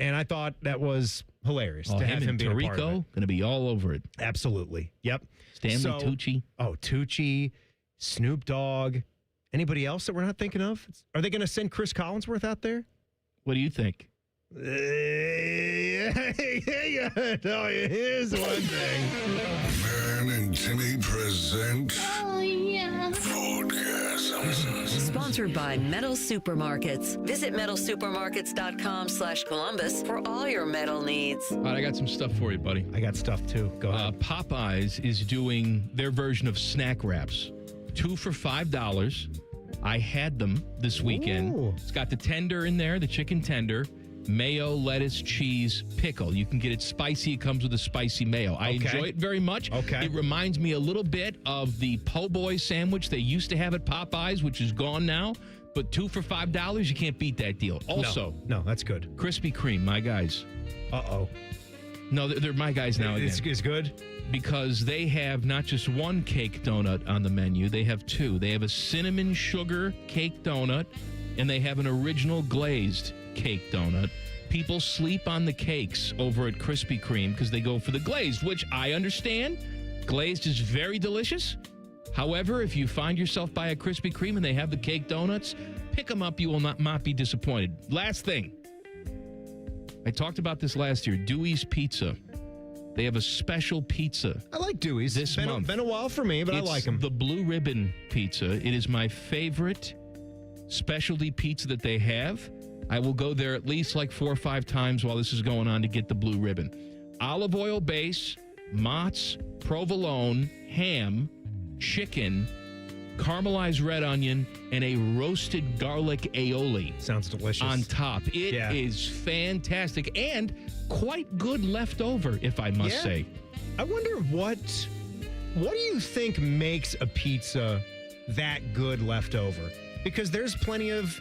And I thought that was hilarious to have him be a part of it. Going to be all over it. Absolutely. Yep. Stanley Tucci. Oh, Tucci, Snoop Dogg. Anybody else that we're not thinking of? Are they going to send Chris Collinsworth out there? What do you think? Here's one thing. Man and Timmy present Foodgasm. Sponsored by Metal Supermarkets. Visit metalsupermarkets.com/Columbus for all your metal needs. All right, I got some stuff for you, buddy. I got stuff too. Go ahead. Popeyes is doing their version of snack wraps. 2 for $5. I had them this weekend. Ooh. It's got the tender in there, the chicken tender, mayo, lettuce, cheese, pickle. You can get it spicy. It comes with a spicy mayo. I enjoy it very much. Okay. It reminds me a little bit of the po' boy sandwich they used to have at Popeyes, which is gone now. But 2 for $5, you can't beat that deal. Also, no, that's good. Krispy Kreme, my guys. Uh-oh. No, they're my guys now again. It's good? Because they have not just one cake donut on the menu, they have two. They have a cinnamon sugar cake donut, and they have an original glazed cake donut. People sleep on the cakes over at Krispy Kreme because they go for the glazed, which I understand. Glazed is very delicious, However, if you find yourself by a Krispy Kreme and they have the cake donuts, pick them up. You will not be disappointed. Last thing. I talked about this last year. Dewey's Pizza. They have a special pizza. I like Dewey's. This month. Been a while for me, but I like them. The Blue Ribbon Pizza. It is my favorite specialty pizza that they have. I will go there at least like 4 or 5 times while this is going on to get the Blue Ribbon. Olive oil base, mozz, provolone, ham, chicken, caramelized red onion, and a roasted garlic aioli. Sounds delicious. On top. It is fantastic and quite good leftover, if I must say. I wonder what do you think makes a pizza that good leftover? Because there's plenty of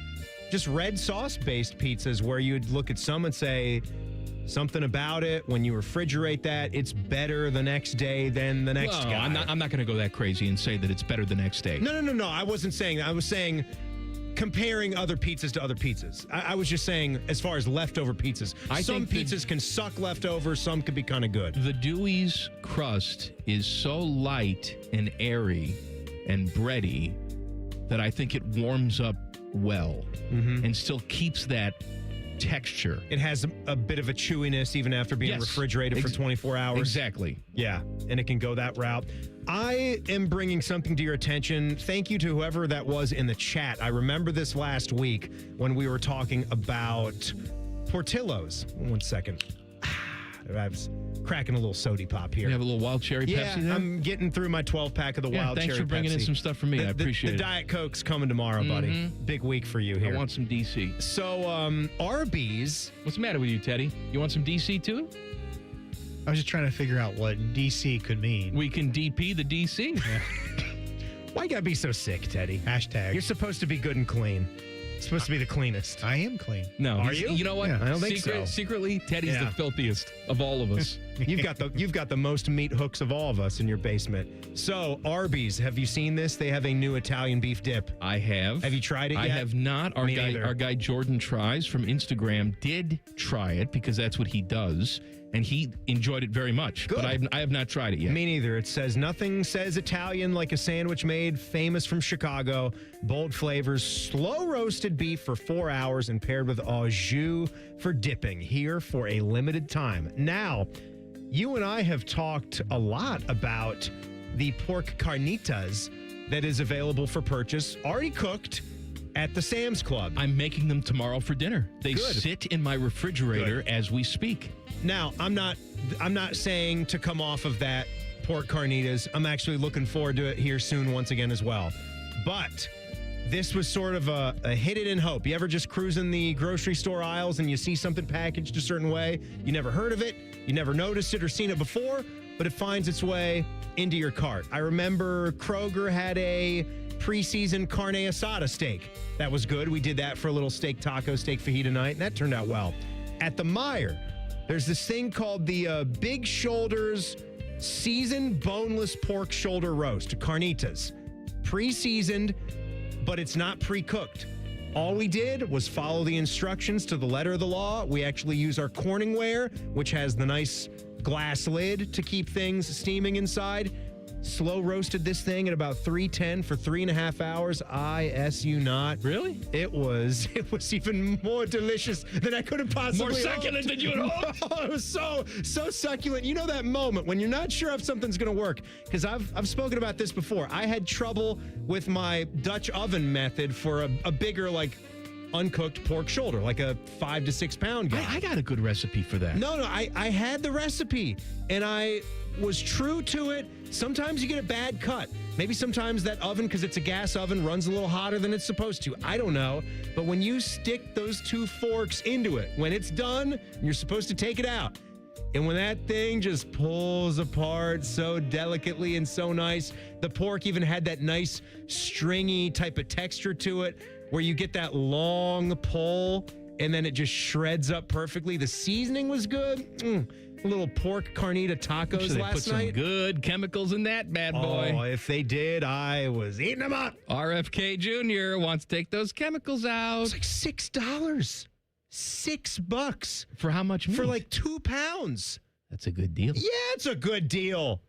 just red sauce-based pizzas where you'd look at some and say, something about it, when you refrigerate that, it's better the next day than the next guy. I'm not going to go that crazy and say that it's better the next day. No. I wasn't saying that. I was saying comparing other pizzas to other pizzas. I was just saying as far as leftover pizzas. Some pizzas can suck leftovers. Some could be kind of good. The Dewey's crust is so light and airy and bready that I think it warms up well and still keeps that texture. It has a bit of a chewiness even after being refrigerated for 24 hours. Exactly. Yeah, and it can go that route. I am bringing something to your attention. Thank you to whoever that was in the chat. I remember this last week when we were talking about Portillo's. 1 second. I was cracking a little sody pop here. You have a little wild cherry Pepsi there? I'm getting through my 12-pack of the wild cherry Pepsi. Thanks for bringing in some stuff for me. I appreciate it. The Diet Coke's coming tomorrow, buddy. Big week for you here. I want some DC. So, Arby's. What's the matter with you, Teddy? You want some DC too? I was just trying to figure out what DC could mean. We can DP the DC. Why you gotta be so sick, Teddy? Hashtag. You're supposed to be good and clean. Supposed to be the cleanest. I am clean. No, are you? You know what? Yeah, I don't think so. Secretly, Teddy's the filthiest of all of us. You've got the most meat hooks of all of us in your basement. So Arby's, have you seen this? They have a new Italian beef dip. I have. Have you tried it yet? I have not. Our guy Jordan Tries from Instagram did try it because that's what he does. And he enjoyed it very much. Good. But I have not tried it yet. Me neither. It says nothing says Italian like a sandwich made famous from Chicago. Bold flavors, slow roasted beef for 4 hours and paired with au jus for dipping here for a limited time. Now, you and I have talked a lot about the pork carnitas that is available for purchase, already cooked at the Sam's Club. I'm making them tomorrow for dinner. They sit in my refrigerator as we speak. Now, I'm not saying to come off of that pork carnitas. I'm actually looking forward to it here soon once again as well. But this was sort of a hit it and hope. You ever just cruise in the grocery store aisles and you see something packaged a certain way? You never heard of it, you never noticed it or seen it before, but it finds its way into your cart. I remember Kroger had a preseason carne asada steak. That was good. We did that for a little steak fajita night, and that turned out well. At the Meijer, there's this thing called the Big Shoulders Seasoned Boneless Pork Shoulder Roast, carnitas. Pre-seasoned, but it's not pre-cooked. All we did was follow the instructions to the letter of the law. We actually use our Corningware, which has the nice glass lid to keep things steaming inside. Slow roasted this thing at about 310 for 3.5 hours. I S you not. Really? It was even more delicious than I could have possibly More succulent than you had hoped. Oh, it was so succulent. You know that moment when you're not sure if something's going to work? Because I've spoken about this before. I had trouble with my Dutch oven method for a bigger, like, uncooked pork shoulder, like a 5 to 6 pound guy. I got a good recipe for that. No, I had the recipe and I was true to it. Sometimes you get a bad cut. Maybe sometimes that oven, because it's a gas oven, runs a little hotter than it's supposed to. I don't know. But when you stick those 2 forks into it, when it's done, you're supposed to take it out. And when that thing just pulls apart so delicately and so nice, the pork even had that nice stringy type of texture to it where you get that long pull and then it just shreds up perfectly. The seasoning was good. Little pork carnita tacos last put some night. Good chemicals in that bad boy. Oh, if they did, I was eating them up. RFK Jr. wants to take those chemicals out. It's like $6. $6 for how much meat? For like 2 pounds. That's a good deal. Yeah, it's a good deal.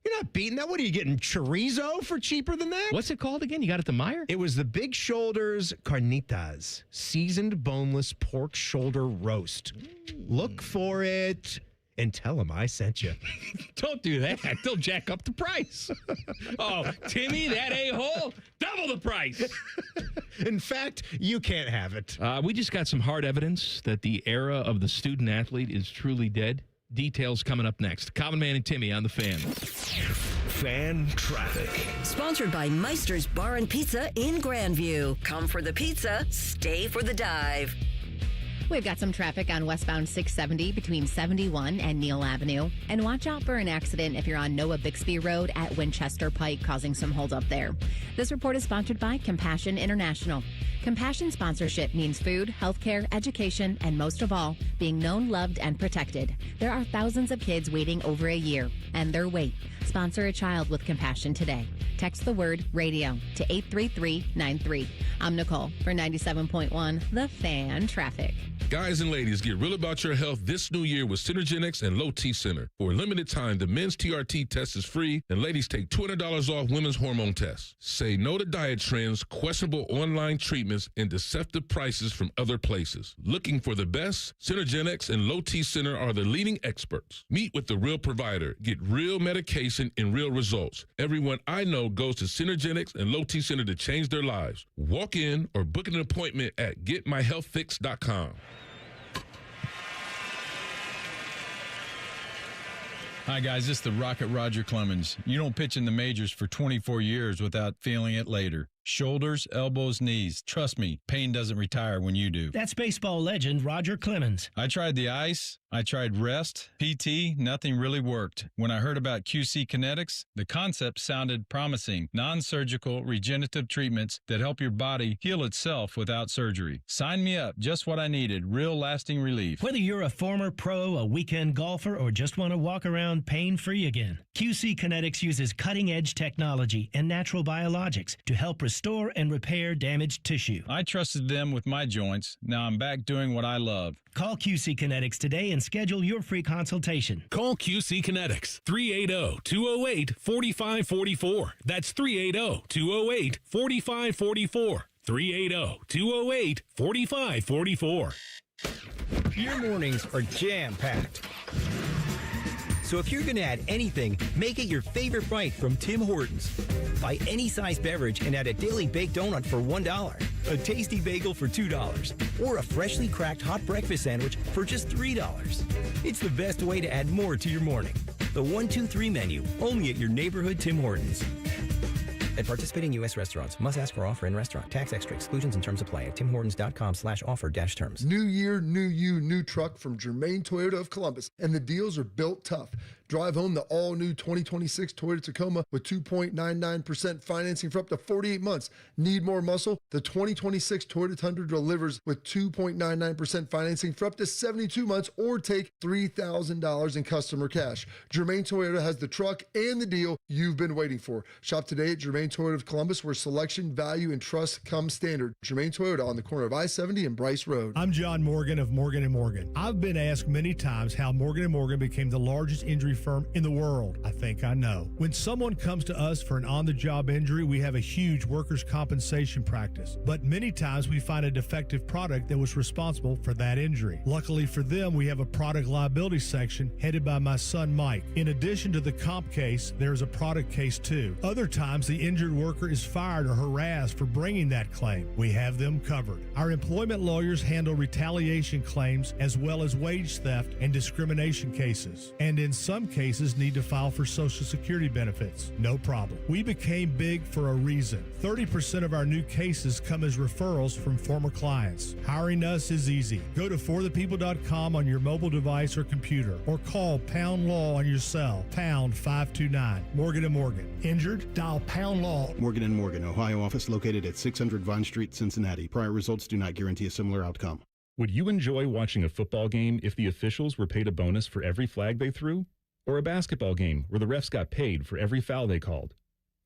You're not beating that. What are you getting, chorizo for cheaper than that? What's it called again? You got it at the Meijer? It was the Big Shoulders Carnitas, seasoned boneless pork shoulder roast. Look for it and tell them I sent you. Don't do that. They'll jack up the price. Oh, Timmy, that a-hole, double the price. In fact, you can't have it. We just got some hard evidence that the era of the student athlete is truly dead. Details coming up next. Common Man and Timmy on the Fan. Fan traffic. Sponsored by Meister's Bar and Pizza in Grandview. Come for the pizza, stay for the dive. We've got some traffic on westbound 670 between 71 and Neal Avenue. And watch out for an accident if you're on Noah Bixby Road at Winchester Pike, causing some holdup there. This report is sponsored by Compassion International. Compassion sponsorship means food, healthcare, education, and most of all, being known, loved, and protected. There are thousands of kids waiting over a year, and their wait. Sponsor a child with compassion today. Text the word radio to 83393. I'm Nicole for 97.1 The Fan Traffic. Guys and ladies, get real about your health this new year with Synergenics and Low T Center. For a limited time, the men's TRT test is free, and ladies take $200 off women's hormone tests. Say no to diet trends, questionable online treatments, and deceptive prices from other places. Looking for the best? Synergenics and Low T Center are the leading experts. Meet with the real provider. Get real medication and real results. Everyone I know goes to Synergenics and Low T Center to change their lives. Walk in or book an appointment at getmyhealthfix.com. Hi, guys. This is the Rocket Roger Clemens. You don't pitch in the majors for 24 years without feeling it later. Shoulders, elbows, knees. Trust me, pain doesn't retire when you do. That's baseball legend Roger Clemens. I tried the ice. I tried rest, PT, nothing really worked. When I heard about QC Kinetics, the concept sounded promising. Non-surgical regenerative treatments that help your body heal itself without surgery. Sign me up. Just what I needed. Real lasting relief. Whether you're a former pro, a weekend golfer, or just want to walk around pain-free again, QC Kinetics uses cutting-edge technology and natural biologics to help restore and repair damaged tissue. I trusted them with my joints. Now I'm back doing what I love. Call QC Kinetics today and schedule your free consultation. Call QC Kinetics, 380-208-4544. That's 380-208-4544. 380-208-4544. Your mornings are jam-packed. So if you're going to add anything, make it your favorite bite from Tim Hortons. Buy any size beverage and add a daily baked donut for $1, a tasty bagel for $2, or a freshly cracked hot breakfast sandwich for just $3. It's the best way to add more to your morning. The 1-2-3 menu, only at your neighborhood Tim Hortons. At participating U.S. restaurants, must ask for offer in restaurant. Tax extra. Exclusions and terms apply at timhortons.com/offer-terms. New year, new you, new truck from Germain Toyota of Columbus. And the deals are built tough. Drive home the all-new 2026 Toyota Tacoma with 2.99% financing for up to 48 months. Need more muscle? The 2026 Toyota Tundra delivers with 2.99% financing for up to 72 months, or take $3,000 in customer cash. Germain Toyota has the truck and the deal you've been waiting for. Shop today at Germain Toyota of Columbus, where selection, value, and trust come standard. Germain Toyota on the corner of I-70 and Bryce Road. I'm John Morgan of Morgan & Morgan. I've been asked many times how Morgan & Morgan became the largest injury firm in the world. I think I know. When someone comes to us for an on-the-job injury, we have a huge workers' compensation practice. But many times we find a defective product that was responsible for that injury. Luckily for them, we have a product liability section headed by my son Mike. In addition to the comp case, there's a product case too. Other times the injured worker is fired or harassed for bringing that claim. We have them covered. Our employment lawyers handle retaliation claims as well as wage theft and discrimination cases. And in some cases need to file for Social Security benefits. No problem. We became big for a reason. 30% of our new cases come as referrals from former clients. Hiring us is easy. Go to forthepeople.com on your mobile device or computer, or call Pound Law on your cell, pound 529. Morgan & Morgan. Injured? Dial Pound Law. Morgan & Morgan, Ohio office located at 600 Vine Street, Cincinnati. Prior results do not guarantee a similar outcome. Would you enjoy watching a football game if the officials were paid a bonus for every flag they threw? Or a basketball game where the refs got paid for every foul they called?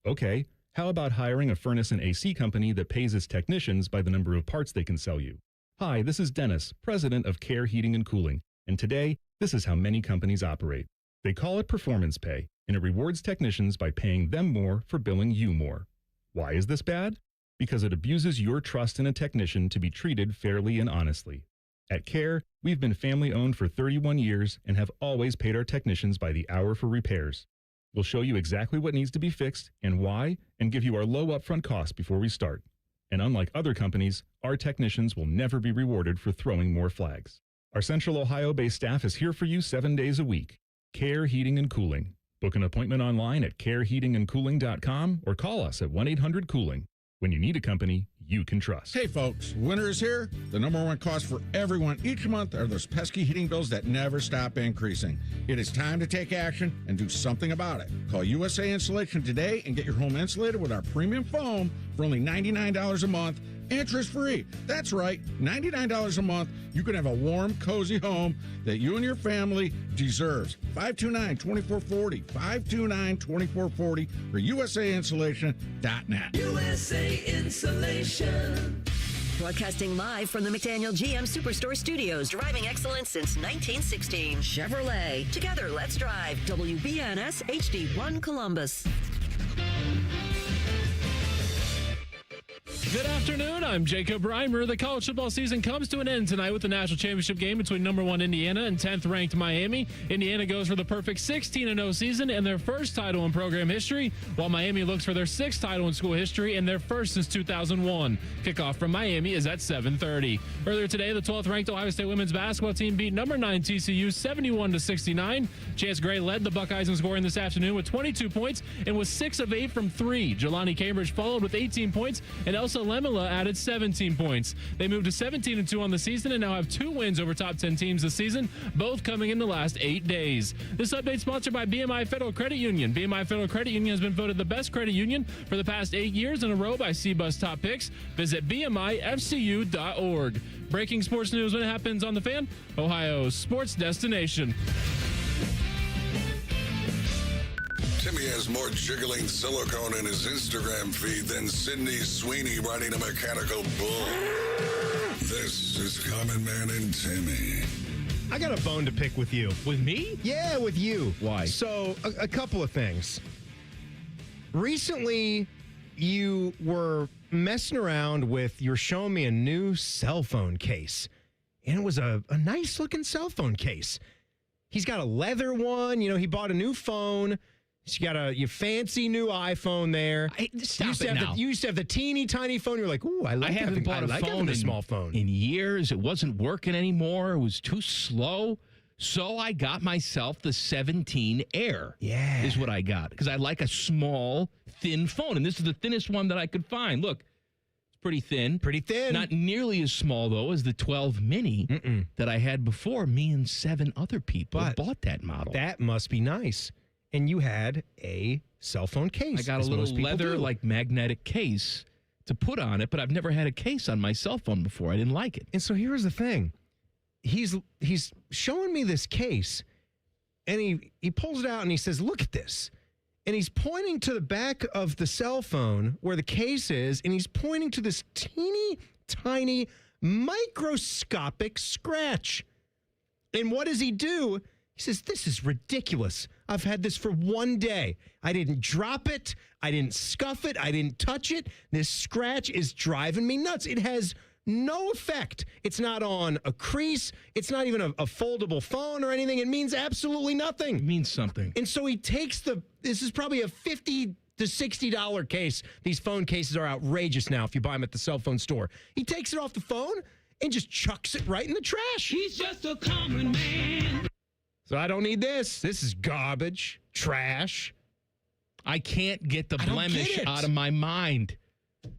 Okay, how about hiring a furnace and AC company that pays its technicians by the number of parts they can sell you? Hi, this is Dennis, president of Care Heating and Cooling, and today, this is how many companies operate. They call it performance pay. and it rewards technicians by paying them more for billing you more. Why is this bad? Because it abuses your trust in a technician to be treated fairly and honestly. At CARE, we've been family-owned for 31 years and have always paid our technicians by the hour for repairs. We'll show you exactly what needs to be fixed and why, and give you our low upfront cost before we start. And unlike other companies, our technicians will never be rewarded for throwing more flags. Our Central Ohio-based staff is here for you 7 days a week. CARE Heating and Cooling. Book an appointment online at careheatingandcooling.com or call us at 1-800-COOLING. When you need a company you can trust. Hey folks, winter is here. The number one cost for everyone each month are those pesky heating bills that never stop increasing. It is time to take action and do something about it. Call USA Insulation today and get your home insulated with our premium foam for only $99 a month, interest-free. That's right, $99 a month. You can have a warm, cozy home that you and your family deserves. 529-2440, 529-2440, or USAinsulation.net. USA Insulation. Broadcasting live from the McDaniel GM Superstore Studios, driving excellence since 1916. Chevrolet. Together, let's drive. WBNS HD1 Columbus. Good afternoon. I'm Jacob Reimer. The college football season comes to an end tonight with the national championship game between number 1 Indiana and 10th ranked Miami. Indiana goes for the perfect 16-0 season and their first title in program history, while Miami looks for their 6th title in school history and their first since 2001. Kickoff from Miami is at 7:30. Earlier today, the 12th ranked Ohio State women's basketball team beat number 9 TCU 71-69. Chance Gray led the Buckeyes in scoring this afternoon with 22 points and was 6 of 8 from 3. Jelani Cambridge followed with 18 points, and Elsa Lemela added 17 points. They moved to 17-2 on the season and now have 2 wins over top 10 teams this season, both coming in the last 8 days. This update sponsored by BMI Federal Credit Union. BMI Federal Credit Union has been voted the best credit union for the past 8 years in a row by CBUS Top Picks. Visit BMIFCU.org. Breaking sports news when it happens on The Fan, Ohio's sports destination. Timmy has more jiggling silicone in his Instagram feed than Sydney Sweeney riding a mechanical bull. This is Common Man and Timmy. I got a bone to pick with you. With me? Yeah, with you. Why? So, a couple of things. Recently, you were messing around with, you were showing me a new cell phone case. And it was a nice-looking cell phone case. He's got a leather one. You know, he bought a new phone. You got your fancy new iPhone there. Stop it now. You used to have the teeny tiny phone. You're like, ooh, I haven't bought a small phone in years. It wasn't working anymore. It was too slow. So I got myself the 17 Air. Yeah, is what I got because I like a small, thin phone, and this is the thinnest one that I could find. Look, it's pretty thin. Pretty thin. Not nearly as small though as the 12 Mini that I had before. Me and 7 other people bought that model. That must be nice. And you had a cell phone case. I got a little leather, like magnetic case to put on it, but I've never had a case on my cell phone before. I didn't like it. And so here's the thing. He's showing me this case, and he pulls it out and he says, look at this. And he's pointing to the back of the cell phone where the case is, and he's pointing to this teeny tiny microscopic scratch. And what does he do? He says, this is ridiculous. I've had this for 1 day. I didn't drop it. I didn't scuff it. I didn't touch it. This scratch is driving me nuts. It has no effect. It's not on a crease. It's not even a foldable phone or anything. It means absolutely nothing. It means something. And so he takes this is probably a $50 to $60 case. These phone cases are outrageous now if you buy them at the cell phone store. He takes it off the phone and just chucks it right in the trash. He's just a common man. So I don't need this. This is garbage, trash. I can't get the blemish out of my mind.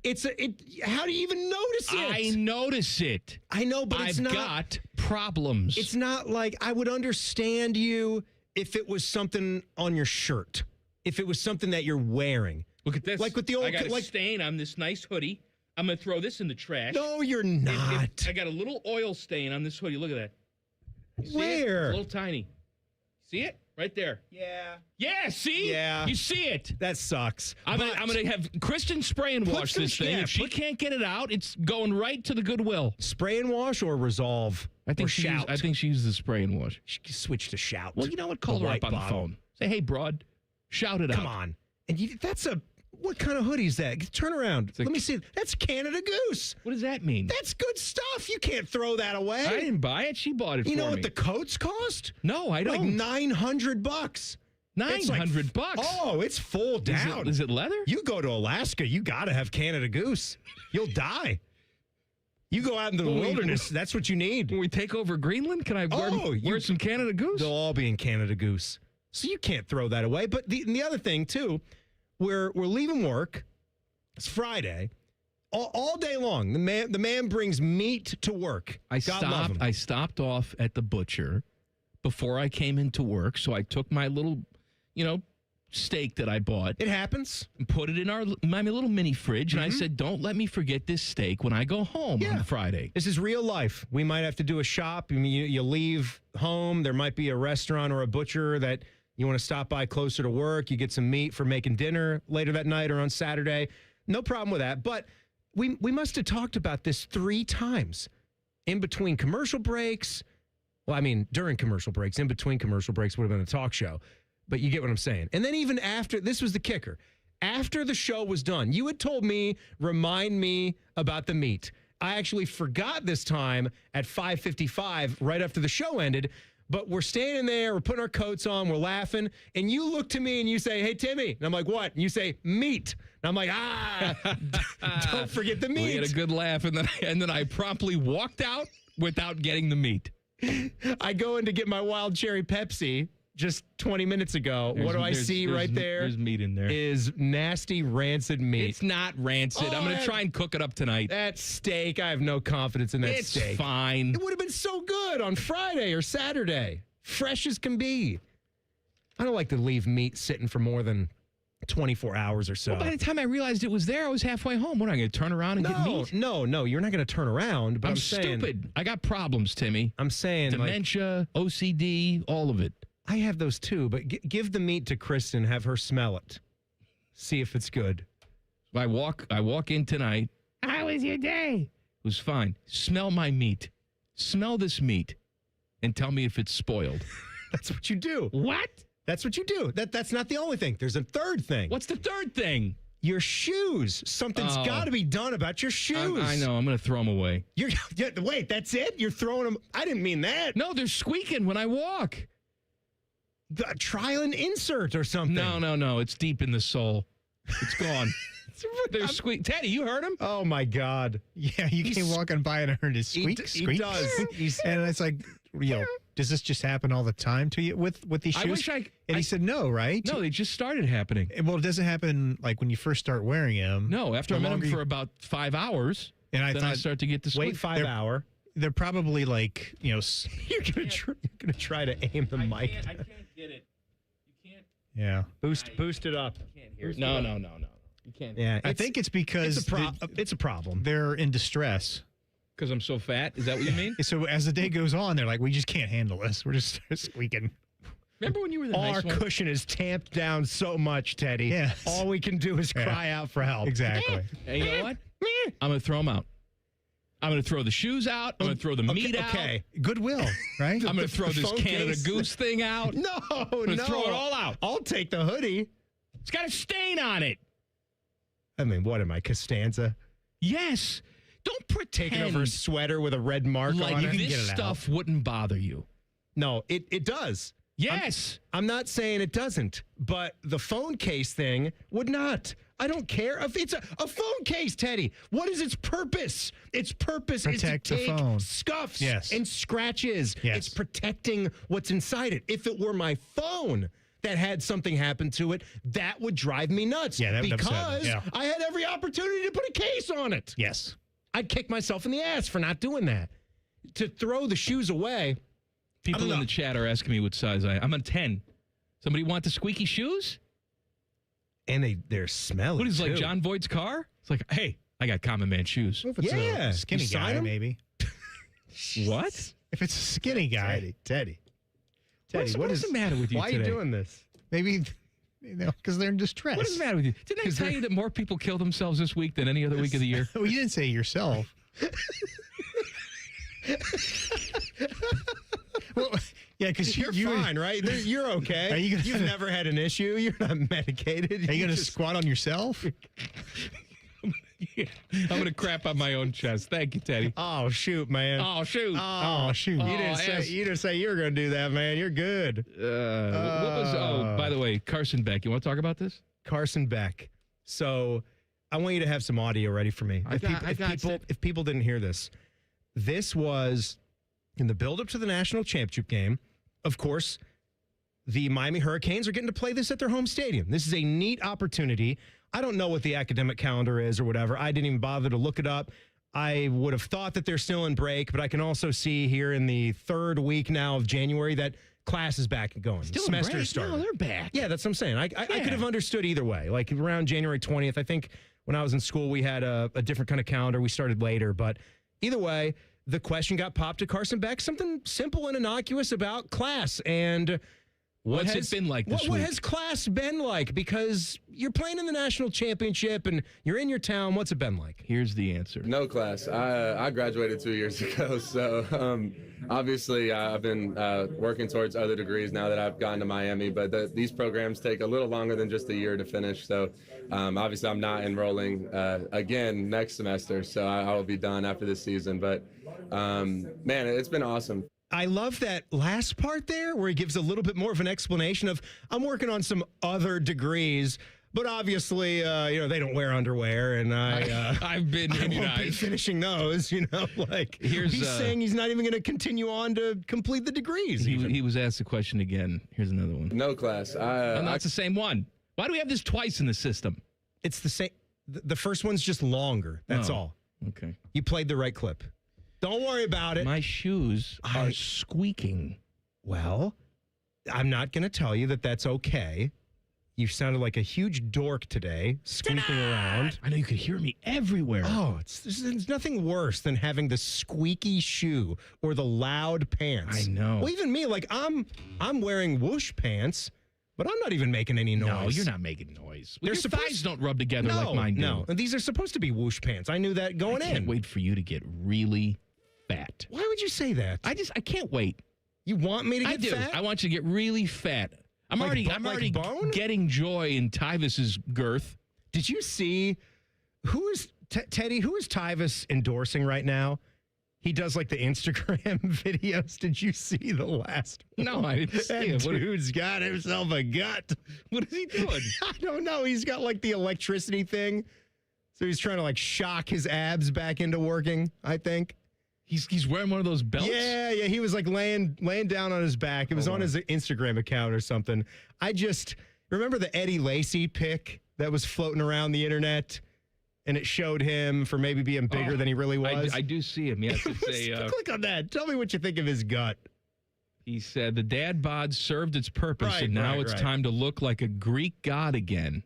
How do you even notice it? I notice it. I know, but I've got problems. It's not like I would understand you if it was something on your shirt. If it was something that you're wearing. Look at this. Like with the old I got a stain on this nice hoodie. I'm going to throw this in the trash. No, you're not. I got a little oil stain on this hoodie. Look at that. You see Where? It? It's a little tiny. See it? Right there. Yeah. Yeah, see? Yeah. You see it. That sucks. I'm gonna have Kristen spray and wash this thing. If she can't get it out, it's going right to the Goodwill. Spray and wash or Resolve? I think she uses the spray and wash. She can switch to Shout. Well, you know what? Call her up on the phone. Say, hey, broad, Shout it out. Come on. And what kind of hoodie is that? Turn around. Let me see. That's Canada Goose. What does that mean? That's good stuff. You can't throw that away. I didn't buy it. She bought it for me. You know what the coats cost? No, I don't. Like $900. $900? Oh, it's full down. Is it leather? You go to Alaska, you got to have Canada Goose. You'll die. You go out into the wilderness, that's what you need. When we take over Greenland, can I wear some Canada Goose? They'll all be in Canada Goose. So you can't throw that away. But the other thing, too, we're leaving work. It's Friday. All day long, the man brings meat to work. I stopped off at the butcher before I came into work, so I took my little, steak that I bought. It happens. And put it in my little mini fridge, and I said, don't let me forget this steak when I go home on Friday. This is real life. We might have to do a shop. I mean, you leave home. There might be a restaurant or a butcher that you want to stop by closer to work. You get some meat for making dinner later that night or on Saturday. No problem with that. But we must have talked about this 3 times in between commercial breaks. Well, I mean, during commercial breaks. In between commercial breaks would have been a talk show. But you get what I'm saying. And then even after, this was the kicker. After the show was done, you had told me, remind me about the meat. I actually forgot this time at 5:55, right after the show ended. But we're standing there, we're putting our coats on, we're laughing. And you look to me and you say, hey, Timmy. And I'm like, what? And you say, meat. And I'm like, don't forget the meat. We had a good laugh. And then I promptly walked out without getting the meat. I go in to get my wild cherry Pepsi. Just 20 minutes ago, what do I see right there? There's meat in there. Is nasty, rancid meat. It's not rancid. I'm going to try and cook it up tonight. That steak, I have no confidence in that steak. It's fine. It would have been so good on Friday or Saturday. Fresh as can be. I don't like to leave meat sitting for more than 24 hours or so. Well, by the time I realized it was there, I was halfway home. What, am I going to turn around and get meat? No, you're not going to turn around. But I'm saying, stupid. I got problems, Timmy. I'm saying dementia, OCD, all of it. I have those too, but give the meat to Kristen, have her smell it. See if it's good. I walk in tonight. How was your day? It was fine. Smell my meat. Smell this meat and tell me if it's spoiled. That's what you do. What? That's what you do. That's not the only thing. There's a third thing. What's the third thing? Your shoes. Something's got to be done about your shoes. I know. I'm going to throw them away. Wait, that's it? You're throwing them? I didn't mean that. No, they're squeaking when I walk. Try an insert or something. No. It's deep in the sole. It's gone. They're squeak. Teddy, you heard him? Oh, my God. Yeah, you came walking by and I heard his squeak. He does. And it's like, does this just happen all the time to you with these shoes? And he said no, right? No, they just started happening. Well, it doesn't happen like when you first start wearing them. No, after I'm in them for about 5 hours, and I start to get the squeak. Wait 5 hour. They're probably like, you're gonna try to aim the mic. I can't get it. You can't. Yeah. Boost it up. You can't hear it. No. You can't. Yeah. I think it's because it's a problem. They're in distress. Because I'm so fat? Is that what you mean? So as the day goes on, they're like, we just can't handle this. We're just squeaking. Remember when you were the Our cushion is tamped down so much, Teddy. Yeah. All we can do is cry out for help. Exactly. Hey, you know what? I'm going to throw them out. I'm going to throw the shoes out. I'm going to throw the meat out. Okay. Goodwill, right? I'm going to throw this Canada Goose thing out. No. I'm going to throw it all out. I'll take the hoodie. It's got a stain on it. I mean, what am I, Costanza? Yes. Don't pretend. Taking over a sweater with a red mark on it. Like this stuff wouldn't bother you. No, it does. Yes. I'm not saying it doesn't, but the phone case thing would not. I don't care if it's a phone case, Teddy. What is its purpose? Its purpose is to take scuffs and scratches. Yes. It's protecting what's inside it. If it were my phone that had something happen to it, that would drive me nuts. Yeah, that would because upset me. Yeah. I had every opportunity to put a case on it. Yes. I'd kick myself in the ass for not doing that. To throw the shoes away. People in the chat are asking me what size I'm a 10. Somebody want the squeaky shoes? And they're smelly. What is like John Voight's car? It's like, hey, I got common man shoes. Well, if it's a skinny guy, maybe. What? If it's a skinny guy, Teddy. What is the matter with you Why today? are you doing this? Maybe, because they're in distress. What is the matter with you? Didn't I tell you that more people kill themselves this week than any other week of the year? Well, you didn't say yourself. Well, Yeah, because you're fine, right? You're okay. You've never had an issue. You're not medicated. Are you going to squat on yourself? I'm going to crap on my own chest. Thank you, Teddy. Oh, shoot, man. Oh, shoot. Oh, shoot. You didn't say you were going to do that, man. You're good. By the way, Carson Beck. You want to talk about this? Carson Beck. So I want you to have some audio ready for me. If people didn't hear this, this was in the build-up to the national championship game. Of course, the Miami Hurricanes are getting to play this at their home stadium. This is a neat opportunity. I don't know what the academic calendar is or whatever. I didn't even bother to look it up. I would have thought that they're still in break, but I can also see here in the third week now of January that class is back and going. Still Semester started. No, they're back. Yeah, that's what I'm saying. I could have understood either way. Like around January 20th, I think when I was in school, we had a different kind of calendar. We started later, but either way, the question got popped to Carson Beck, something simple and innocuous about class. And what's it been like this week? What has class been like? Because you're playing in the national championship and you're in your town. What's it been like? Here's the answer. No class. I graduated 2 years ago. So obviously I've been working towards other degrees now that I've gotten to Miami. But these programs take a little longer than just a year to finish. So obviously I'm not enrolling again next semester. So I will be done after this season. But man, it's been awesome. I love that last part there where he gives a little bit more of an explanation of, I'm working on some other degrees, but obviously, they don't wear underwear, and I've been I won't be finishing those, like he's saying he's not even going to continue on to complete the degrees. He was asked the question again. Here's another one. No class. It's the same one. Why do we have this twice in the system? It's the same. The first one's just longer. That's all. Okay. You played the right clip. Don't worry about it. My shoes are squeaking. Well, I'm not going to tell you that that's okay. You sounded like a huge dork today, squeaking around. I know you could hear me everywhere. Oh, there's nothing worse than having the squeaky shoe or the loud pants. I know. Well, even me, like I'm wearing whoosh pants, but I'm not even making any noise. No, you're not making noise. Your thighs don't rub together like mine do. No, and these are supposed to be whoosh pants. I knew that going in. I can't wait for you to get really fat. Why would you say that? I can't wait. You want me to get fat? I want you to get really fat. I'm already getting joy in Tyvis's girth. Did you see Teddy? Who is Tyvis endorsing right now? He does like the Instagram videos. Did you see the last one? No, I didn't see it. Dude's got himself a gut. What is he doing? I don't know. He's got like the electricity thing. So he's trying to like shock his abs back into working, I think. He's wearing one of those belts? Yeah. He was like laying down on his back. It was on his Instagram account or something. I just remember the Eddie Lacy pic that was floating around the internet, and it showed him for maybe being bigger than he really was. I do see him. Yes, click on that. Tell me what you think of his gut. He said the dad bod served its purpose, and now it's time to look like a Greek god again.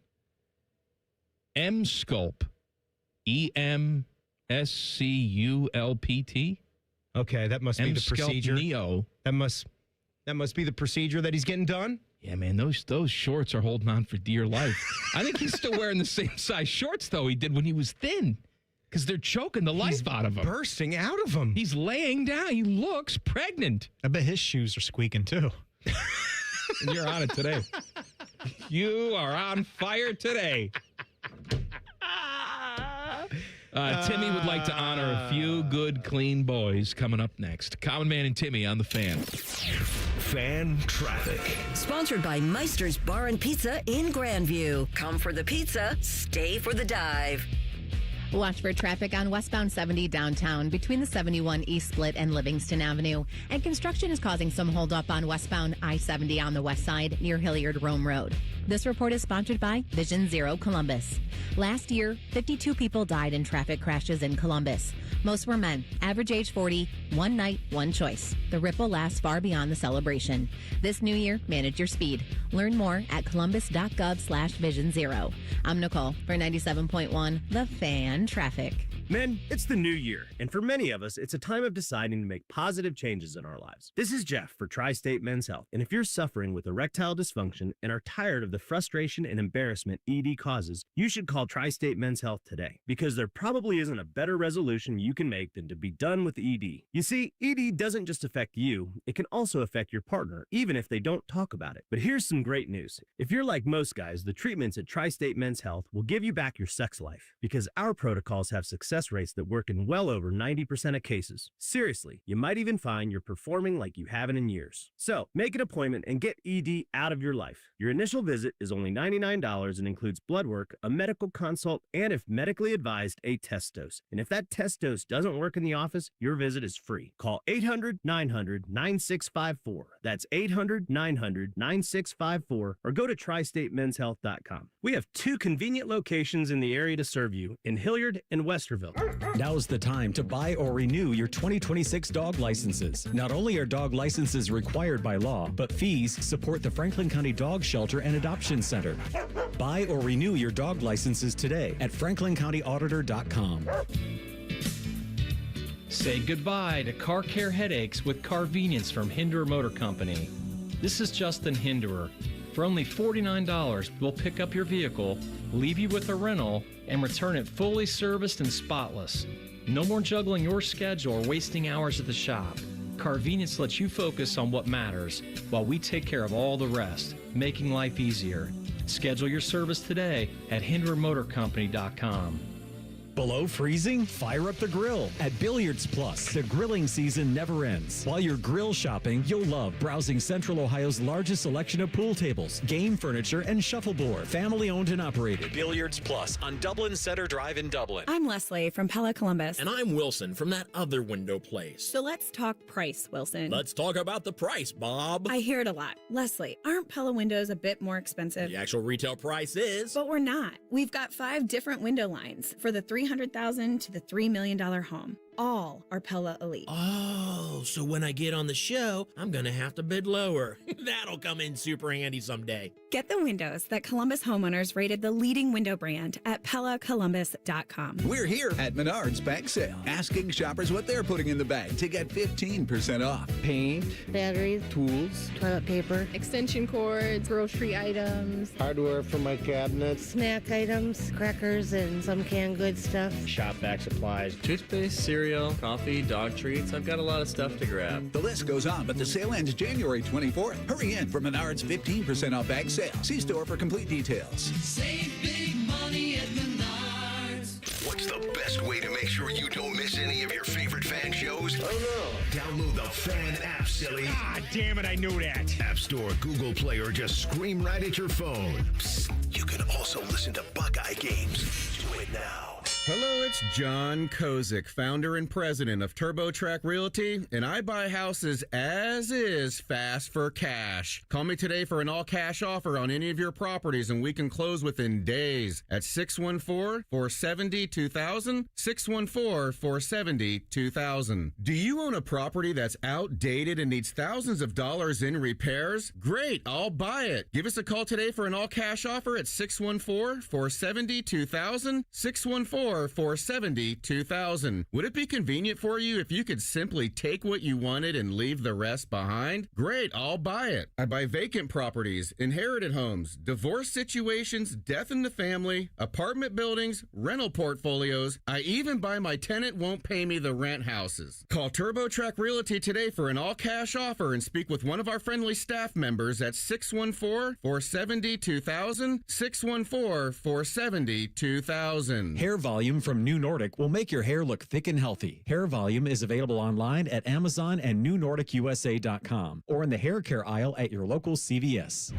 M-Sculpt. EMSCULPT. Okay, that must be the procedure. Neo. That must be the procedure that he's getting done. Yeah, man, those shorts are holding on for dear life. I think he's still wearing the same size shorts though he did when he was thin, because they're choking the life out of him. Bursting out of him. He's laying down. He looks pregnant. I bet his shoes are squeaking too. And you're on it today. You are on fire today. Timmy would like to honor a few good, clean boys coming up next. Common Man and Timmy on the Fan. Fan Traffic. Sponsored by Meister's Bar and Pizza in Grandview. Come for the pizza, stay for the dive. Watch for traffic on westbound 70 downtown between the 71 East Split and Livingston Avenue. And construction is causing some holdup on westbound I-70 on the west side near Hilliard Rome Road. This report is sponsored by Vision Zero Columbus. Last year, 52 people died in traffic crashes in Columbus. Most were men, average age 40, one night, one choice. The ripple lasts far beyond the celebration. This new year, manage your speed. Learn more at columbus.gov/Vision Zero. I'm Nicole for 97.1 The Fan Traffic. Men, it's the new year, and for many of us, it's a time of deciding to make positive changes in our lives. This is Jeff for Tri-State Men's Health, and if you're suffering with erectile dysfunction and are tired of the frustration and embarrassment ED causes, you should call Tri-State Men's Health today, because there probably isn't a better resolution you can make than to be done with ED. You see, ED doesn't just affect you, it can also affect your partner, even if they don't talk about it. But here's some great news. If you're like most guys, the treatments at Tri-State Men's Health will give you back your sex life, because our protocols have success rates that work in well over 90% of cases. Seriously, you might even find you're performing like you haven't in years. So, make an appointment and get ED out of your life. Your initial visit is only $99 and includes blood work, a medical consult, and if medically advised, a test dose. And if that test dose doesn't work in the office, your visit is free. Call 800-900-9654. That's 800-900-9654 or go to tristatemenshealth.com. We have 2 convenient locations in the area to serve you in Hilliard and Westerville. Now's the time to buy or renew your 2026 dog licenses. Not only are dog licenses required by law, but fees support the Franklin County Dog Shelter and Adoption Center. Buy or renew your dog licenses today at franklincountyauditor.com. Say goodbye to car care headaches with Carvenience from Hinderer Motor Company. This is Justin Hinderer. For only $49, we'll pick up your vehicle, leave you with a rental, and return it fully serviced and spotless. No more juggling your schedule or wasting hours at the shop. Carvenience lets you focus on what matters while we take care of all the rest, making life easier. Schedule your service today at HindererMotorCompany.com. Below freezing? Fire up the grill at Billiards Plus. The grilling season never ends. While you're grill shopping, you'll love browsing Central Ohio's largest selection of pool tables, game furniture, and shuffleboard. Family owned and operated. Billiards Plus on Dublin Center Drive in Dublin. I'm Leslie from Pella Columbus. And I'm Wilson from that other window place. So let's talk price, Wilson. Let's talk about the price, Bob. I hear it a lot. Leslie, aren't Pella windows a bit more expensive? The actual retail price is. But we're not. We've got 5 different window lines for the $300,000 to the $3 million home. All are Pella Elite. Oh, so when I get on the show, I'm going to have to bid lower. That'll come in super handy someday. Get the windows that Columbus homeowners rated the leading window brand at PellaColumbus.com. We're here at Menards Bag Sale, asking shoppers what they're putting in the bag to get 15% off. Paint, batteries, tools, toilet paper, extension cords, grocery items, hardware for my cabinets, snack items, crackers, and some canned goods stuff. Shop vac supplies, toothpaste, cereal, coffee, dog treats. I've got a lot of stuff to grab. The list goes on, but the sale ends January 24th. Hurry in for Menards 15% off bag sale. See store for complete details. Save big money at Menards. What's the best way to make sure you don't miss any of your favorite fan shows? Oh no. Download the Fan app, silly. Ah, damn it, I knew that. App Store, Google Play, or just scream right at your phone. Psst, you can also listen to Buckeye games. Do it now. Hello, it's John Kozik, founder and president of TurboTrack Realty, and I buy houses as is fast for cash. Call me today for an all-cash offer on any of your properties, and we can close within days at 614-470-2000, 614-470-2000. Do you own a property that's outdated and needs thousands of dollars in repairs? Great, I'll buy it. Give us a call today for an all-cash offer at 614-470-2000, 614-470-2000. Would it be convenient for you if you could simply take what you wanted and leave the rest behind? Great, I'll buy it. I buy vacant properties, inherited homes, divorce situations, death in the family, apartment buildings, rental portfolios. I even buy my tenant won't pay me the rent houses. Call TurboTrack Realty today for an all-cash offer and speak with one of our friendly staff members at 614-470-2000, 614-470-2000. Hair Volume from New Nordic will make your hair look thick and healthy. Hair Volume is available online at Amazon and newnordicusa.com or in the hair care aisle at your local CVS.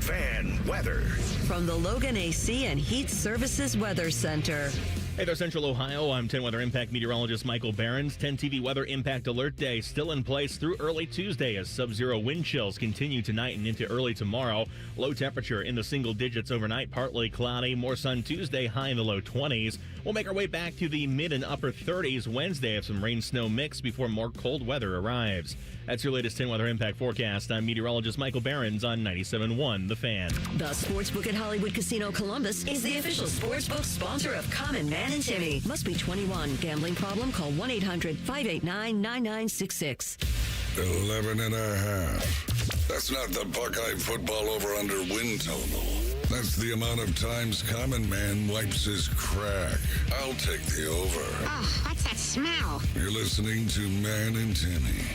Fan weather. From the Logan AC and Heat Services Weather Center. Hey there, Central Ohio. I'm 10 Weather Impact meteorologist Michael Behrens. 10 TV Weather Impact Alert Day still in place through early Tuesday as sub-zero wind chills continue tonight and into early tomorrow. Low temperature in the single digits overnight, partly cloudy. More sun Tuesday, high in the low 20s. We'll make our way back to the mid and upper 30s Wednesday of some rain-snow mix before more cold weather arrives. That's your latest 10 Weather Impact forecast. I'm meteorologist Michael Behrens on 97.1 The Fan. The Sportsbook at Hollywood Casino Columbus is the official sportsbook sponsor of Common Man Dan and Timmy. Must be 21. Gambling problem? Call 1-800-589-9966. 11 and a half. That's not the Buckeye football over-under win total. That's the amount of times Common Man wipes his crack. I'll take the over. Oh, what's that smell? You're listening to Man and Timmy.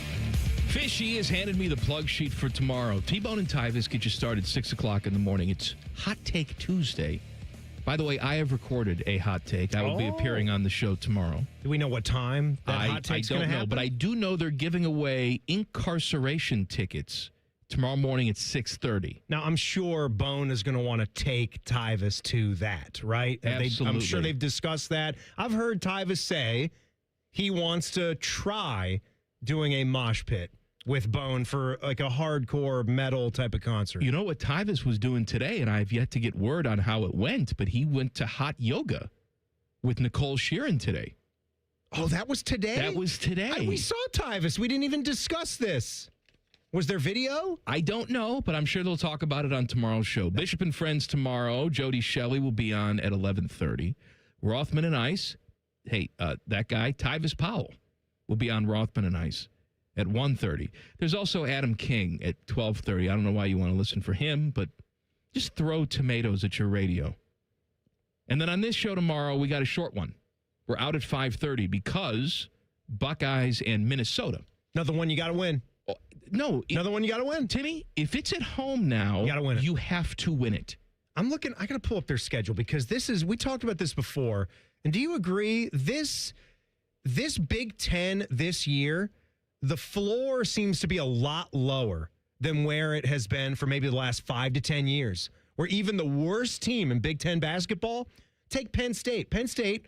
Fishy has handed me the plug sheet for tomorrow. T-Bone and Tyvis get you started 6 o'clock in the morning. It's Hot Take Tuesday. By the way, I have recorded a hot take. I will be appearing on the show tomorrow. Do we know what time that hot take's going to happen? I don't know, but I do know they're giving away incarceration tickets tomorrow morning at 6:30. Now, I'm sure Bone is going to want to take Tyvis to that, right? Absolutely. I'm sure they've discussed that. I've heard Tyvis say he wants to try doing a mosh pit with Bone for like a hardcore metal type of concert. You know what Tyvis was doing today, and I've yet to get word on how it went, but he went to hot yoga with Nicole Sheeran today. Oh, that was today? That was today. We saw Tyvis. We didn't even discuss this. Was there video? I don't know, but I'm sure they'll talk about it on tomorrow's show. Bishop and Friends tomorrow. Jody Shelley will be on at 11:30. Rothman and Ice. Hey, that guy, Tyvis Powell, will be on Rothman and Ice at 1:30. There's also Adam King at 12:30. I don't know why you want to listen for him, but just throw tomatoes at your radio. And then on this show tomorrow, we got a short one. We're out at 5:30 because Buckeyes and Minnesota. Another one you got to win. No. Another one you got to win. Timmy, if it's at home now, you got to win it. You have to win it. I got to pull up their schedule because we talked about this before. And do you agree this Big Ten this year, the floor seems to be a lot lower than where it has been for maybe the last 5 to 10 years, where even the worst team in Big Ten basketball, take Penn State. Penn State,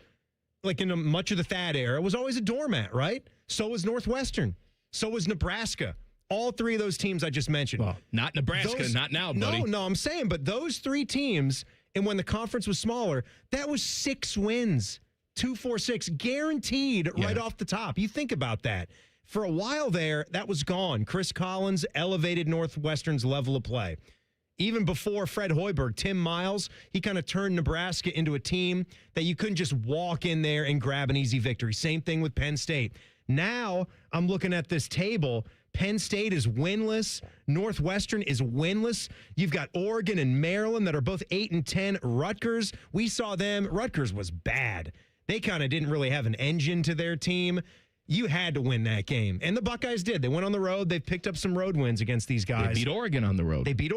like in much of the Thad era, was always a doormat, right? So was Northwestern. So was Nebraska. All three of those teams I just mentioned. Well, not Nebraska, not now, buddy. No, I'm saying, but those three teams, and when the conference was smaller, that was 6 wins. 2-4-6, guaranteed right off the top. You think about that. For a while there, that was gone. Chris Collins elevated Northwestern's level of play. Even before Fred Hoiberg, Tim Miles, he kind of turned Nebraska into a team that you couldn't just walk in there and grab an easy victory. Same thing with Penn State. Now, I'm looking at this table. Penn State is winless. Northwestern is winless. You've got Oregon and Maryland that are both 8-10. Rutgers, we saw them. Rutgers was bad. They kind of didn't really have an engine to their team. You had to win that game. And the Buckeyes did. They went on the road. They picked up some road wins against these guys. They beat Oregon on the road. They beat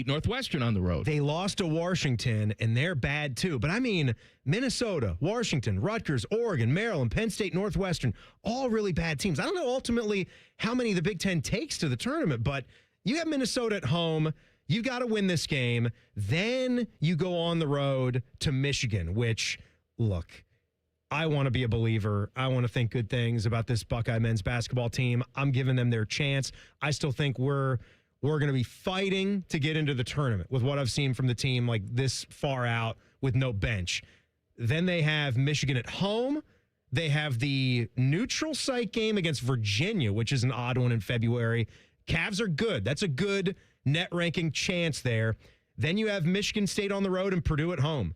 Northwestern on the road. They lost to Washington, and they're bad too. But I mean, Minnesota, Washington, Rutgers, Oregon, Maryland, Penn State, Northwestern, all really bad teams. I don't know ultimately how many the Big Ten takes to the tournament, but you have Minnesota at home. You got to win this game. Then you go on the road to Michigan, which, look, I want to be a believer. I want to think good things about this Buckeye men's basketball team. I'm giving them their chance. I still think we're going to be fighting to get into the tournament with what I've seen from the team like this far out with no bench. Then they have Michigan at home. They have the neutral site game against Virginia, which is an odd one in February. Cavs are good. That's a good net ranking chance there. Then you have Michigan State on the road and Purdue at home.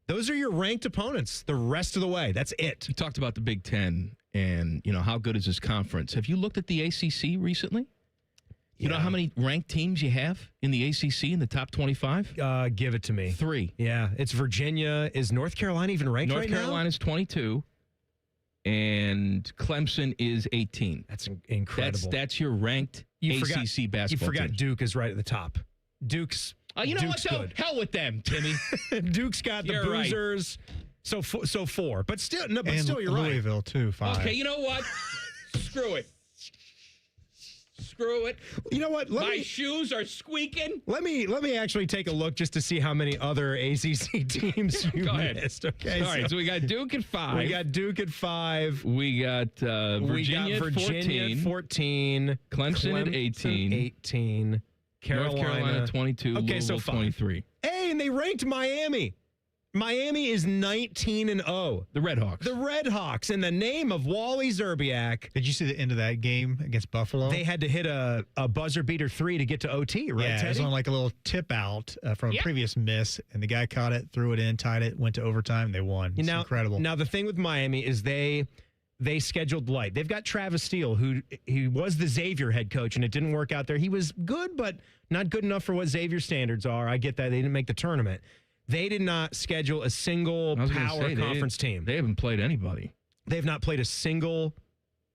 Those are your ranked opponents the rest of the way. That's it. You talked about the Big Ten and, how good is this conference. Have you looked at the ACC recently? You know how many ranked teams you have in the ACC in the top 25? Give it to me. 3. Yeah, it's Virginia. Is North Carolina even ranked right now? North Carolina's 22, and Clemson is 18. That's incredible. That's your ranked ACC basketball You forgot team. Duke is right at the top. Duke's you know Duke's what, though? good. Hell with them, Timmy. Duke's got the bruisers. Right. So 4. But still, you're right. Louisville, too, 5. Okay, you know what? Screw it. Screw it. You know what? My shoes are squeaking. Let me actually take a look just to see how many other ACC teams you missed. Okay. All right, so we got Duke at 5. We got Duke at 5. We got Virginia at 14. Clemson at 18. 18. North Carolina 22. Okay, Louisville so 5. 23. Hey, and they ranked Miami. Miami is 19-0. The Red Hawks. The Red Hawks, in the name of Wally Zerbiak. Did you see the end of that game against Buffalo? They had to hit a buzzer beater 3 to get to OT, right, Yeah, Teddy? it was on like a little tip out from a previous miss, and the guy caught it, threw it in, tied it, went to overtime, they won. It's incredible. Now, the thing with Miami is they scheduled light. They've got Travis Steele, who he was the Xavier head coach, and it didn't work out there. He was good, but not good enough for what Xavier standards are. I get that. They didn't make the tournament. They did not schedule a single power conference team. They haven't played anybody. They have not played a single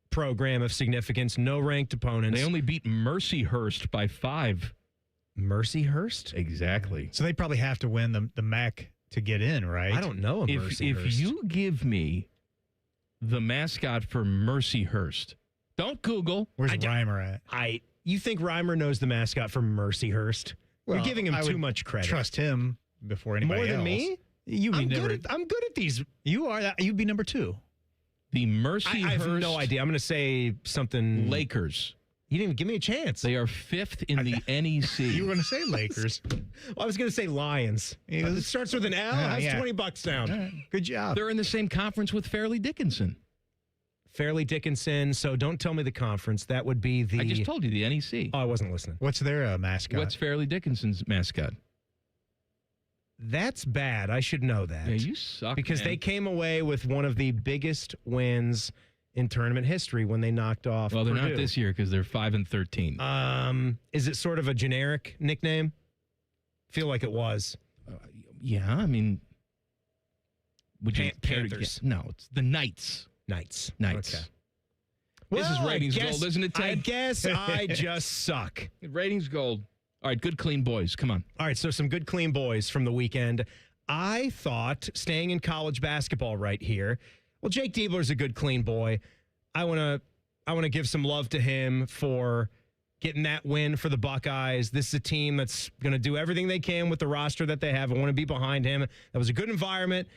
program of significance, no ranked opponents. They only beat Mercyhurst by 5. Mercyhurst? Exactly. So they probably have to win the MAC to get in, right? I don't know Mercyhurst. If you give me the mascot for Mercyhurst, don't Google. Where's Reimer at? You think Reimer knows the mascot for Mercyhurst? Well, You're giving him I too would much credit. Trust him before anybody More than else. me? I'm good at these. You are. You'd be number 2. The Mercyhurst. I have no idea. I'm going to say something. Lakers. You didn't even give me a chance. They are 5th in the NEC. You were going to say Lakers. Well, I was going to say Lions. It starts with an L. That's $20 down. Right. Good job. They're in the same conference with Fairleigh Dickinson. Fairleigh Dickinson. So don't tell me the conference. That would be the. I just told you the NEC. Oh, I wasn't listening. What's their mascot? What's Fairleigh Dickinson's mascot? That's bad. I should know that. Yeah, you suck. Because man. they came away with one of the biggest wins in tournament history when they knocked off. Well, they're Purdue. not this year because they're 5-13. Is it sort of a generic nickname? Feel like it was. Yeah, I mean, would you Panthers? No, it's the Knights. Knights. Okay. Well, This is ratings gold, isn't it, Ted? I guess I just suck. Ratings gold. All right, good, clean boys. Come on. All right, so some good, clean boys from the weekend. I thought, staying in college basketball right here, well, Jake Diebler's a good, clean boy. I want to give some love to him for getting that win for the Buckeyes. This is a team that's going to do everything they can with the roster that they have. I want to be behind him. That was a good environment.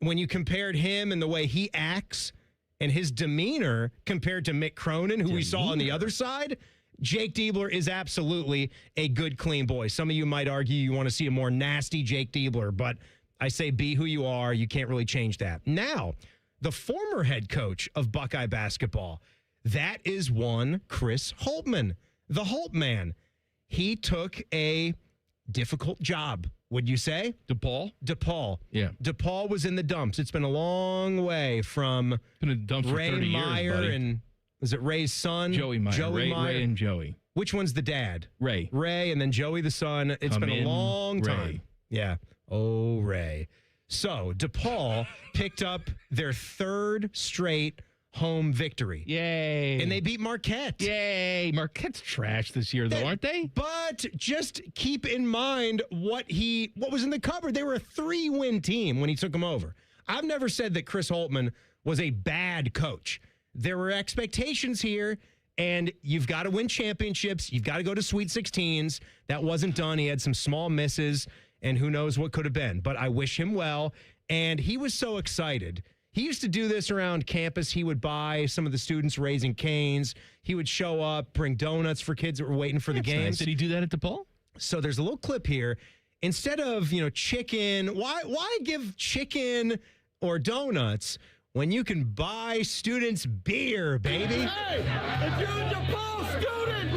When you compared him and the way he acts and his demeanor compared to Mick Cronin, who we saw on the other side, Jake Diebler is absolutely a good, clean boy. Some of you might argue you want to see a more nasty Jake Diebler, but I say be who you are. You can't really change that. Now, the former head coach of Buckeye basketball, that is one Chris Holtmann, the Holt man. He took a difficult job, would you say? DePaul. Yeah. DePaul was in the dumps. It's been a long way from Been in the dumps for Ray 30 Meyer years, buddy. and was it Ray's son? Joey Meyer. Ray and Joey. Which one's the dad? Ray. Ray, and then Joey the son. It's been a long time. Ray. Yeah. Oh, Ray. So DePaul picked up their 3rd straight home victory. Yay. And they beat Marquette. Yay. Marquette's trash this year, though, aren't they? But just keep in mind what was in the cupboard. They were a 3-win team when he took them over. I've never said that Chris Holtmann was a bad coach. There were expectations here, and you've got to win championships. You've got to go to Sweet 16s. That wasn't done. He had some small misses, and who knows what could have been. But I wish him well, and he was so excited. He used to do this around campus. He would buy some of the students Raising Cane's. He would show up, bring donuts for kids that were waiting for the games. Nice. Did he do that at DePaul? So there's a little clip here. Instead of, chicken, why give chicken or donuts when you can buy students beer, baby? Hey, if you're a DePaul student,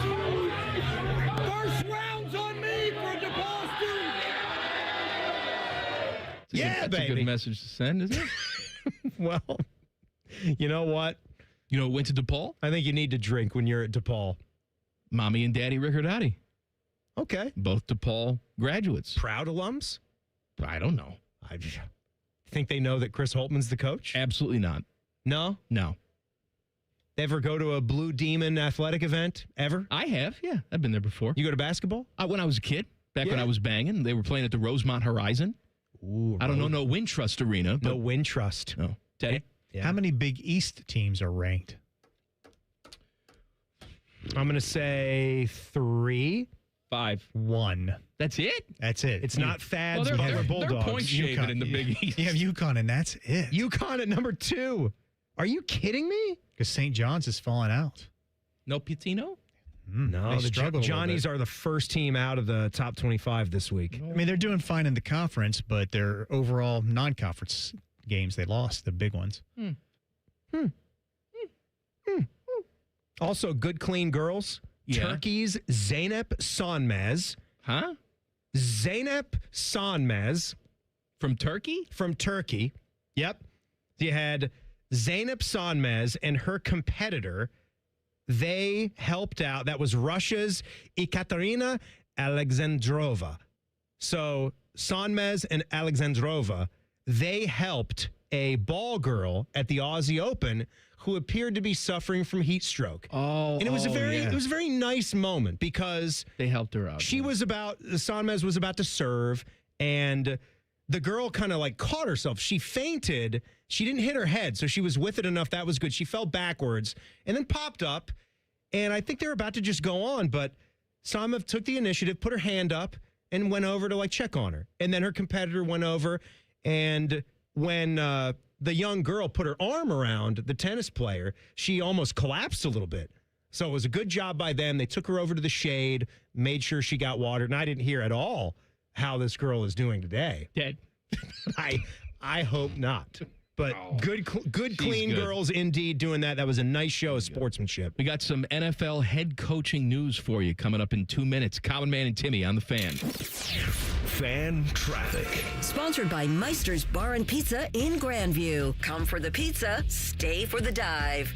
first round's on me for a DePaul student. Yeah, That's baby. a good message to send, isn't it? Well, you know what? You know, went to DePaul? I think you need to drink when you're at DePaul. Mommy and Daddy Riccardotti. Okay. Both DePaul graduates. Proud alums? I don't know. I think they know that Chris Holtmann's the coach? Absolutely not. No? No. They ever go to a Blue Demon athletic event? Ever? I have, yeah. I've been there before. You go to basketball? When I was a kid, back when I was banging, they were playing at the Rosemont Horizon. Ooh, I don't know, no Wintrust Arena. No Wintrust. No. Teddy? Yeah. How many Big East teams are ranked? I'm going to say 3. 5. 1. That's it? That's it. It's not Thad's Well, Butler Bulldogs. They're point shaving in the Big East. You have UConn, and that's it. UConn at number 2. Are you kidding me? Because St. John's is falling out. No Pitino? No, the Johnnies are the first team out of the top 25 this week. I mean, they're doing fine in the conference, but their overall non-conference games, they lost the big ones. Also, good, clean girls. Yeah. Turkey's Zeynep Sonmez. Huh? Zeynep Sonmez. From Turkey? From Turkey. Yep. You had Zeynep Sonmez and her competitor. They helped out. That was Russia's Ekaterina Alexandrova. So Sonmez and Alexandrova, they helped a ball girl at the Aussie Open who appeared to be suffering from heat stroke. Oh, and it was a very nice moment because they helped her out. Sonmez was about to serve, and the girl kind of like caught herself. She fainted. She didn't hit her head, so she was with it enough. That was good. She fell backwards and then popped up, and I think they were about to just go on, but Sonmez took the initiative, put her hand up, and went over to like check on her. And then her competitor went over, and when the young girl put her arm around the tennis player, she almost collapsed a little bit. So it was a good job by them. They took her over to the shade, made sure she got watered, and I didn't hear at all how this girl is doing today. Dead. I hope not. But good, clean girls indeed doing that. That was a nice show of sportsmanship. We got some NFL head coaching news for you coming up in 2 minutes. Common Man and Timmy on the Fan. Fan traffic. Sponsored by Meister's Bar and Pizza in Grandview. Come for the pizza, stay for the dive.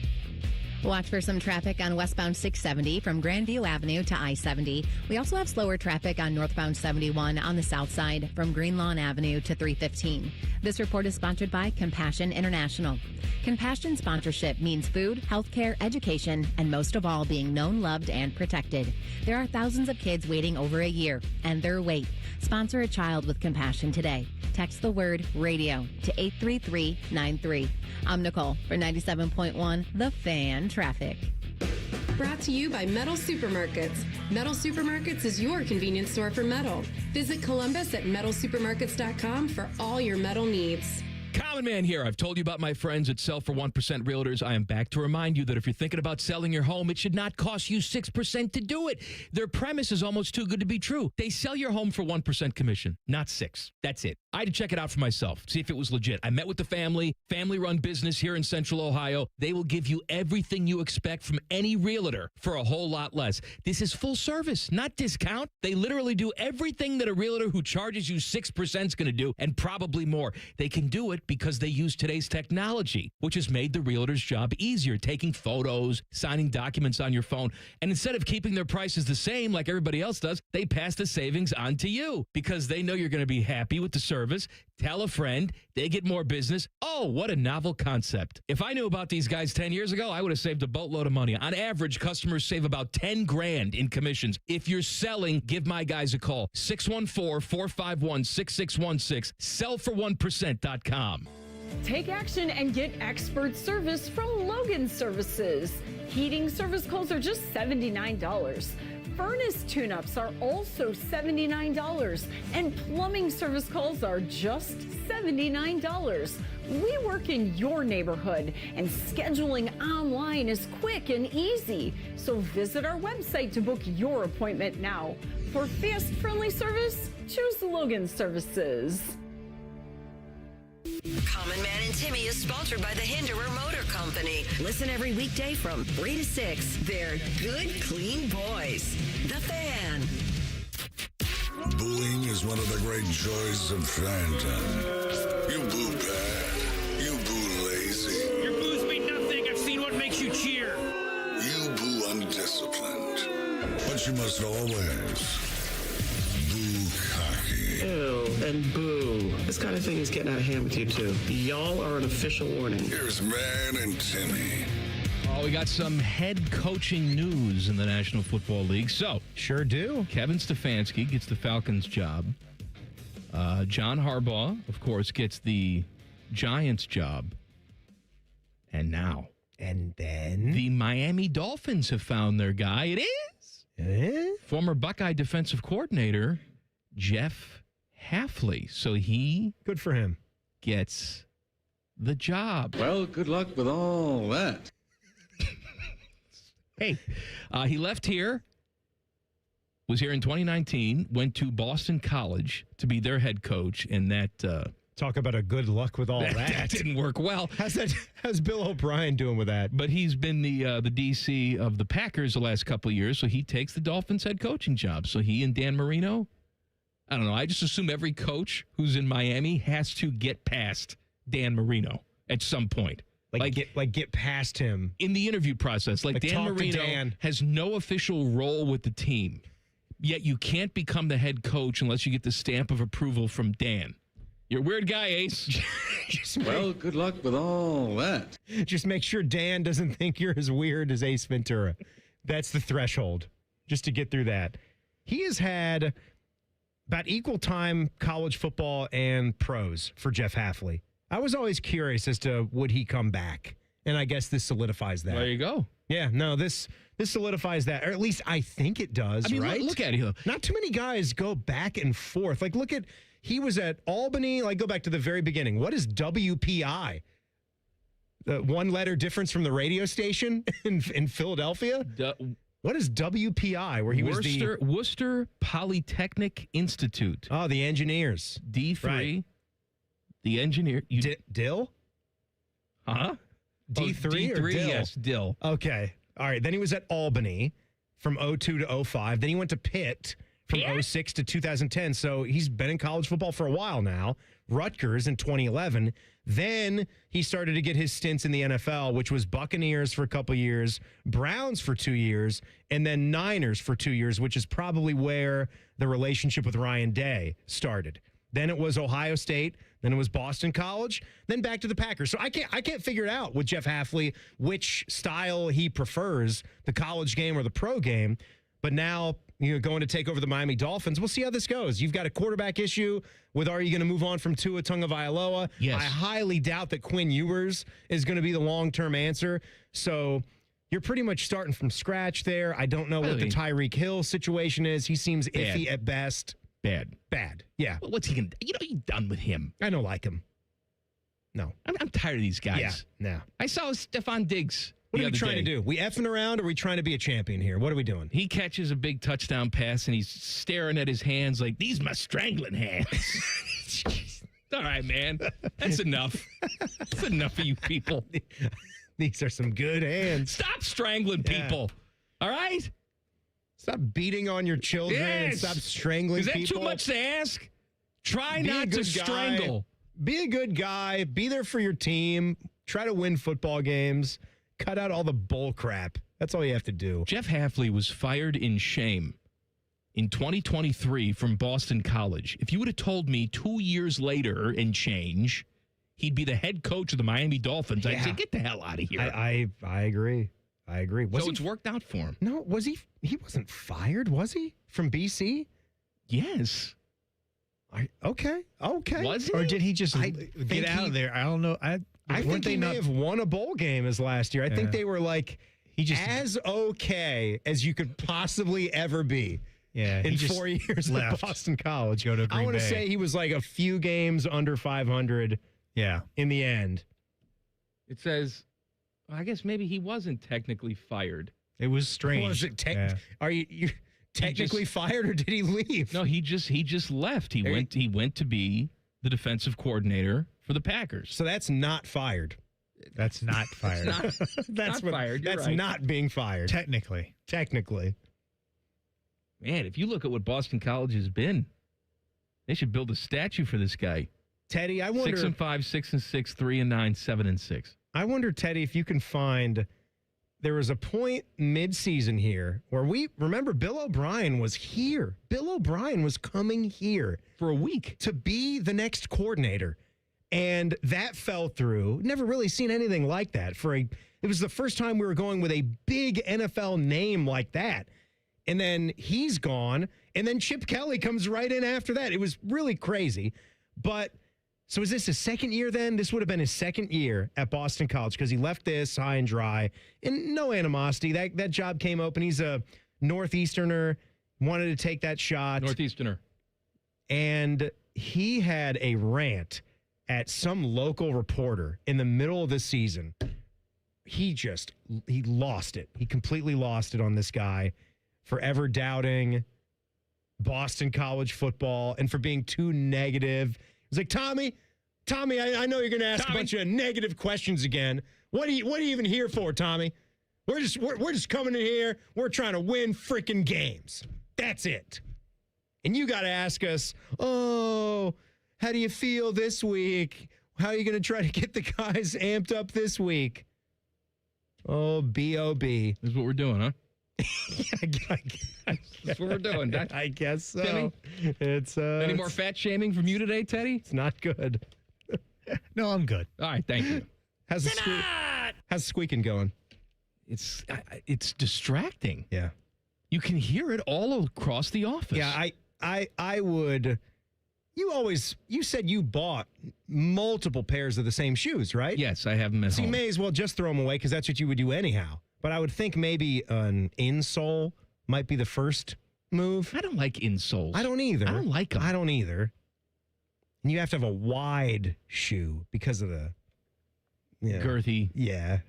Watch for some traffic on westbound 670 from Grandview Avenue to I-70. We also have slower traffic on northbound 71 on the south side from Green Lawn Avenue to 315. This report is sponsored by Compassion International. Compassion sponsorship means food, healthcare, education, and most of all, being known, loved, and protected. There are thousands of kids waiting over a year, and their wait. Sponsor a child with compassion today. Text the word radio to 83393. I'm Nicole for 97.1 The Fan Traffic. Brought to you by Metal Supermarkets. Metal Supermarkets is your convenience store for metal. Visit Columbus at metalsupermarkets.com for all your metal needs. Common Man here. I've told you about my friends at Sell for 1% Realtors. I am back to remind you that if you're thinking about selling your home, it should not cost you 6% to do it. Their premise is almost too good to be true. They sell your home for 1% commission, not 6%. That's it. I had to check it out for myself, see if it was legit. I met with the family-run business here in Central Ohio. They will give you everything you expect from any realtor for a whole lot less. This is full service, not discount. They literally do everything that a realtor who charges you 6% is going to do, and probably more. They can do it because they use today's technology, which has made the realtor's job easier, taking photos, signing documents on your phone. And instead of keeping their prices the same like everybody else does, they pass the savings on to you because they know you're going to be happy with the service. Tell a friend, they get more business. Oh, what a novel concept. If I knew about these guys 10 years ago, I would have saved a boatload of money. On average, customers save about $10,000 in commissions. If you're selling, give my guys a call. 614-451-6616. Sellfor1%.com. Take action and get expert service from Logan Services. Heating service calls are just $79. Furnace tune-ups are also $79. And plumbing service calls are just $79. We work in your neighborhood, and scheduling online is quick and easy. So visit our website to book your appointment now. For fast, friendly service, choose Logan Services. Common Man and Timmy is sponsored by the Hinderer Motor Company. Listen every weekday from 3 to 6. They're good, clean boys. The Fan. Booing is one of the great joys of fandom. You boo bad. You boo lazy. Your boos mean nothing. I've seen what makes you cheer. You boo undisciplined. But you must always boo cocky. Ew, and boo. This kind of thing is getting out of hand with you two. Y'all are an official warning. Here's Man and Timmy. Oh, we got some head coaching news in the National Football League. So, sure do. Kevin Stefanski gets the Falcons job. John Harbaugh, of course, gets the Giants job. And now. And then? The Miami Dolphins have found their guy. It is. Former Buckeye defensive coordinator, Jeff Hafley. So he. Good for him. Gets the job. Well, good luck with all that. Hey, he left here, was here in 2019, went to Boston College to be their head coach, and that... Talk about a good luck with all that. That didn't work well. How's Bill O'Brien doing with that? But he's been the DC of the Packers the last couple of years, so he takes the Dolphins head coaching job. So he and Dan Marino, I don't know. I just assume every coach who's in Miami has to get past Dan Marino at some point. Get past him. In the interview process. Like Dan Marino has no official role with the team, yet you can't become the head coach unless you get the stamp of approval from Dan. You're a weird guy, Ace. Well, good luck with all that. Just make sure Dan doesn't think you're as weird as Ace Ventura. That's the threshold, just to get through that. He has had about equal time college football and pros for Jeff Hafley. I was always curious as to would he come back, and I guess this solidifies that. There you go. Yeah, no, this solidifies that, or at least I think it does, I mean, right? Look at it. Not too many guys go back and forth. Like, look at... He was at Albany. Like, go back to the very beginning. What is WPI? The one-letter difference from the radio station in Philadelphia? What is WPI? Where he was the Worcester Polytechnic Institute. Oh, the engineers. D3. Right. The engineer. Dill? Huh? D3 or Dill? Yes, Dill. Okay. All right. Then he was at Albany from 02 to 05. Then he went to Pitt from 06 to 2010. So he's been in college football for a while now. Rutgers in 2011. Then he started to get his stints in the NFL, which was Buccaneers for a couple years, Browns for 2 years, and then Niners for 2 years, which is probably where the relationship with Ryan Day started. Then it was Ohio State. Then it was Boston College. Then back to the Packers. So I can't figure it out with Jeff Hafley which style he prefers, the college game or the pro game. But now, going to take over the Miami Dolphins. We'll see how this goes. You've got a quarterback issue with, are you going to move on from Tua Tagovailoa? Yes. I highly doubt that Quinn Ewers is going to be the long-term answer. So you're pretty much starting from scratch there. I don't know what the Tyreek Hill situation is. He seems iffy at best. Bad. Yeah. Well, what's he going to do? You're done with him. I don't like him. No. I'm tired of these guys. Yeah, no. I saw Stephon Diggs. What are we trying to do? We effing around, or are we trying to be a champion here? What are we doing? He catches a big touchdown pass, and he's staring at his hands like, these my strangling hands. All right, man. That's enough. That's enough of you people. These are some good hands. Stop strangling people. All right? Stop beating on your children and stop strangling people. Is that too much to ask? Try not to strangle. Be a good guy. Be there for your team. Try to win football games. Cut out all the bull crap. That's all you have to do. Jeff Hafley was fired in shame in 2023 from Boston College. If you would have told me 2 years later and change, he'd be the head coach of the Miami Dolphins, I'd say, get the hell out of here. I agree. It's worked out for him. No, was he? He wasn't fired, was he? From BC? Yes. Okay. Was he? Or did he just get out of there? I don't know. I think he may have won a bowl game as last year. I think they were like as okay as you could possibly ever be. Yeah, in 4 years at Boston College. Go to Green I want to Bay. say he was like a few games under 500. Yeah, in the end. It says, I guess maybe he wasn't technically fired. It was strange. Was it Are you technically fired, or did he leave? No, he just left. He went to be the defensive coordinator for the Packers. So that's not fired. That's not fired. That's not fired. You're That's right. not being fired. Technically. Man, if you look at what Boston College has been, they should build a statue for this guy. Teddy, I wonder 6-5, 6-6, 3-9, 7-6. I wonder, Teddy, if you can find. There was a point mid-season here where we remember Bill O'Brien was here. Bill O'Brien was coming here for a week to be the next coordinator. And that fell through. Never really seen anything like that. It was the first time we were going with a big NFL name like that. And then he's gone. And then Chip Kelly comes right in after that. It was really crazy. But so is this his second year then? This would have been his second year at Boston College because he left this high and dry. And no animosity. That job came open. He's a Northeasterner, wanted to take that shot. Northeasterner. And he had a rant at some local reporter in the middle of the season he lost it. He completely lost it on this guy, forever doubting Boston college football and for being too negative. He's like, Tommy, I know you're going to ask a bunch of negative questions again. What are you even here for, Tommy? We're just coming in here. We're trying to win freaking games. That's it. And you got to ask us, oh, how do you feel this week? How are you going to try to get the guys amped up this week? Oh, B.O.B. This is what we're doing, huh? That's what we're doing. I guess so. Timmy? It's Any more fat shaming from you today, Teddy? It's not good. No, I'm good. All right, thank you. How's squeaking going? It's distracting. Yeah. You can hear it all across the office. Yeah, I would. You said you bought multiple pairs of the same shoes, right? Yes, I have them at So home. you may as well just throw them away because that's what you would do anyhow. But I would think maybe an insole might be the first move. I don't like insoles. I don't either. I don't like them. I don't either. And you have to have a wide shoe because of the girthy. Yeah.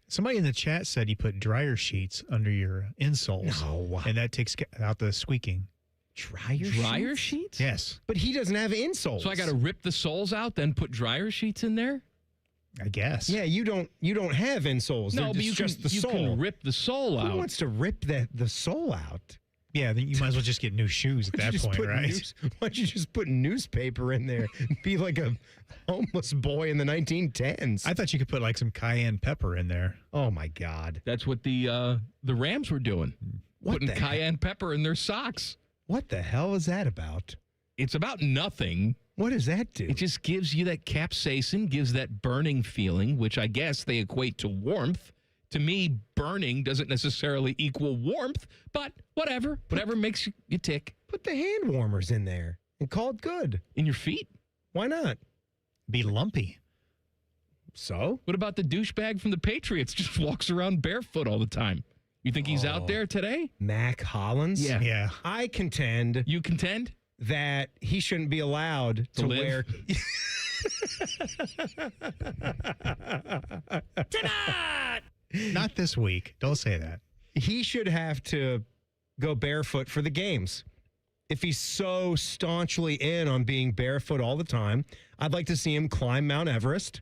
Somebody in the chat said you put dryer sheets under your insoles. No. And that takes out the squeaking. Dryer sheets? Yes. But he doesn't have insoles. So I got to rip the soles out, then put dryer sheets in there? I guess. Yeah, you don't have insoles. No, but you can rip the sole out. Who wants to rip the sole out? Yeah, then you might as well just get new shoes at that point, right? Why don't you just put newspaper in there? Be like a homeless boy in the 1910s. I thought you could put like some cayenne pepper in there. Oh my God. That's what the Rams were doing. Putting cayenne pepper in their socks. What the hell is that about? It's about nothing. What does that do? It just gives you that capsaicin, gives that burning feeling, which I guess they equate to warmth. To me, burning doesn't necessarily equal warmth, but whatever. Whatever makes you tick. Put the hand warmers in there and call it good. In your feet? Why not? Be lumpy. So? What about the douchebag from the Patriots? Just walks around barefoot all the time. You think he's out there today? Mac Hollins? Yeah. I contend. You contend? That he shouldn't be allowed to wear. Not this week. Don't say that. He should have to go barefoot for the games. If he's so staunchly in on being barefoot all the time, I'd like to see him climb Mount Everest.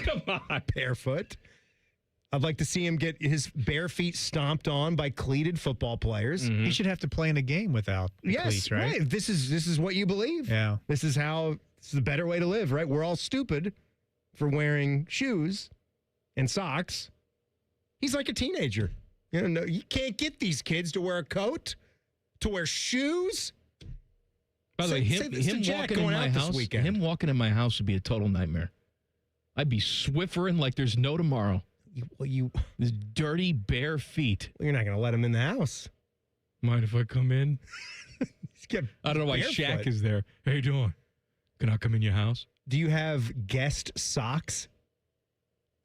Come on. Barefoot. I'd like to see him get his bare feet stomped on by cleated football players. He should have to play in a game without the cleats, right? This is what you believe. Yeah. This is the better way to live, right? We're all stupid for wearing shoes and socks. He's like a teenager. You can't get these kids to wear a coat, to wear shoes. By the way, him walking in my house, him walking in my house would be a total nightmare. I'd be swiffering like there's no tomorrow. His dirty bare feet. Well, you're not going to let him in the house. Mind if I come in? I don't know why barefoot. Shaq is there. How you doing? Can I come in your house? Do you have guest socks?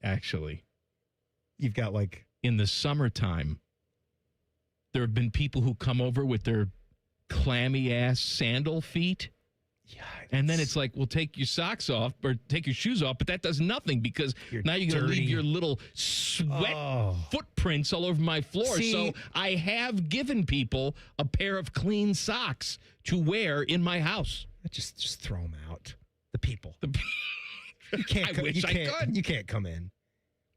Actually, you've got like in the summertime, there have been people who come over with their clammy ass sandal feet. Yeah, and then it's like, well, take your socks off or take your shoes off, but that does nothing because now you're going to leave your little sweat footprints all over my floor. See, so I have given people a pair of clean socks to wear in my house. Just throw them out. The people. You I wish I could. You can't come in.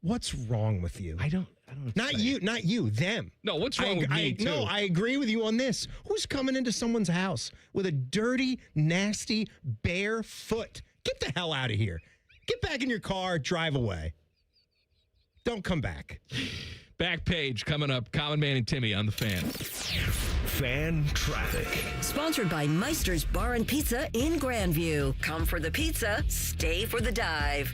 What's wrong with you? I don't Not you, them. No, what's wrong with me, too? No, I agree with you on this. Who's coming into someone's house with a dirty, nasty, bare foot? Get the hell out of here. Get back in your car, drive away. Don't come back. Back page coming up. Common Man and Timmy on the Fan. Fan traffic. Sponsored by Meister's Bar and Pizza in Grandview. Come for the pizza, stay for the dive.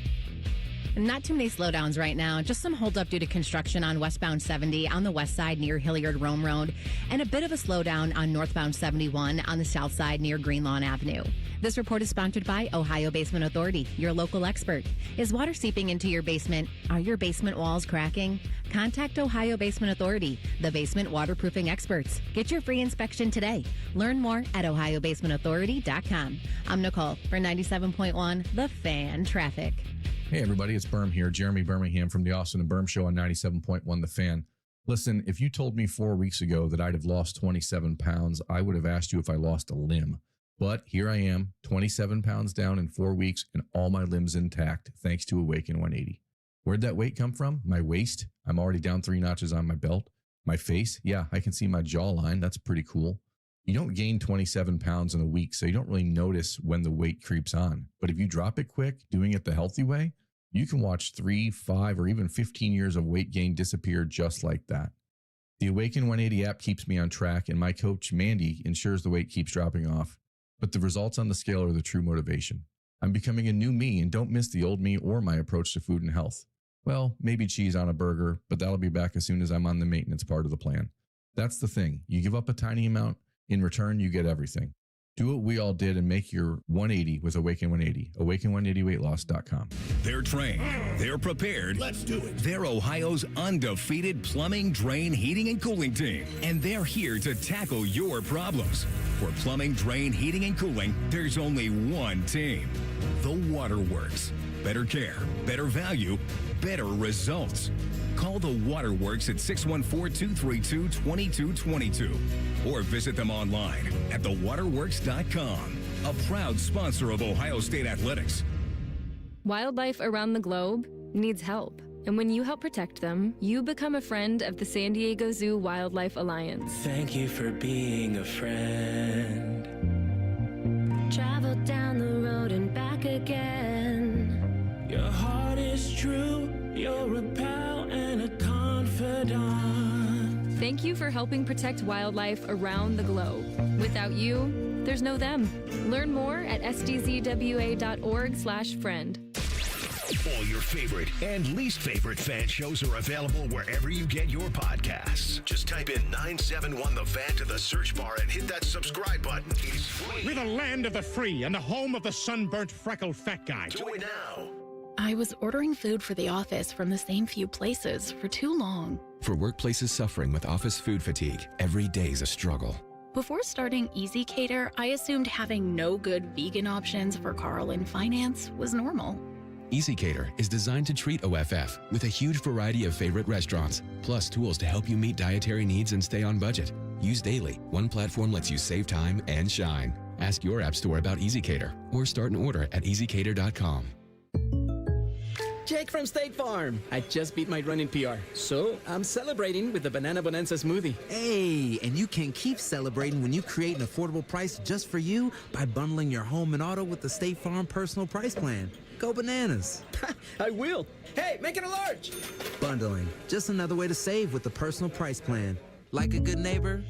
Not too many slowdowns right now. Just some holdup due to construction on westbound 70 on the west side near Hilliard-Rome Road, and a bit of a slowdown on northbound 71 on the south side near Greenlawn Avenue. This report is sponsored by Ohio Basement Authority, your local expert. Is water seeping into your basement? Are your basement walls cracking? Contact Ohio Basement Authority, the basement waterproofing experts. Get your free inspection today. Learn more at ohiobasementauthority.com. I'm Nicole for 97.1 The Fan Traffic. Hey, everybody, it's Berm here. Jeremy Birmingham from the Austin and Berm Show on 97.1 The Fan. Listen, if you told me 4 weeks ago that I'd have lost 27 pounds, I would have asked you if I lost a limb. But here I am, 27 pounds down in 4 weeks and all my limbs intact, thanks to Awaken 180. Where'd that weight come from? My waist. I'm already down 3 notches on my belt. My face. Yeah, I can see my jawline. That's pretty cool. You don't gain 27 pounds in a week, so you don't really notice when the weight creeps on. But if you drop it quick, doing it the healthy way, you can watch 3, 5, or even 15 years of weight gain disappear just like that. The Awaken 180 app keeps me on track, and my coach, Mandy, ensures the weight keeps dropping off. But the results on the scale are the true motivation. I'm becoming a new me, and don't miss the old me or my approach to food and health. Well, maybe cheese on a burger, but that'll be back as soon as I'm on the maintenance part of the plan. That's the thing. You give up a tiny amount, in return, you get everything. Do what we all did and make your 180 with Awaken 180. Awaken180weightloss.com. They're trained. They're prepared. Let's do it. They're Ohio's undefeated plumbing, drain, heating, and cooling team. And they're here to tackle your problems. For plumbing, drain, heating, and cooling, there's only one team. The Waterworks. Better care, better value, better results. Call the Waterworks at 614-232-2222 or visit them online at thewaterworks.com. A proud sponsor of Ohio State Athletics. Wildlife around the globe needs help. And when you help protect them, you become a friend of the San Diego Zoo Wildlife Alliance. Thank you for being a friend. Travel down the road and back again. Your heart is true. You're a pal and a confidant. Thank you for helping protect wildlife around the globe. Without you, there's no them. Learn more at sdzwa.org/friend. All your favorite and least favorite fan shows are available wherever you get your podcasts. Just type in 971 The Fan to the search bar and hit that subscribe button. It's free. We're the land of the free and the home of the sunburnt, freckled fat guy. Do it now. I was ordering food for the office from the same few places for too long. For workplaces suffering with office food fatigue, every day's a struggle. Before starting Easy Cater, I assumed having no good vegan options for Carl in finance was normal. Easy Cater is designed to treat OFF with a huge variety of favorite restaurants, plus tools to help you meet dietary needs and stay on budget. Used daily, one platform lets you save time and shine. Ask your app store about Easy Cater or start an order at easycater.com. Jake from State Farm. I just beat my run in PR, so I'm celebrating with the Banana Bonanza smoothie. Hey, and you can keep celebrating when you create an affordable price just for you by bundling your home and auto with the State Farm Personal Price Plan. Go bananas. I will. Hey, make it a large. Bundling, just another way to save with the Personal Price Plan. Like a good neighbor,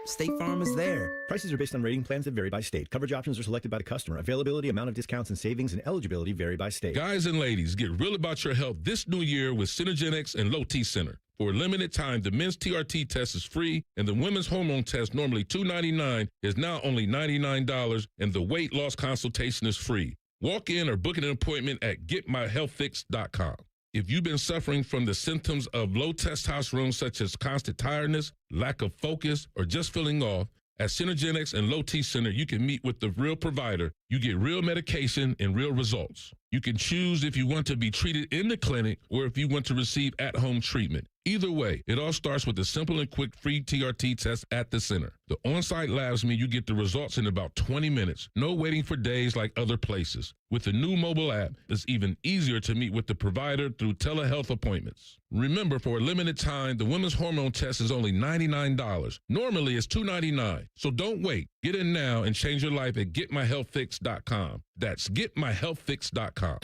State Farm is there. Prices are based on rating plans that vary by state. Coverage options are selected by the customer. Availability, amount of discounts and savings, and eligibility vary by state. Guys and ladies, get real about your health this new year with Synergenics and Low T Center. For a limited time, the men's TRT test is free, and the women's hormone test, normally $299, is now only $99, and the weight loss consultation is free. Walk in or book an appointment at getmyhealthfix.com. If you've been suffering from the symptoms of low testosterone, such as constant tiredness, lack of focus, or just feeling off, at Synergenics and Low T Center, you can meet with the real provider. You get real medication and real results. You can choose if you want to be treated in the clinic or if you want to receive at-home treatment. Either way, it all starts with a simple and quick free TRT test at the center. The on-site labs mean you get the results in about 20 minutes. No waiting for days like other places. With the new mobile app, it's even easier to meet with the provider through telehealth appointments. Remember, for a limited time, the women's hormone test is only $99. Normally, it's $299. So don't wait. Get in now and change your life at getmyhealthfix.com. That's getmyhealthfix.com.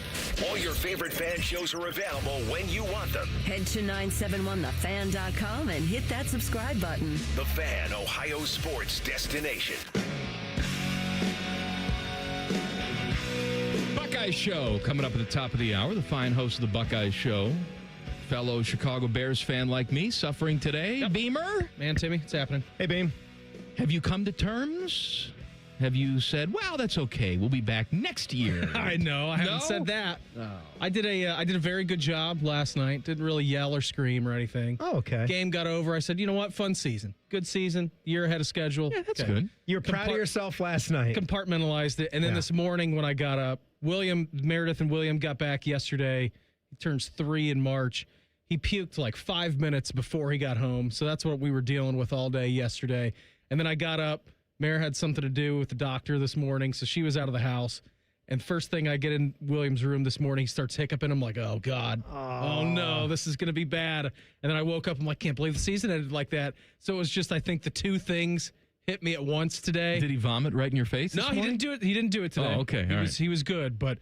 All your favorite fan shows are available when you want them. Head to 971thefan.com and hit that subscribe button. The Fan, Ohio sports destination. Buckeye Show coming up at the top of the hour. The fine host of the Buckeye Show, fellow Chicago Bears fan like me, suffering today. Yep. Beamer. Man, Timmy, it's happening. Hey, Beam. Have you come to terms? Have you said, well, that's okay, we'll be back next year? I know, I haven't said that. Oh. I did a very good job last night. Didn't really yell or scream or anything. Oh, okay. Game got over. I said, you know what? Fun season. Good season. Year ahead of schedule. Yeah, that's good. You were proud of yourself last night. Compartmentalized it. And then this morning when I got up, Meredith and William got back yesterday. He turns 3 in March. He puked like 5 minutes before he got home. So that's what we were dealing with all day yesterday. And then I got up. Mare had something to do with the doctor this morning, so she was out of the house. And first thing I get in William's room this morning, he starts hiccuping. I'm like, oh, God. Oh, no, this is going to be bad. And then I woke up. I'm like, can't believe the season ended like that. So it was just, I think, the two things hit me at once today. Did he vomit right in your face? No, he didn't do it. He didn't do it today. Oh, okay. He was good, but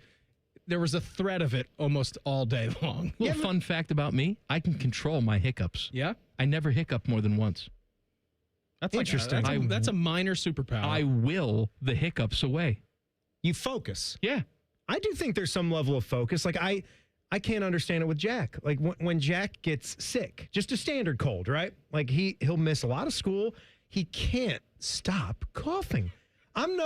there was a thread of it almost all day long. Little fun fact about me, I can control my hiccups. Yeah? I never hiccup more than once. That's interesting. That's a minor superpower. I will the hiccups away. You focus. Yeah. I do think there's some level of focus. Like, I can't understand it with Jack. Like, when Jack gets sick, just a standard cold, right? Like, he'll miss a lot of school. He can't stop coughing. I'm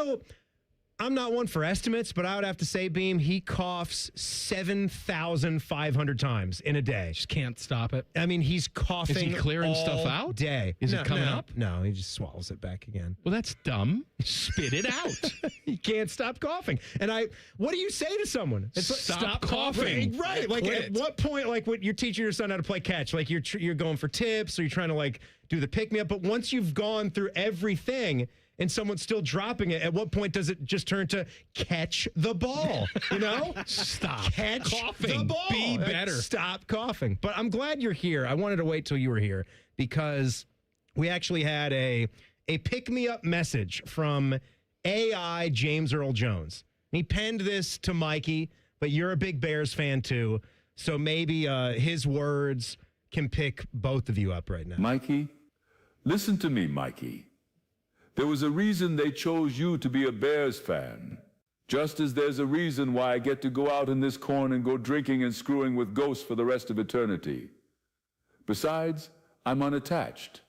not one for estimates, but I would have to say, Beam, he coughs 7,500 times in a day. Just can't stop it. I mean, he's coughing Is he clearing all stuff out? day. Is it coming up? No, he just swallows it back again. Well, that's dumb. Spit it out. He can't stop coughing. And what do you say to someone? It's Stop coughing. Right. Like, at what point, like, when you're teaching your son how to play catch, like, you're going for tips or you're trying to, like, do the pick-me-up. But once you've gone through everything and someone's still dropping it, at what point does it just turn to catch the ball? You know? Stop catch coughing. the ball. Be better. Stop coughing. But I'm glad you're here. I wanted to wait till you were here because we actually had a pick-me-up message from AI James Earl Jones. He penned this to Mikey, but you're a big Bears fan too, so maybe his words can pick both of you up right now. Mikey, listen to me, Mikey. There was a reason they chose you to be a Bears fan, just as there's a reason why I get to go out in this corn and go drinking and screwing with ghosts for the rest of eternity. Besides, I'm unattached.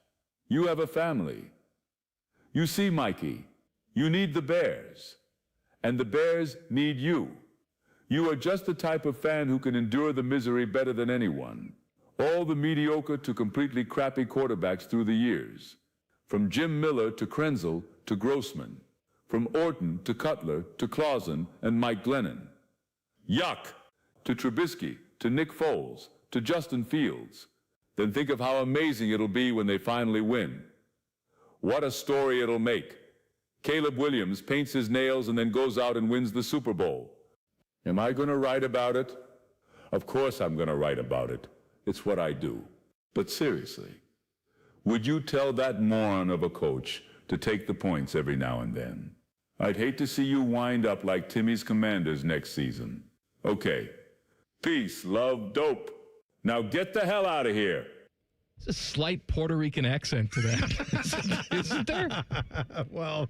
You have a family. You see, Mikey, you need the Bears, and the Bears need you. You are just the type of fan who can endure the misery better than anyone. All the mediocre to completely crappy quarterbacks through the years. From Jim Miller to Krenzel to Grossman. From Orton to Cutler to Clausen and Mike Glennon. Yuck! To Trubisky, to Nick Foles, to Justin Fields. Then think of how amazing it'll be when they finally win. What a story it'll make. Caleb Williams paints his nails and then goes out and wins the Super Bowl. Am I going to write about it? Of course I'm going to write about it. It's what I do. But seriously, would you tell that moron of a coach to take the points every now and then? I'd hate to see you wind up like Timmy's Commanders next season. Okay. Peace, love, dope. Now get the hell out of here. There's a slight Puerto Rican accent to that. Isn't there? Well,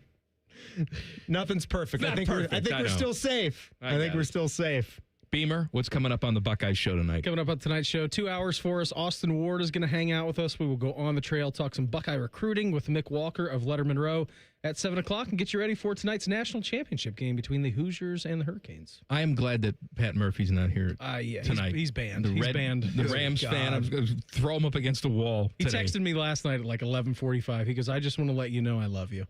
nothing's perfect. I think we're still safe. I think we're still safe. Beamer, what's coming up on the Buckeye Show tonight? Coming up on tonight's show, 2 hours for us. Austin Ward is going to hang out with us. We will go on the trail, talk some Buckeye recruiting with Mick Walker of Letterman Row at 7 o'clock and get you ready for tonight's national championship game between the Hoosiers and the Hurricanes. I am glad that Pat Murphy's not here tonight. He's banned. He's banned. The Rams fan. I'm going to throw him up against the wall today. He texted me last night at like 11:45. He goes, I just want to let you know I love you.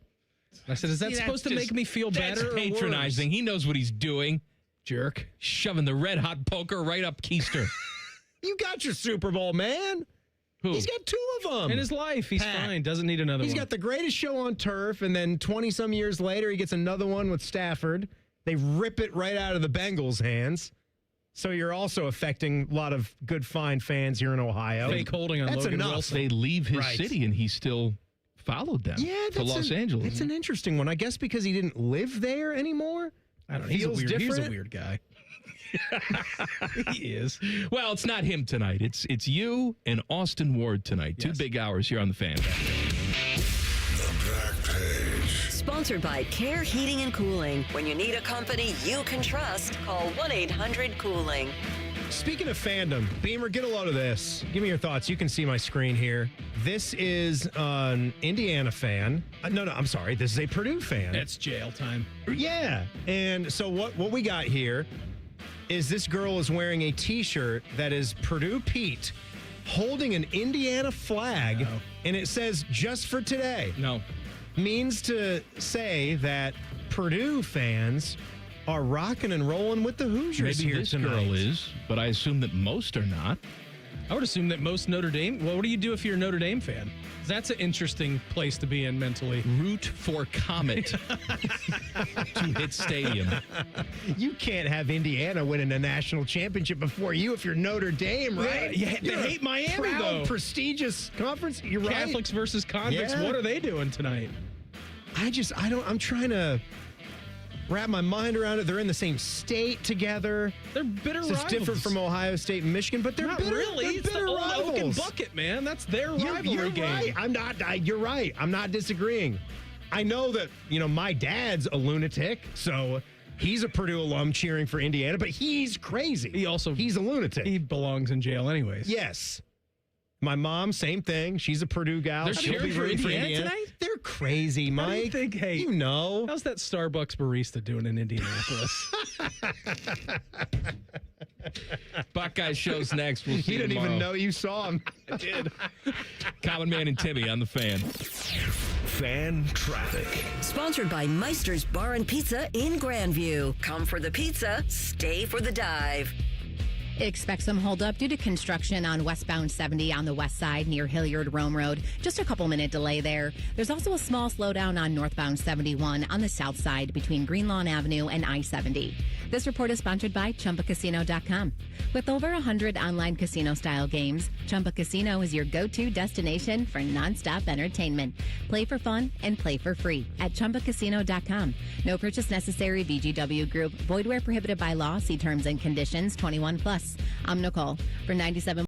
I said, is that supposed to make me feel better? That's patronizing. He knows what he's doing. Jerk. Shoving the red hot poker right up Keister. You got your Super Bowl, man. Who? He's got 2 of them. In his life, he's fine. Doesn't need another one. He's got the greatest show on turf, and then 20-some years later, he gets another one with Stafford. They rip it right out of the Bengals' hands. So you're also affecting a lot of good, fine fans here in Ohio. Fake holding on That's Logan enough. Wilson. They leave his city, and he still followed them to Los Angeles. It's an interesting one. I guess because he didn't live there anymore. I don't know. He's a weird guy. He is. Well, it's not him tonight. It's you and Austin Ward tonight. Yes. 2 big hours here on the Fan. The Back Page. Sponsored by Care Heating and Cooling. When you need a company you can trust, call 1-800-COOLING. Speaking of fandom, Beamer, get a load of this. Give me your thoughts. You can see my screen here. This is an Indiana fan. No, I'm sorry. This is a Purdue fan. It's jail time. Yeah. And so what we got here is this girl is wearing a T-shirt that is Purdue Pete holding an Indiana flag, and it says, just for today. No. Means to say that Purdue fans are rocking and rolling with the Hoosiers Maybe here this tonight. girl is, but I assume that most are not. I would assume that most Notre Dame. Well, what do you do if you're a Notre Dame fan? That's an interesting place to be in mentally. Root for Comet to hit stadium. You can't have Indiana winning a national championship before you if you're Notre Dame, right? Yeah, they hate Miami, proud, though. Prestigious conference. You're right. Catholics versus convicts. Yeah. What are they doing tonight? I'm trying to wrap my mind around it. They're in the same state together. They're bitter It's rivals. different from Ohio State and Michigan, but they're Not bitter, really. They're It's bitter the old rivals. Oak and Bucket, man. That's their rivalry You're game. right. You're right. I'm not disagreeing. I know that, my dad's a lunatic, so he's a Purdue alum cheering for Indiana, but he's crazy. He's a lunatic. He belongs in jail anyways. Yes. My mom, same thing. She's a Purdue gal. They're She'll cheering be for rooting Indiana tonight? They're crazy, Mike. How do you think, hey, how's that Starbucks barista doing in Indianapolis? Buckeye Show's next. We'll see He you didn't even tomorrow. know you saw him. I did. Common Man and Timmy on the Fan. Fan traffic. Sponsored by Meister's Bar and Pizza in Grandview. Come for the pizza, stay for the dive. Expect some holdup due to construction on westbound 70 on the west side near Hilliard Rome Road. Just a couple minute delay there. There's also a small slowdown on northbound 71 on the south side between Greenlawn Avenue and I-70. This report is sponsored by ChumbaCasino.com. With over 100 online casino-style games, Chumba Casino is your go-to destination for nonstop entertainment. Play for fun and play for free at ChumbaCasino.com. No purchase necessary. VGW Group. Void where prohibited by law. See terms and conditions. 21+. I'm Nicole for 97.